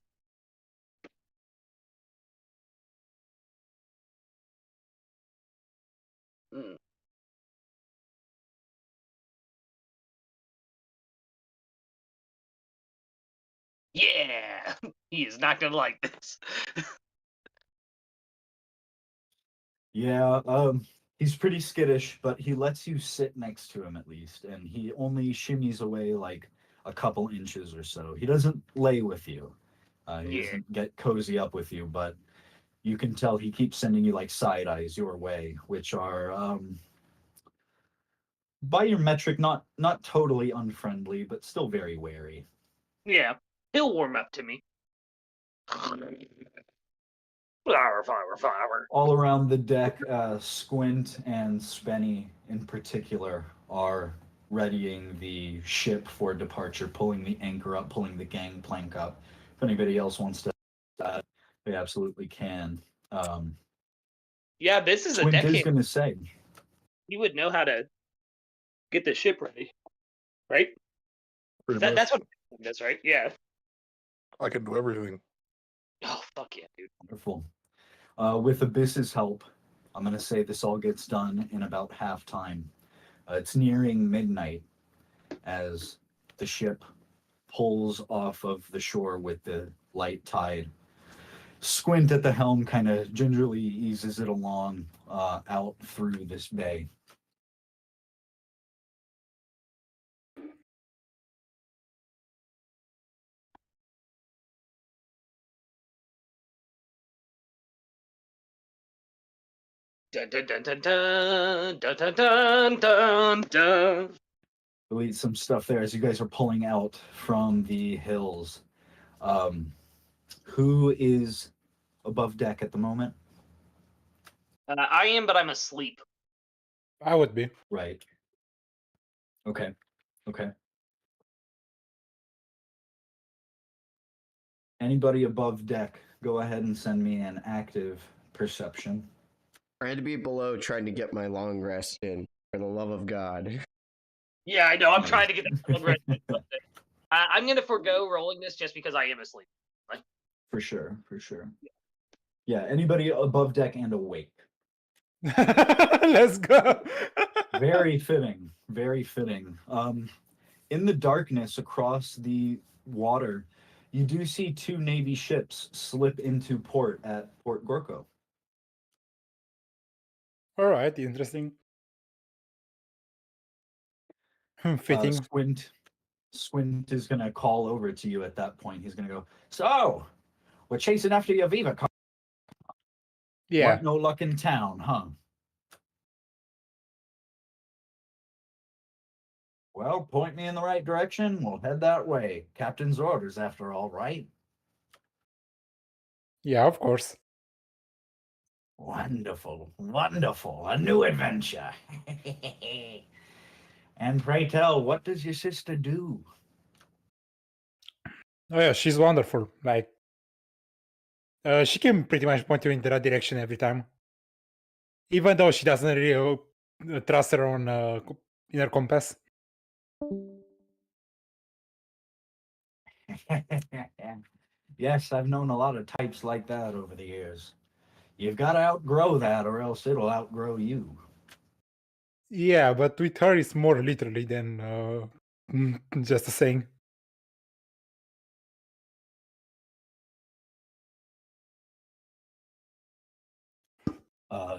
Mm. Yeah, he is not gonna like this. Yeah, he's pretty skittish, but he lets you sit next to him at least, and he only shimmies away like a couple inches or so. He doesn't lay with you. He doesn't get cozy up with you, but you can tell he keeps sending you like side eyes your way, which are by your metric not totally unfriendly, but still very wary. Yeah, he'll warm up to me. Flower. All around the deck, Squint and Spenny in particular are readying the ship for departure, pulling the anchor up, pulling the gangplank up. If anybody else wants to, they absolutely can. Yeah, this is a Squint is decade. going to say, He would know how to get the ship ready, right? That's what that's right. Yeah. I can do everything. Oh fuck yeah, dude. wonderful. With Abyss's help, I'm going to say this all gets done in about half time. It's nearing midnight as the ship pulls off of the shore with the light tide. Squint at the helm kind of gingerly eases it along out through this bay. Dun dun dun dun dun dun dun dun dun dun. Delete some stuff there as you guys are pulling out from the hills. Who is above deck at the moment? I am, but I'm asleep. I would be. Right. Okay. Okay. Anybody above deck, go ahead and send me an active perception. I had to be below trying to get my long rest in, for the love of God. Yeah, I know. I'm trying to get that. I'm gonna forego rolling this just because I am asleep. For sure, for sure. Yeah, anybody above deck and awake. Let's go. Very fitting, very fitting. In the darkness across the water, you do see two Navy ships slip into port at Port Gorko. All right, interesting. Fitting. Squint is going to call over to you at that point. He's going to go, so, we're chasing after your Viva car. Yeah. Want no luck in town, huh? Well, point me in the right direction. We'll head that way. Captain's orders, after all, right? Yeah, of course. Wonderful, wonderful. A new adventure. And pray tell, what does your sister do? Oh yeah, she's wonderful. Like, She can pretty much point you in the right direction every time. Even though she doesn't really trust her own inner compass. Yes, I've known a lot of types like that over the years. You've got to outgrow that, or else it'll outgrow you. Yeah, but with her it's more literally than just a saying.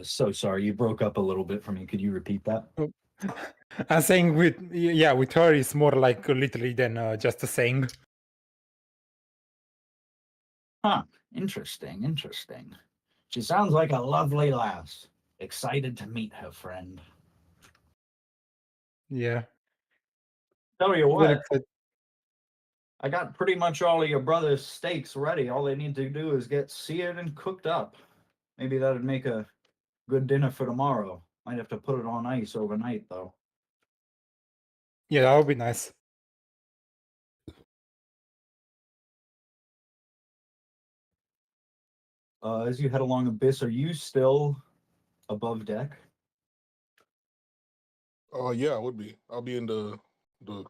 So sorry, you broke up a little bit for me. Could you repeat that? I'm saying with her it's more like literally than just a saying. Huh. Interesting, interesting. She sounds like a lovely lass. Excited to meet her, friend. Yeah. Tell you Very what, excited. I got pretty much all of your brother's steaks ready. All they need to do is get seared and cooked up. Maybe that'd make a good dinner for tomorrow. Might have to put it on ice overnight, though. Yeah, that would be nice. As you head along Abyss, are you still above deck? Yeah, I would be. I'll be in the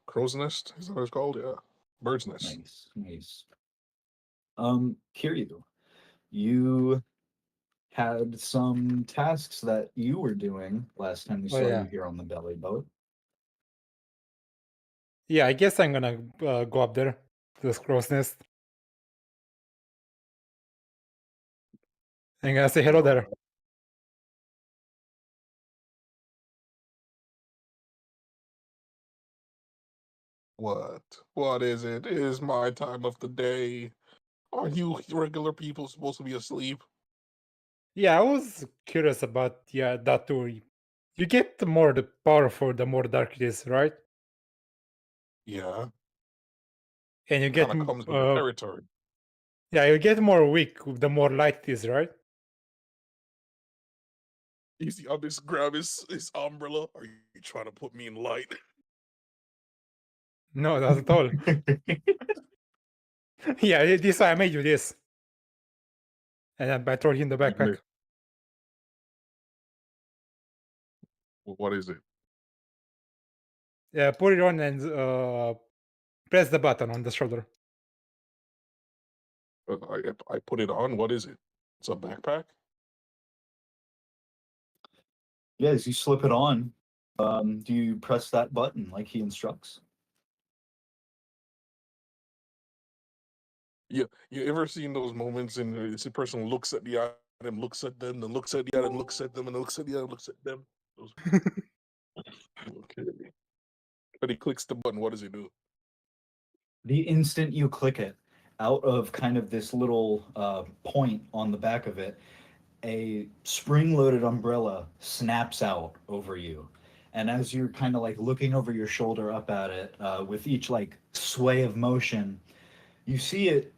crow's nest. Is that what it's called? Yeah, bird's nest. Nice, nice. Kiryu, you had some tasks that you were doing last time we saw yeah. you here on the belly boat. Yeah, I guess I'm gonna go up there to the crow's nest. I'm gonna say hello there. What? What is it? It is my time of the day. Aren't you regular people supposed to be asleep? Yeah, I was curious about that too. You get more the powerful the more dark it is, right? Yeah, And you get kind of comes with the territory. you get more weak the more light it is, right? You see, I'll just grab his umbrella. Are you trying to put me in light? No, not at all. Yeah, this why I made you this. And then I throw it in the backpack. What is it? Yeah, put it on and press the button on the shoulder. I put it on. What is it? It's a backpack. Yeah, as you slip it on, do you press that button like he instructs? Yeah, you ever seen those moments in this person looks at the item, looks at them, then looks at the item, looks at them, and looks at the item, looks at them. Okay. But he clicks the button. What does he do? The instant you click it, out of kind of this little point on the back of it, a spring-loaded umbrella snaps out over you. And as you're kind of like looking over your shoulder up at it, with each like sway of motion, you see it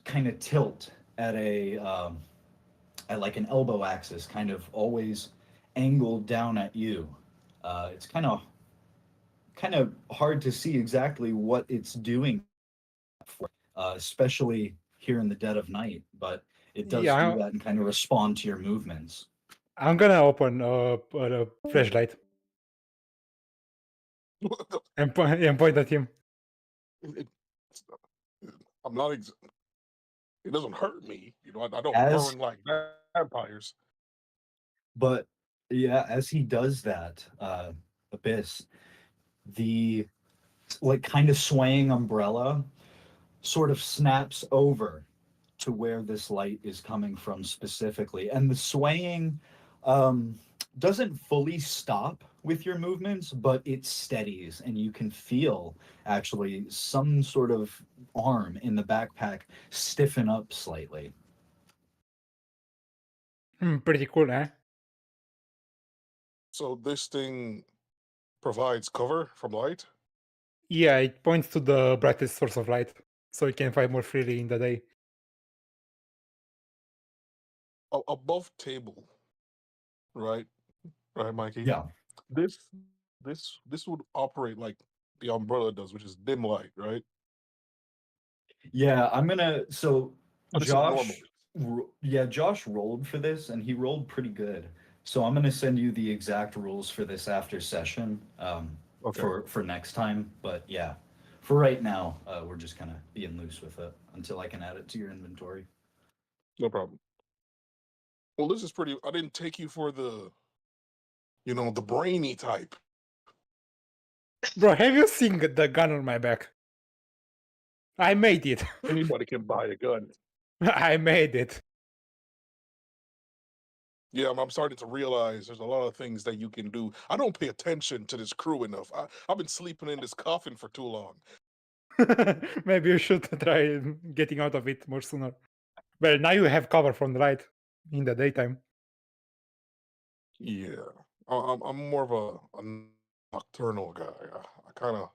kind of tilt at at like an elbow axis, kind of always angled down at you. It's kind of hard to see exactly what it's doing, especially here in the dead of night. But it does do that and kind of respond to your movements. I'm gonna open a flashlight and point at him. I'm not. It doesn't hurt me. You know, I don't burn like vampires. But yeah, as he does that, Abyss, the like kind of swaying umbrella sort of snaps over to where this light is coming from specifically, and the swaying doesn't fully stop with your movements, but it steadies, and you can feel actually some sort of arm in the backpack stiffen up slightly. Pretty cool, eh? So this thing provides cover from light? Yeah, it points to the brightest source of light, so you can find more freely in the day. Above table, right? Right, Mikey? Yeah. This would operate like the umbrella does, which is dim light, right? Yeah, I'm gonna. So Josh, Yeah, Josh rolled for this, and he rolled pretty good. So I'm gonna send you the exact rules for this after session, Okay. for next time. But yeah, for right now, we're just kind of being loose with it until I can add it to your inventory. No problem. Well, this is pretty. I didn't take you for the, the brainy type. Bro, have you seen the gun on my back? I made it. Anybody can buy a gun. I made it. Yeah, I'm starting to realize there's a lot of things that you can do. I don't pay attention to this crew enough. I've been sleeping in this coffin for too long. Maybe you should try getting out of it more sooner. Well, now you have cover from the light in the daytime. Yeah, I'm more of a nocturnal guy.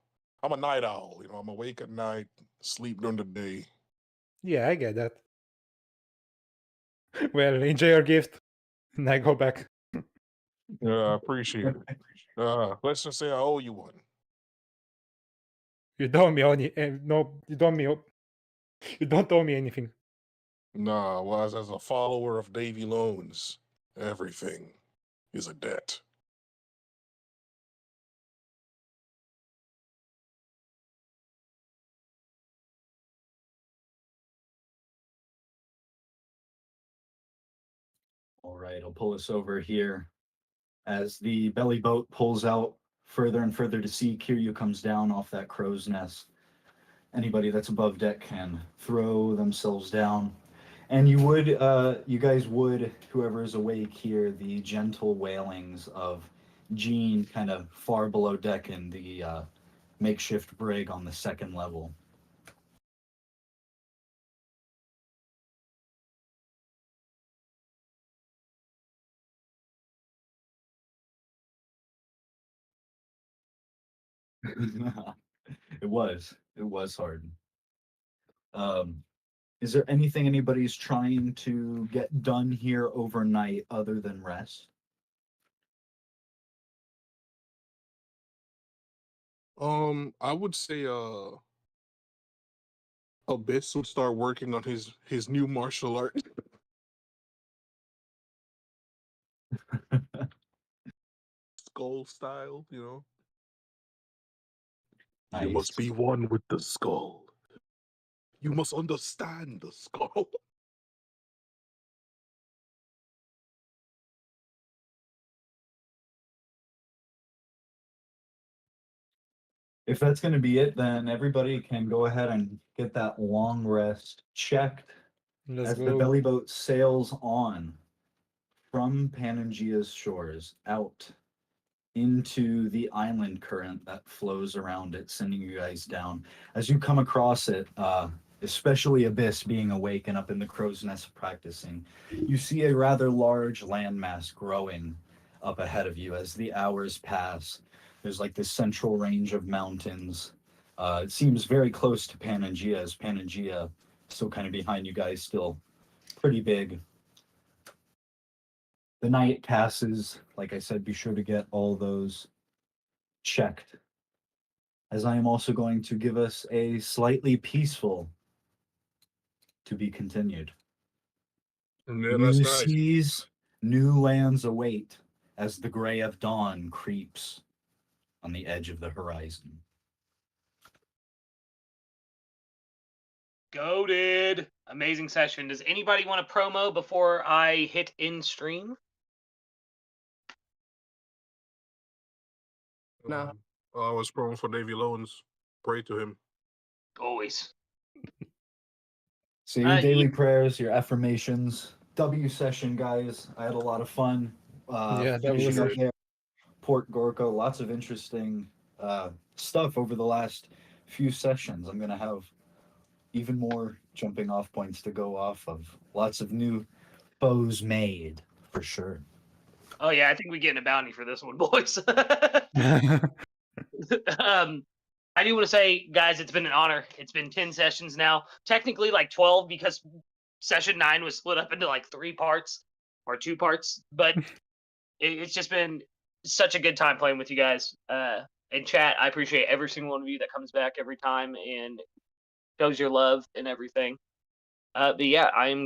I'm a night owl. I'm awake at night, sleep during the day. Yeah, I get that. Well, enjoy your gift. And I go back. Yeah, I appreciate it. Let's just say I owe you one. You don't owe me no, you don't owe me anything. Nah, well, as a follower of Davy Loans, everything is a debt. All right, I'll pull us over here. As the belly boat pulls out further and further to sea, Kiryu comes down off that crow's nest. Anybody that's above deck can throw themselves down. And you guys would, whoever is awake, hear the gentle wailings of Jean kind of far below deck in the makeshift brig on the second level. It was hard. Is there anything anybody's trying to get done here overnight other than rest? I would say Abyss would start working on his new martial art. Skull style, You must Nice. be one with the skull. You must understand the skull. If that's going to be it, then everybody can go ahead and get that long rest checked Let's as the go. belly boat sails on from Panangea's shores out into the island current that flows around it, sending you guys down. As you come across it, especially Abyss being awake and up in the crow's nest practicing, you see a rather large landmass growing up ahead of you as the hours pass. There's like this central range of mountains. It seems very close to Panangea, as Panangea still kind of behind you guys, still pretty big. The night passes. Like I said, be sure to get all those checked, as I am also going to give us a slightly peaceful to be continued. Yeah, that's New nice. seas, new lands await as the gray of dawn creeps on the edge of the horizon. Goated. Amazing session. Does anybody want a promo before I hit in stream? No. I was prone for Davy Loans. Pray to him. Always. So your daily you- prayers, your affirmations, W session, guys. I had a lot of fun. Yeah, that Finishing was up there. Port Gorko, lots of interesting stuff over the last few sessions. I'm gonna have even more jumping off points to go off of. Lots of new bows made for sure. Oh yeah, I think we getting a bounty for this one, boys. I do want to say, guys, it's been an honor. It's been 10 sessions now. Technically, like 12, because session 9 was split up into like 3 parts or 2 parts. But it's just been such a good time playing with you guys. And chat, I appreciate every single one of you that comes back every time and shows your love and everything. But yeah, I'm